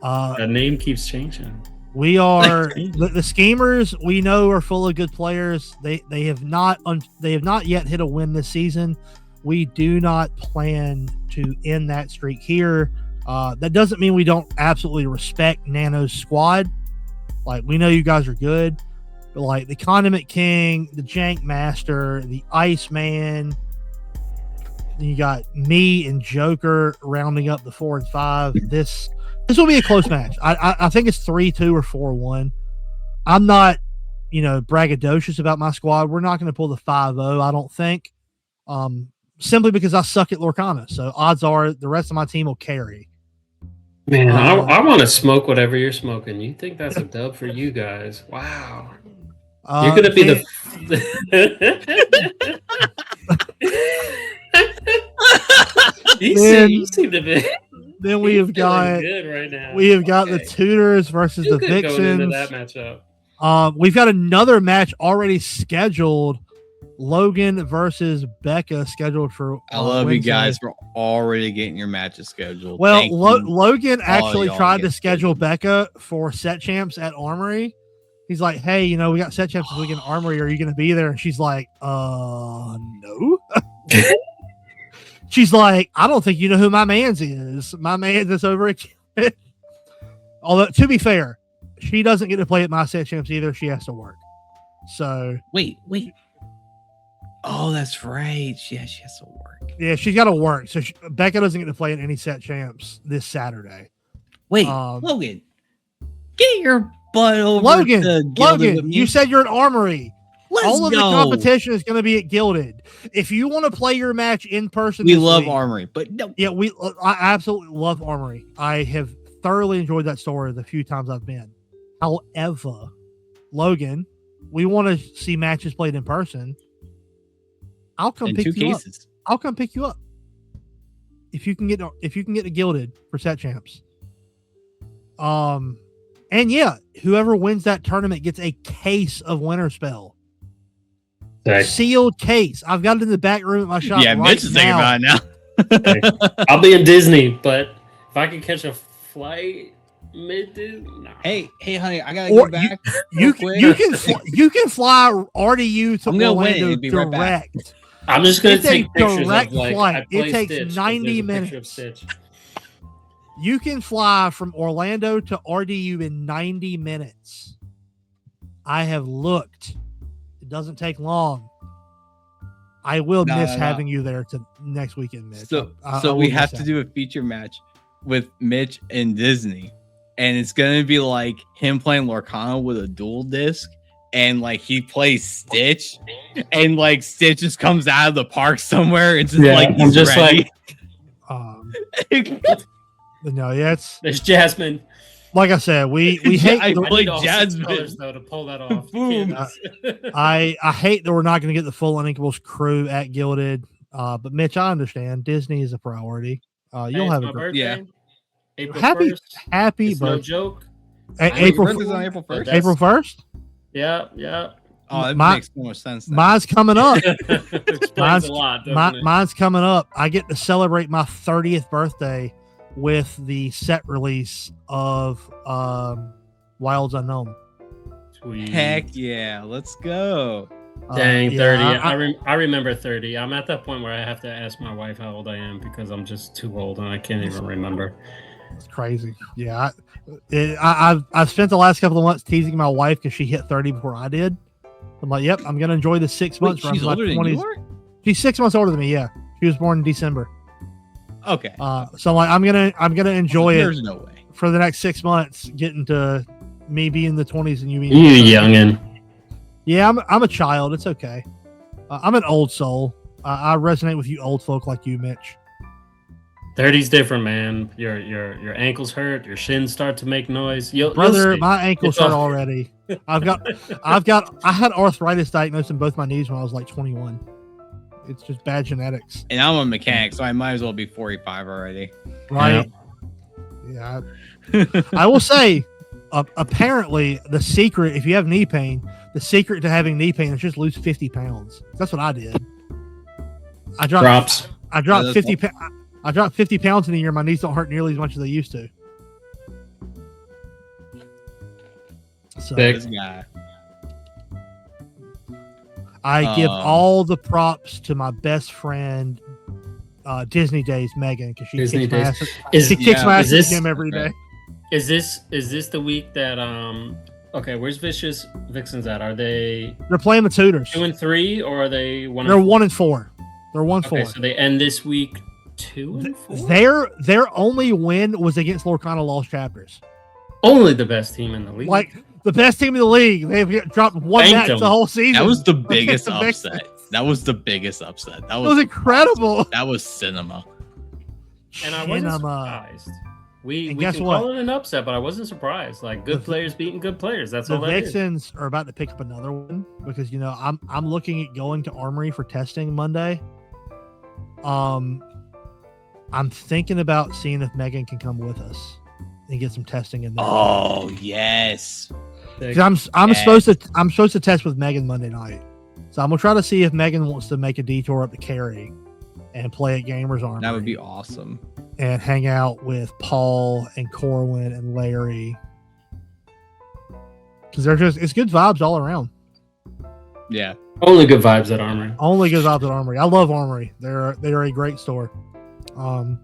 The name keeps changing. We are the Schemers. We know are full of good players. They have not yet hit a win this season. We do not plan to end that streak here. That doesn't mean we don't absolutely respect Nano's squad. Like we know you guys are good, but like the Condiment King, the Jank Master, the Iceman. You got me and Joker rounding up the 4 and 5. This will be a close match. I think it's 3-2 or 4-1. I'm not, braggadocious about my squad. We're not going to pull the 5-0, I don't think. Simply because I suck at Lorcana. So odds are the rest of my team will carry. Man, I want to smoke whatever you're smoking. You think that's a dub for you guys? Wow. You're going to be the... you seem to be... Then we have got good right now. We have got the Tutors versus the Vixens. Into that matchup. We've got another match already scheduled. Logan versus Becca scheduled for. I love Wednesday. You guys for already getting your matches scheduled. Well, Logan actually tried to schedule Becca for set champs at Armory. He's like, "Hey, we got set champs this weekend at Armory. Are you going to be there?" And she's like, no." She's like, I don't think you know who my man's is. My man's is over at. Although, to be fair, she doesn't get to play at my set champs either. She has to work. So wait. Oh, that's right. She has to work. Yeah, she's got to work. So Becca doesn't get to play at any set champs this Saturday. Wait, Logan, get your butt over. Logan, you said you're at Armory. All of the competition is going to be at Gilded. If you want to play your match in person, we love Armory, but no. Yeah, I absolutely love Armory. I have thoroughly enjoyed that store the few times I've been. However, Logan, we want to see matches played in person. I'll come pick you up. I'll come pick you up if you can get to Gilded for set champs. And yeah, whoever wins that tournament gets a case of Winter Spell. Right. Sealed case. I've got it in the back room at my shop. Yeah, Mitch is thinking about Hey, it now. I'll be in Disney, but if I can catch a flight no. Hey, honey, I gotta go back. You can fly RDU to Orlando direct. I'm just gonna take pictures direct of like flight. I play It takes Stitch, 90 there's a picture of minutes. Stitch. You can fly from Orlando to RDU in 90 minutes. I have looked. It doesn't take long. I will miss having you there to next weekend, Mitch. So we have to do a feature match with Mitch and Disney, and it's gonna be like him playing Lorcana with a dual disc, and like he plays Stitch, and like Stitch just comes out of the park somewhere. It's just like he's just ready. No, yeah, there's Jasmine. Like I said, we hate. I need Jasmine colors, though, to pull that off. Boom. I hate that we're not going to get the full Uninkables crew at Gilded. But Mitch, I understand Disney is a priority. You'll have a birthday. April happy 1st. Happy it's birthday. No joke. April on April 1st. April 1st. Yeah. Oh, that makes more sense. Mine's coming up. Mine's mine's coming up. I get to celebrate my 30th birthday with the set release of Wilds Unknown. Sweet. Heck yeah, let's go. Dang, 30. I remember 30. I'm at that point where I have to ask my wife how old I am because I'm just too old and I can't even remember. It's crazy. Yeah, I've spent the last couple of months teasing my wife because she hit 30 before I did. I'm like, yep, I'm gonna enjoy the 6 months. Wait, she's older than you are? She's 6 months older than me. Yeah, she was born in December. Okay. So like, I'm gonna enjoy There's it. no way for the next 6 months, getting to me being in the 20s and you being youngin. Yeah, I'm a child. It's okay. I'm an old soul. I resonate with you old folk like you, Mitch. 30's different, man. Your ankles hurt. Your shins start to make noise. Brother, my ankles hurt already. I had arthritis diagnosed in both my knees when I was like 21. It's just bad genetics. And I'm a mechanic, so I might as well be 45 already. Right. Yeah. I will say, apparently, the secret, if you have knee pain, the secret to having knee pain is just lose 50 pounds. That's what I did. I dropped 50 pounds in a year. My knees don't hurt nearly as much as they used to. So this guy. I give all the props to my best friend, Disney Days, Megan, because she kicks my ass. She kicks my ass at the gym every day. Is this the week that okay, where's Vicious Vixens at? Are they? They're playing the Tutors. 2-3, or are they 1? They're 1-4. They're 1-4. Okay, so they end this week 2-4. Their only win was against Lorcana Lost Chapters. Only the best team in the league. Like the best team in the league. They've dropped one match the whole season. That was the biggest upset. That was the biggest upset. That was incredible. Awesome. That was cinema. And I wasn't surprised. We guess can what? call it an upset, but I wasn't surprised. Like good players beating good players. That's all the that Vixens are about to pick up another one because I'm looking at going to Armory for testing Monday. I'm thinking about seeing if Megan can come with us and get some testing in there. Oh yes. I'm supposed to test with Megan Monday night. So I'm gonna try to see if Megan wants to make a detour up to Cary and play at Gamers Armory. That would be awesome. And hang out with Paul and Corwin and Larry. Because it's good vibes all around. Yeah. Only good vibes at Armory. Only good vibes at Armory. I love Armory. They're a great store. But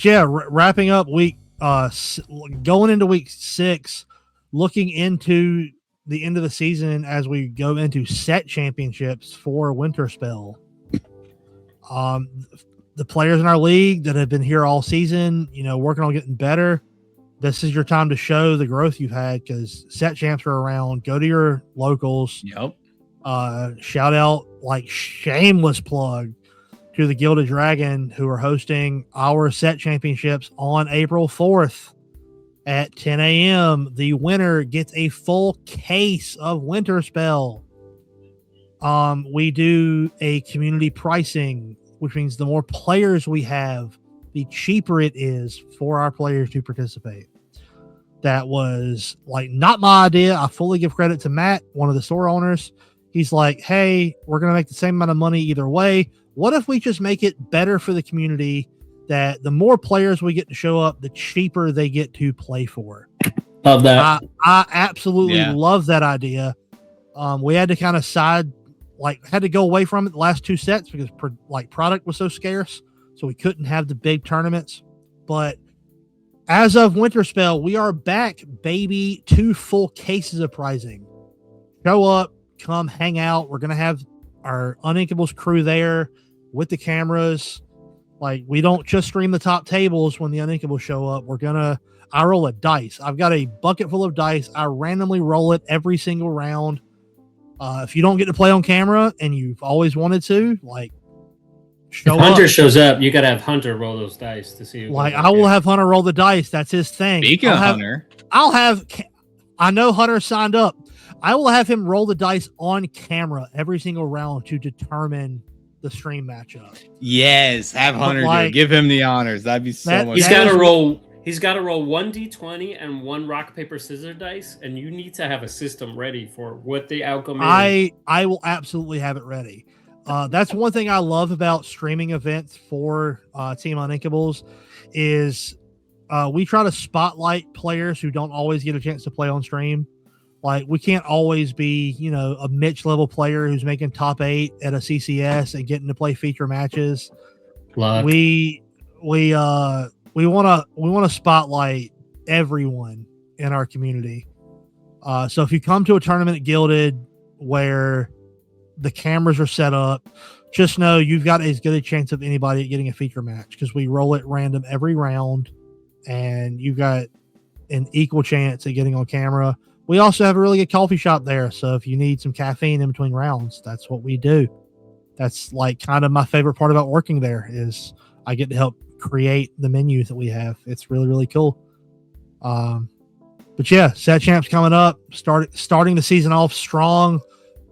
yeah, wrapping up going into week 6, looking into the end of the season as we go into set championships for Winter Spell. The players in our league that have been here all season, working on getting better. This is your time to show the growth you've had because set champs are around. Go to your locals. Yep. Shout out, like, shameless plug to the Gilded Dragon, who are hosting our set championships on April 4th at 10 a.m. The winner gets a full case of Winter Spell. We do a community pricing, which means the more players we have, the cheaper it is for our players to participate. That was not my idea. I fully give credit to Matt, one of the store owners. He's like, hey, we're going to make the same amount of money either way. What if we just make it better for the community that the more players we get to show up, the cheaper they get to play for? Love that. I absolutely love that idea. We had to kind of had to go away from it the last 2 sets because product was so scarce, so we couldn't have the big tournaments. But as of Winter Spell, we are back, baby. 2 full cases of prizing. Show up, come hang out. We're gonna have our Uninkables crew there with the cameras. Like, we don't just stream the top tables when the Uninkables show up. I roll a dice. I've got a bucket full of dice. I randomly roll it every single round. If you don't get to play on camera and you've always wanted to, like, show if Hunter up. shows up, you gotta have Hunter roll those dice to see. Like, I will have Hunter roll the dice. That's his thing. Speaking of Hunter, I know Hunter signed up. I will have him roll the dice on camera every single round to determine the stream matchup. Yes, have Hunter do it. Give him the honors. That'd be so much. He's got to roll 1 d20 and 1 rock paper scissors dice, and you need to have a system ready for what the outcome is. I will absolutely have it ready. That's one thing I love about streaming events for Team Uninkables is we try to spotlight players who don't always get a chance to play on stream. Like, we can't always be, a Mitch level player who's making top 8 at a CCS and getting to play feature matches. Luck. We want to spotlight everyone in our community. So if you come to a tournament at Gilded where the cameras are set up, just know you've got as good a chance of anybody getting a feature match because we roll it random every round, and you've got an equal chance at getting on camera. We also have a really good coffee shop there, so if you need some caffeine in between rounds, that's what we do. That's like kind of my favorite part about working there is I get to help create the menus that we have. It's really, really cool. But yeah, Set Champs coming up, starting the season off strong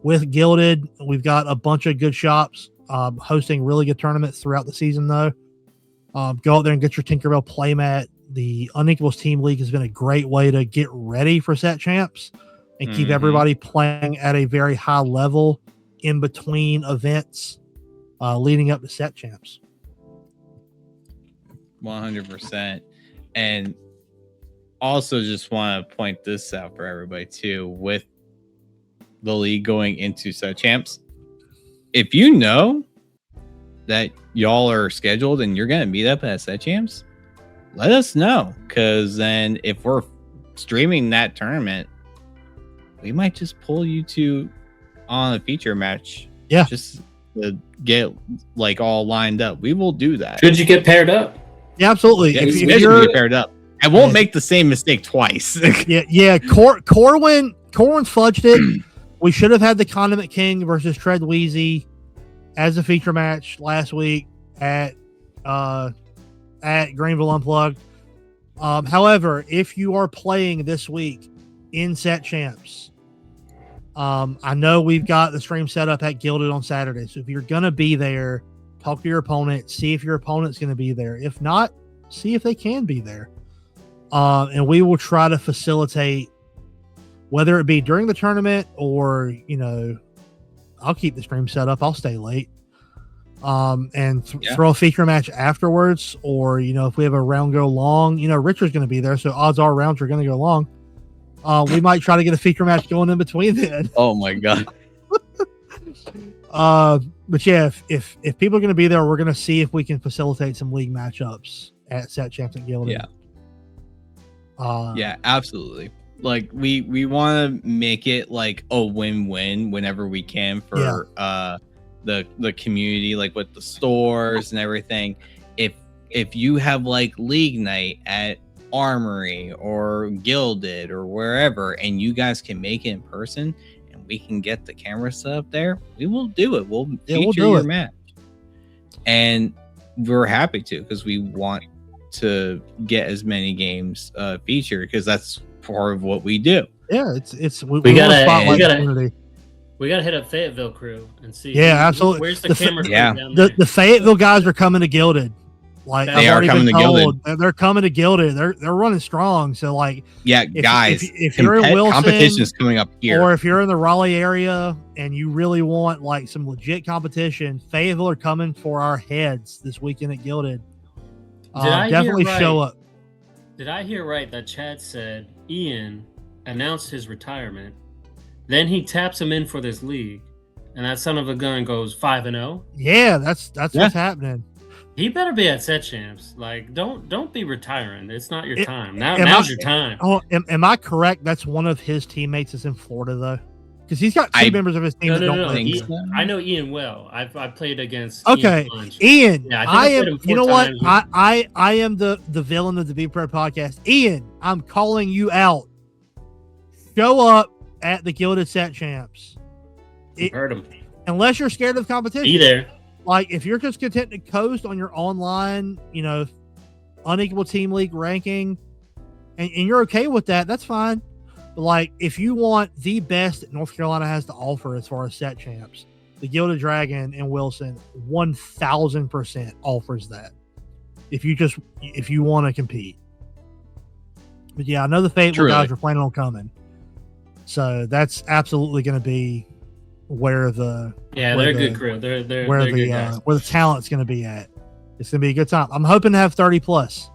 with Gilded. We've got a bunch of good shops hosting really good tournaments throughout the season, though. Go out there and get your Tinkerbell playmat. The Uninkables Team League has been a great way to get ready for Set Champs and keep everybody playing at a very high level in between events leading up to Set Champs. 100%. And also just want to point this out for everybody too, with the league going into Set Champs. If you know that y'all are scheduled and you're going to meet up at Set Champs, let us know, because then if we're streaming that tournament, we might just pull you two on a feature match. Yeah, just to get like all lined up. We will do that. Should you get paired up? Yeah, absolutely. Yeah, if you're get paired up, I won't make the same mistake twice. yeah. Corwin fudged it. We should have had the Condiment King versus Tread Wheezy as a feature match last week at Greenville Unplugged. However, if you are playing this week in Set Champs, I know we've got the stream set up at Gilded on Saturday. So if you're going to be there, talk to your opponent, see if your opponent's going to be there. If not, see if they can be there. And we will try to facilitate, whether it be during the tournament or, I'll keep the stream set up. I'll stay late. And throw a feature match afterwards, or if we have a round go long, Richard's going to be there, so odds are rounds are going to go long. We might try to get a feature match going in between then. Oh my god. But yeah, if people are going to be there, we're going to see if we can facilitate some league matchups at Set Champs and Gilded. Yeah, absolutely. Like we want to make it like a win-win whenever we can for the community, like with the stores and everything. If you have like league night at Armory or Gilded or wherever, and you guys can make it in person and we can get the camera set up there, we will do it. We'll feature your match, and we're happy to, because we want to get as many games featured, because that's part of what we do. Yeah, we gotta hit up Fayetteville crew and see. Yeah, absolutely. Where's the camera crew down there? The the Fayetteville guys are coming to Gilded. Like, they are coming to Gilded. They're coming to Gilded. They're running strong. So like, guys, if you're in Wilson, competition is coming up here, or if you're in the Raleigh area and you really want like some legit competition, Fayetteville are coming for our heads this weekend at Gilded. Definitely show up. Did I hear right that Chad said Ian announced his retirement, then he taps him in for this league, and that son of a gun goes 5-0. Yeah, that's what's happening. He better be at set champs. Like, don't be retiring. It's not your time. Now's your time. Oh, am I correct? That's one of his teammates is in Florida though, because he's got two members of his team that don't play. I know Ian well. I played against. Okay, Ian. Yeah, I am. You know what? I am the villain of the Be Prepared podcast. Ian, I'm calling you out. Show up at the Gilded Set Champs. Heard him. Unless you're scared of competition. Be there. Like, if you're just content to coast on your online, Unequal Team League ranking, and you're okay with that, that's fine. But, like, if you want the best that North Carolina has to offer as far as set champs, the Gilded Dragon in Wilson 1,000% offers that. If you want to compete. But, yeah, I know the Fayetteville guys are planning on coming. So, that's absolutely going to be where they're a good crew. They're good guys. Where the talent's going to be at. It's going to be a good time. I'm hoping to have 30 plus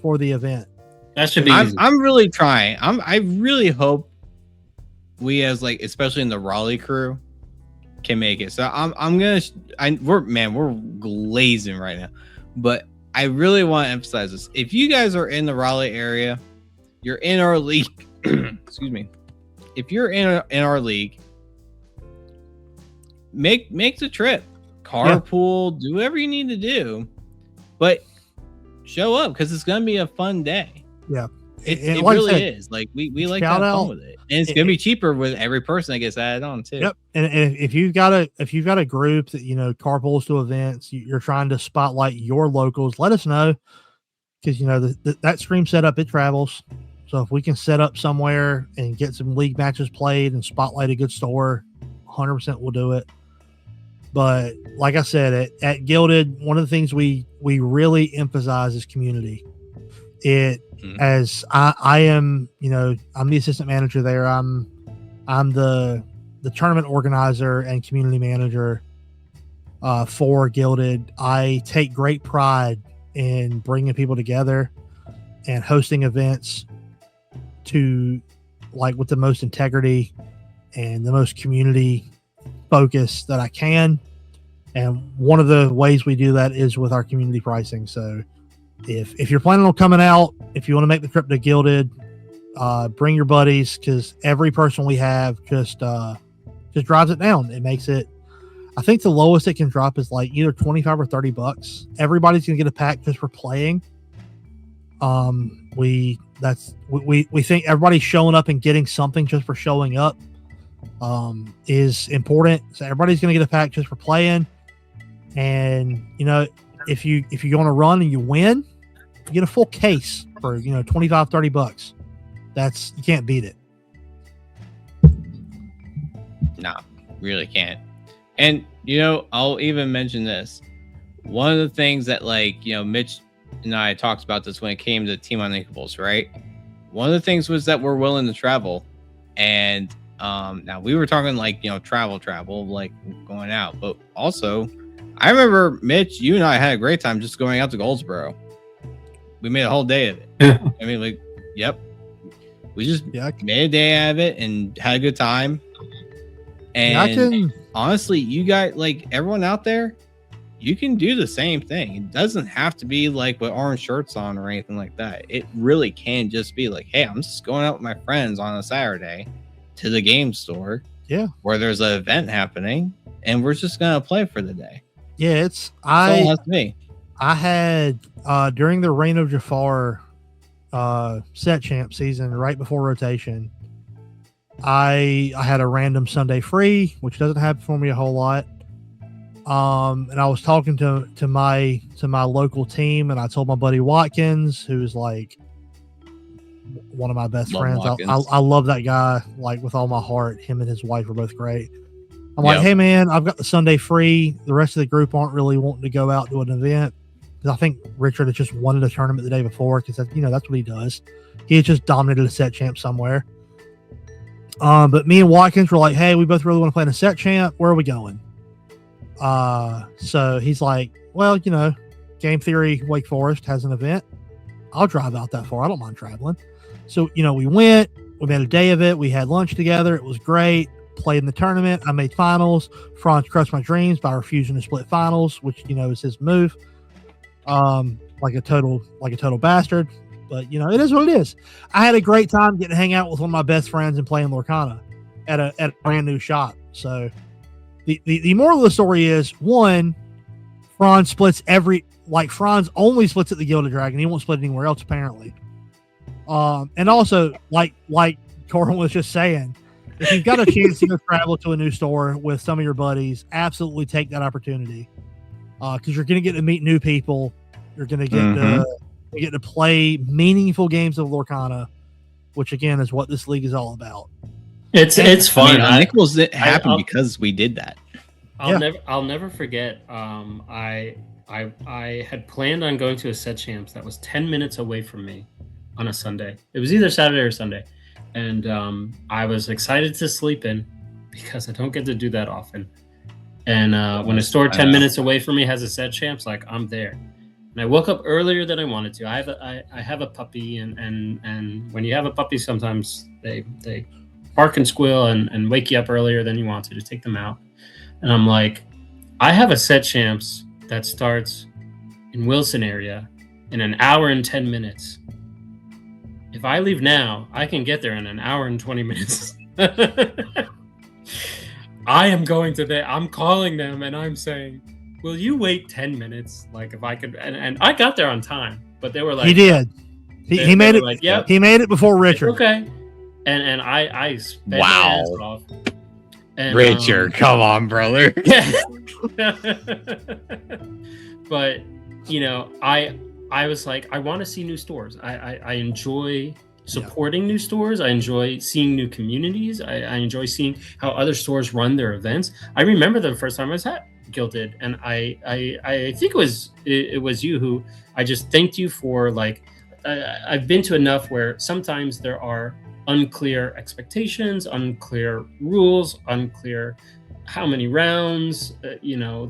for the event. That should be. I'm really trying. I really hope we, as like, especially in the Raleigh crew, can make it. So we're glazing right now, but I really want to emphasize this. If you guys are in the Raleigh area, you're in our league. Excuse me. If you're in our league, make the trip, carpool, do whatever you need to do, but show up because it's gonna be a fun day. Yeah, it like really is. Like we like to have fun with it, and it's gonna be cheaper with every person that gets added on too. Yep, and if you've got a group that carpools to events, you're trying to spotlight your locals, let us know because that stream setup, it travels. So if we can set up somewhere and get some league matches played and spotlight a good store, 100% we'll do it. But like I said, at Gilded, one of the things we really emphasize is community. As I am, I'm the assistant manager there. I'm the tournament organizer and community manager for Gilded. I take great pride in bringing people together and hosting events with the most integrity and the most community focus that I can. And one of the ways we do that is with our community pricing. So if you're planning on coming out, if you want to make the trip to Gilded, bring your buddies, because every person we have just drives it down. It makes it, I think the lowest it can drop is like either 25 or $30. Everybody's gonna get a pack just for playing. We think everybody showing up and getting something just for showing up is important. So everybody's going to get a pack just for playing. And if you go on a run and you win, you get a full case for $25-$30. You can't beat it. No, really can't. And I'll even mention this. One of the things that Mitch and I talked about this when it came to Team Uninkables, right? One of the things was that we're willing to travel, and now we were talking travel, like going out, but also I remember Mitch, you and I had a great time just going out to Goldsboro. We made a whole day of it. I mean, yep. We just made a day out of it and had a good time. And honestly, you guys, everyone out there, you can do the same thing. It doesn't have to be with orange shirts on or anything like that. It really can just be hey, I'm just going out with my friends on a Saturday to the game store. Yeah. Where there's an event happening and we're just going to play for the day. Yeah, that's all it has to be. I had during the Reign of Jafar set champ season, right before rotation, I had a random Sunday free, which doesn't happen for me a whole lot. And I was talking to my local team, and I told my buddy Watkins, who's one of my best friends. I love that guy with all my heart. Him and his wife are both great. I'm like, hey man, I've got the Sunday free. The rest of the group aren't really wanting to go out to an event because I think Richard had just won a tournament the day before because that's what he does. He had just dominated a set champ somewhere. But me and Watkins were like, hey, we both really want to play in a set champ. Where are we going? So he's like, well, Game Theory Wake Forest has an event. I'll drive out that far. I don't mind traveling. So, we went, we made a day of it. We had lunch together. It was great. played in the tournament. I made finals. Franz crushed my dreams by refusing to split finals, which is his move. Like a total bastard. But it is what it is. I had a great time getting to hang out with one of my best friends and playing Lorcana at a brand new shop. So the moral of the story is, one, Franz Franz only splits at the Gilded Dragon. He won't split anywhere else apparently. And also like Corin was just saying, if you've got a chance to go travel to a new store with some of your buddies, absolutely take that opportunity. Because you're going to get to meet new people. You're going to get to play meaningful games of Lorcana, which again is what this league is all about. It's fun. Uninkables happened because we did that. I'll never forget. I had planned on going to a set champs that was 10 minutes away from me on a Sunday. It was either Saturday or Sunday, and I was excited to sleep in because I don't get to do that often. And when a store 10 minutes away from me has a set champs, like, I'm there. And I woke up earlier than I wanted to. I have a puppy, and when you have a puppy, sometimes they bark and squeal and wake you up earlier than you want to take them out. And I'm like, I have a set champs that starts in Wilson area in an hour and 10 minutes. If I leave now, I can get there in an hour and 20 minutes. I am going to there. I'm calling them and I'm saying, will you wait 10 minutes? Like, if I could, and I got there on time, but they were like, he did. He made it. Like, yep. He made it before Richard. Okay. And I sped my ass off. And, Richard, come on, brother. But I was like, I want to see new stores. I enjoy supporting new stores. I enjoy seeing new communities. I enjoy seeing how other stores run their events. I remember the first time I was at Gilded, and I think it was you who I just thanked you for, like, I've been to enough where sometimes there are unclear expectations, unclear rules, unclear how many rounds,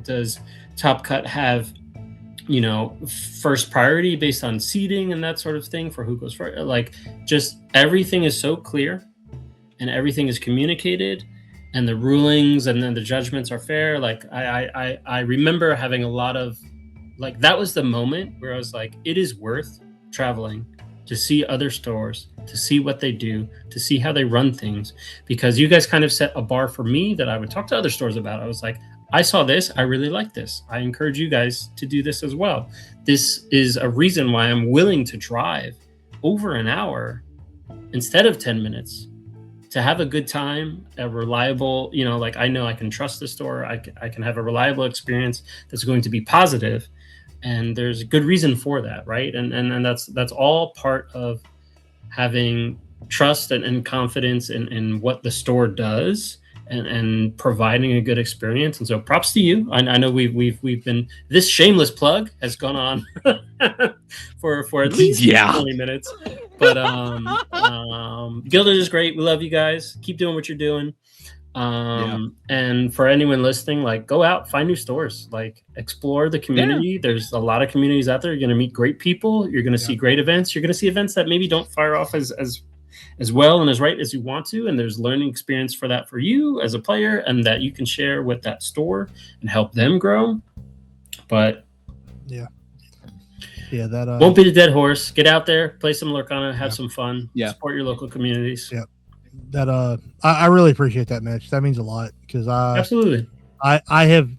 does Top Cut have, first priority based on seeding and that sort of thing for who goes first. Like, just everything is so clear and everything is communicated and the rulings and then the judgments are fair. Like, I remember having a lot of, like, that was the moment where I was like, it is worth traveling to see other stores, to see what they do, to see how they run things, because you guys kind of set a bar for me that I would talk to other stores about. I was like, I saw this, I really like this. I encourage you guys to do this as well. This is a reason why I'm willing to drive over an hour instead of 10 minutes to have a good time, a reliable, like, I know I can trust the store. I can have a reliable experience that's going to be positive. And there's a good reason for that, right? And that's all part of having trust and confidence in what the store does and providing a good experience. And so props to you. I know we've been, this shameless plug has gone on for at least 20 minutes. But Gilded is great. We love you guys. Keep doing what you're doing. And for anyone listening, like, go out, find new stores, like, explore the community. Yeah. There's a lot of communities out there. You're going to meet great people. You're going to see great events. You're going to see events that maybe don't fire off as well and as right as you want to. And there's learning experience for that for you as a player, and that you can share with that store and help them grow. But that won't be the dead horse. Get out there, play some Lorcana, have some fun, support your local communities. Yeah. That I really appreciate that, Mitch. That means a lot, because absolutely I have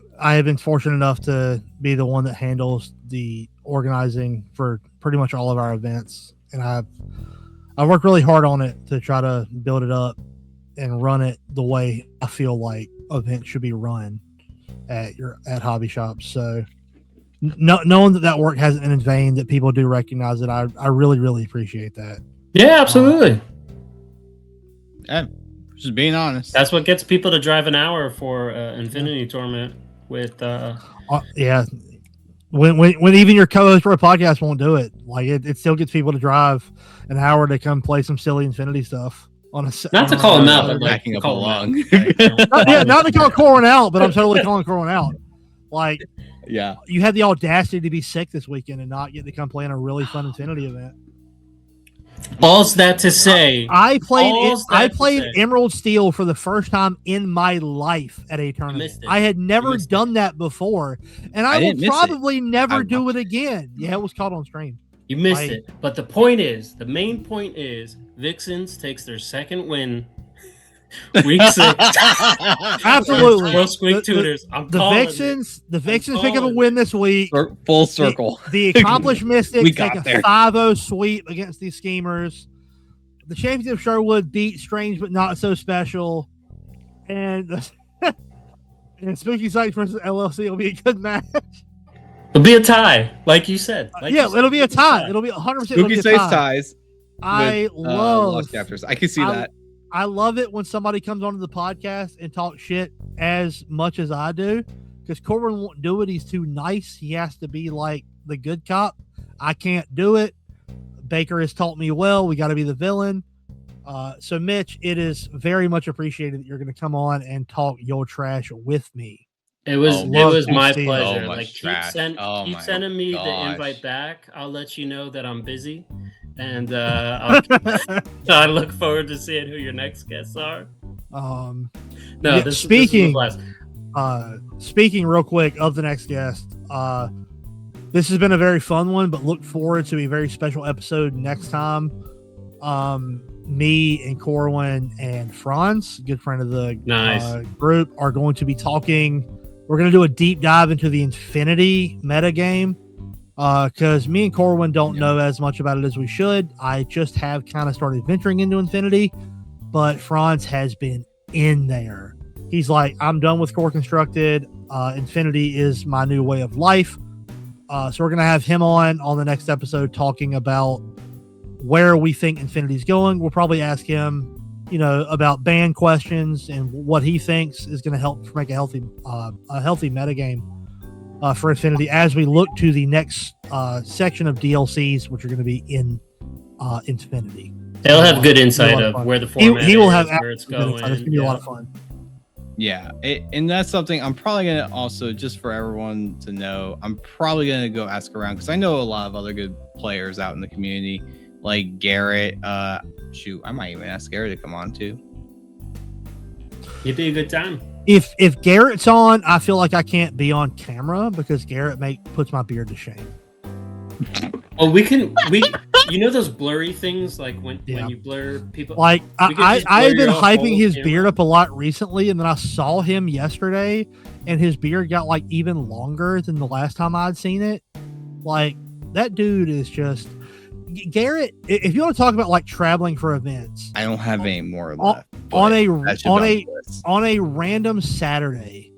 been fortunate enough to be the one that handles the organizing for pretty much all of our events, and I work really hard on it to try to build it up and run it the way I feel like events should be run at hobby shops. So knowing that work hasn't been in vain, that people do recognize it, I really, really appreciate that. Yeah, absolutely. Just being honest. That's what gets people to drive an hour for Infinity Tournament with when even your co-host for a podcast won't do it. Like, it still gets people to drive an hour to come play some silly Infinity stuff on a not to call him out, but like backing up along. Not to call Corin out, but I'm totally calling Corin out. Like, you had the audacity to be sick this weekend and not get to come play in a really fun Infinity event. All's that to say, I played Emerald Steel for the first time in my life at a tournament. I had never done that before, and I will probably never do it again. Yeah, it was caught on stream. You missed it. But the main point is, Vixens takes their second win. Week 6. Absolutely. The Vixens pick up a win this week. Full circle. The accomplished Mystics take a 5-0 sweep against these schemers. The championship Sherwood beat Strange but Not So Special. And Spooky Sights versus LLC will be a good match. It'll be a tie, like you said. It'll be a tie. It'll be 100%. Spooky Sights ties. I love Lost Chapters. I can see that. I love it when somebody comes onto the podcast and talks shit as much as I do, because Corbin won't do it. He's too nice. He has to be like the good cop. I can't do it. Baker has taught me well. We got to be the villain. So, Mitch, it is very much appreciated that you're going to come on and talk your trash with me. It was my pleasure. Keep sending me the invite back. I'll let you know that I'm busy. And I look forward to seeing who your next guests are. Speaking real quick of the next guest, this has been a very fun one, but look forward to a very special episode next time. Me and Corwin and Franz, good friend of the group, are going to be talking. We're going to do a deep dive into the Infinity metagame. Because me and Corwin don't know as much about it as we should. I just have kind of started venturing into Infinity, but Franz has been in there. He's like, I'm done with Core Constructed. Infinity is my new way of life. So we're going to have him on the next episode talking about where we think Infinity's going. We'll probably ask him, about ban questions and what he thinks is going to help make a healthy metagame. For Infinity, as we look to the next section of DLCs, which are going to be in Infinity. They'll have good insight of where the format he will have where it's going. It's going to be a lot of fun. Yeah, and that's something I'm probably going to also, just for everyone to know, I'm probably going to go ask around, because I know a lot of other good players out in the community, like Garrett. I might even ask Garrett to come on too. It'd be a good time. If Garrett's on, I feel like I can't be on camera because Garrett puts my beard to shame. Well, those blurry things, like when you blur people. Like I have been hyping his beard up a lot recently, and then I saw him yesterday, and his beard got like even longer than the last time I'd seen it. Like that dude is just Garrett. If you want to talk about like traveling for events, I don't have any more left. On a random Saturday,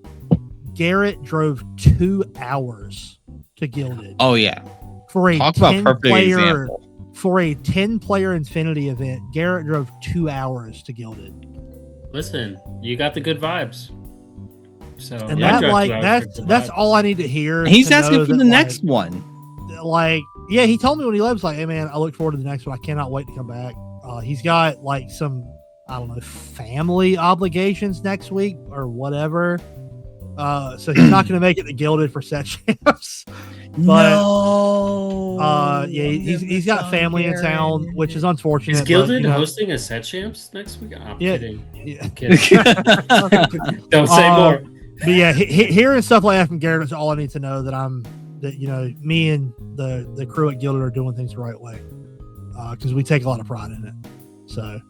Garrett drove 2 hours to Gilded. Oh yeah, for a 10-player Infinity event, Garrett drove 2 hours to Gilded. Listen, you got the good vibes. So and that's all I need to hear. He's asking for the next one. Yeah, he told me when he left, hey man, I look forward to the next one. I cannot wait to come back. He's got like some, I don't know, family obligations next week or whatever. So he's not going to make it to Gilded for set champs. But he's got family in town, which is unfortunate. Is Gilded hosting a set champs next week? I'm kidding. I'm kidding. Don't say more. But yeah, hearing stuff like that from Garrett is all I need to know that me and the crew at Gilded are doing things the right way, because we take a lot of pride in it. So.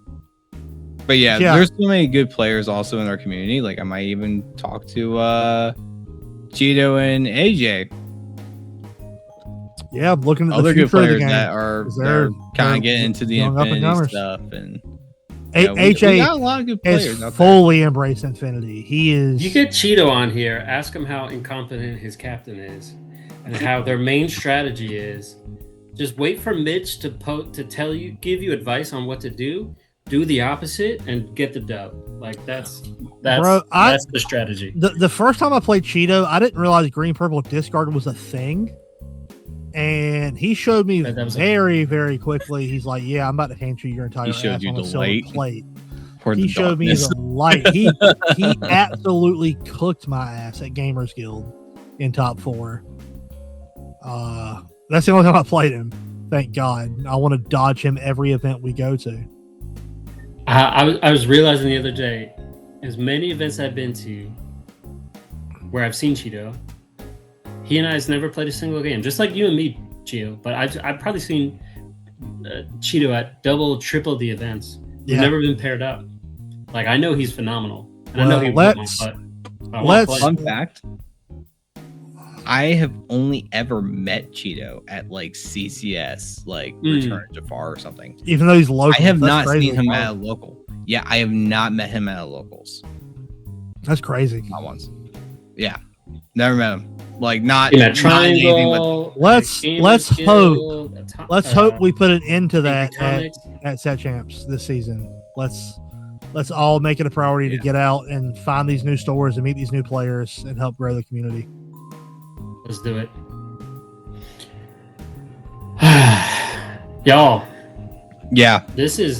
But yeah, there's so many good players also in our community. Like I might even talk to Cheeto and AJ. Yeah, I'm looking at other the good players that are kind of getting into the Infinity stuff, and AJ got a lot of good players has fully embraced Infinity. He is. You get Cheeto on here, ask him how incompetent his captain is, and how their main strategy is. Just wait for Mitch to give you advice on what to do. Do the opposite and get the dub. Like that's the strategy. The first time I played Cheeto, I didn't realize green purple discard was a thing, and he showed me very very quickly. He's like, "Yeah, I'm about to hand you your entire ass on a silver plate." He showed me the light. He absolutely cooked my ass at Gamers Guild in top 4. That's the only time I played him. Thank God. I want to dodge him every event we go to. I was realizing the other day, as many events I've been to where I've seen Cheeto, he and I has never played a single game, just like you and me, Gio. But I've probably seen Cheeto at double, triple the events. We've never been paired up. Like, I know he's phenomenal. And I know he won't my butt. Fun fact. I have only ever met Cheeto at like CCS, like Return to Far or something. Even though he's local. I have not seen him at a local. Yeah, I have not met him at a locals. That's crazy. Not once. Yeah. Never met him. Like not in a triangle. Let's hope. Let's hope we put an end to that at Set Champs this season. Let's all make it a priority to get out and find these new stores and meet these new players and help grow the community. Let's do it. Y'all. Yeah.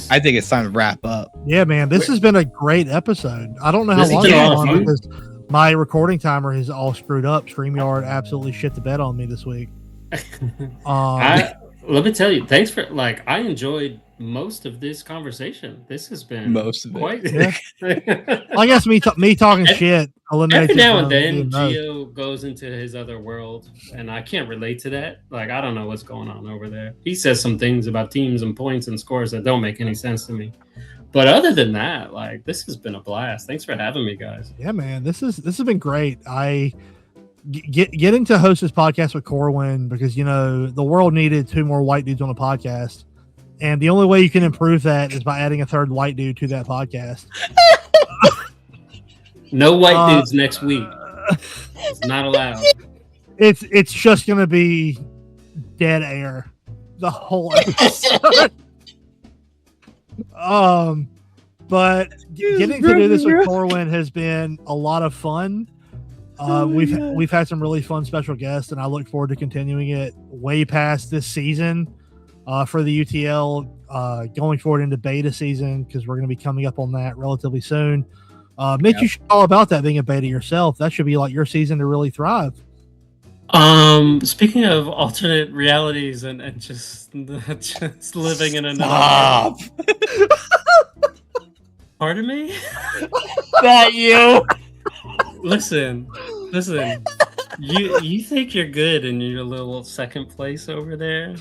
I think it's time to wrap up. Yeah, man. This has been a great episode. I don't know how long it's on because my recording timer is all screwed up. StreamYard absolutely shit the bed on me this week. Let me tell you, thanks for I enjoyed most of this conversation. This has been most of quite. it. I guess me talking shit eliminates. Every now and then, Gio goes into his other world, and I can't relate to that. Like, I don't know what's going on over there. He says some things about teams and points and scores that don't make any sense to me. But other than that, this has been a blast. Thanks for having me, guys. Yeah, man, this has been great. Getting to host this podcast with Corwin because the world needed 2 more white dudes on a podcast, and the only way you can improve that is by adding a 3rd white dude to that podcast. No white dudes next week. It's not allowed. It's just gonna be dead air the whole episode. But getting to do this with Corwin has been a lot of fun. We've had some really fun special guests, and I look forward to continuing it way past this season for the UTL, going forward into beta season because we're going to be coming up on that relatively soon. Mitch, you should know all about that being a beta yourself. That should be like your season to really thrive. Speaking of alternate realities and just living in another. Pardon me? That you. Listen. You think you're good in your little second place over there?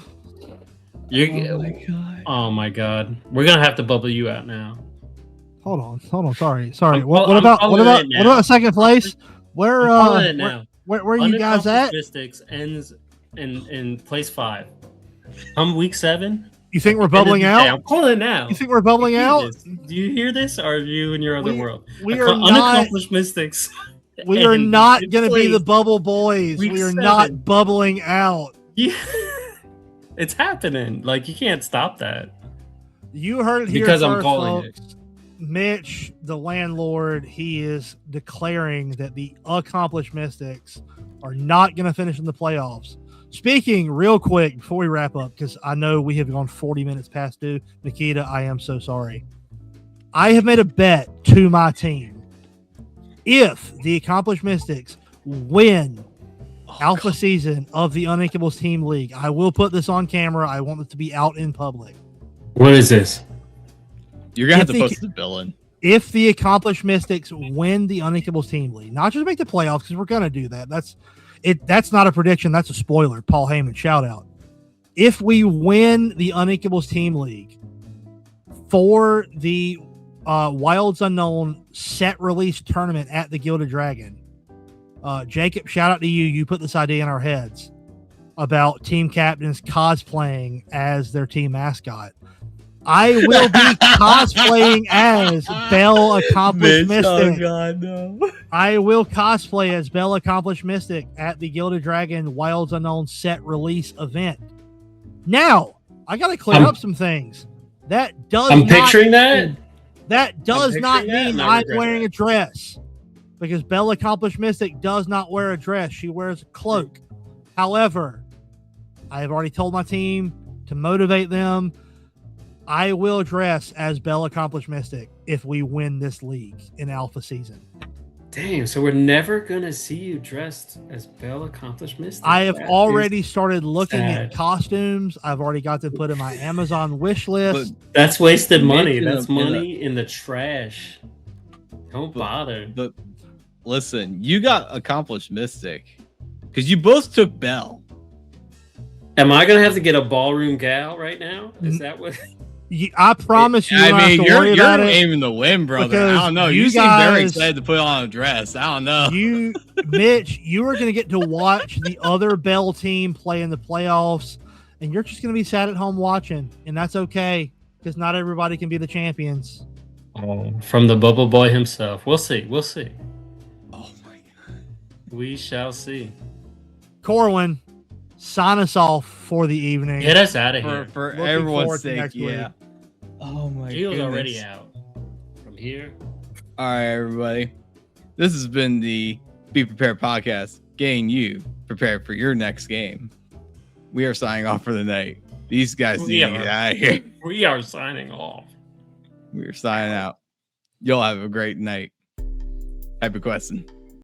Oh my god. We're gonna have to bubble you out now. Hold on. Sorry. What about second place? Where are you guys at? Mystics ends in place 5. Week 7. You think we're bubbling out? I'm calling it now. You think we're bubbling out? Do you hear this? Or are you in your other world? We are unaccomplished mystics. We are not going to be the bubble boys. We are not bubbling out. Yeah. It's happening. You can't stop that. You heard it here because first, I'm calling folks. Mitch, the landlord, he is declaring that the accomplished Mystics are not going to finish in the playoffs. Speaking real quick before we wrap up, because I know we have gone 40 minutes past due. Nikita, I am so sorry. I have made a bet to my team. If the accomplished Mystics win Alpha season of the Uninkables Team League, I will put this on camera. I want it to be out in public. What is this? You're going to have to post the bill in. If the accomplished Mystics win the Uninkables Team League, not just make the playoffs, because we're going to do that. That's not a prediction. That's a spoiler. Paul Heyman, shout out. If we win the Uninkables Team League for the Wilds Unknown set release tournament at the Gilded Dragon, Jacob, shout out to you. You put this idea in our heads about team captains cosplaying as their team mascot. I will be cosplaying as Bell Accomplished Mystic. Oh God, no! I will cosplay as Bell Accomplished Mystic at the Gilded Dragon Wilds Unknown set release event. Now, I got to clear up some things. That does. I'm picturing that. That does not mean I'm wearing a dress, because Bell Accomplished Mystic does not wear a dress. She wears a cloak. However, I have already told my team to motivate them. I will dress as Bell Accomplished Mystic if we win this league in Alpha season. Damn, so we're never gonna see you dressed as Bell Accomplished Mystic. I have That already started looking sad. at costumes. I've already got them put in my Amazon wish list. That's wasted money. Mitch That's money in the trash. Don't bother. But listen, you got Accomplished Mystic because you both took Bell. Am I gonna have to get a ballroom gal right now? Is that what? I promise you, I mean, you're aiming to win, brother. I don't know. You seem very excited to put on a dress. I don't know. Mitch, you are going to get to watch the other Bell team play in the playoffs, and you're just going to be sat at home watching, and that's okay because not everybody can be the champions. Oh, from the Bubble Boy himself. We'll see. We'll see. Oh my god. We shall see. Corwin, sign us off for the evening. Get us out of here. For everyone's sake, yeah. Week. Oh my god. Gio's already out. From here. All right, everybody. This has been the Be Prepared podcast, getting you prepared for your next game. We are signing off for the night. These guys need to get out of here. We are signing off. We are signing out. You'll have a great night. Happy questing.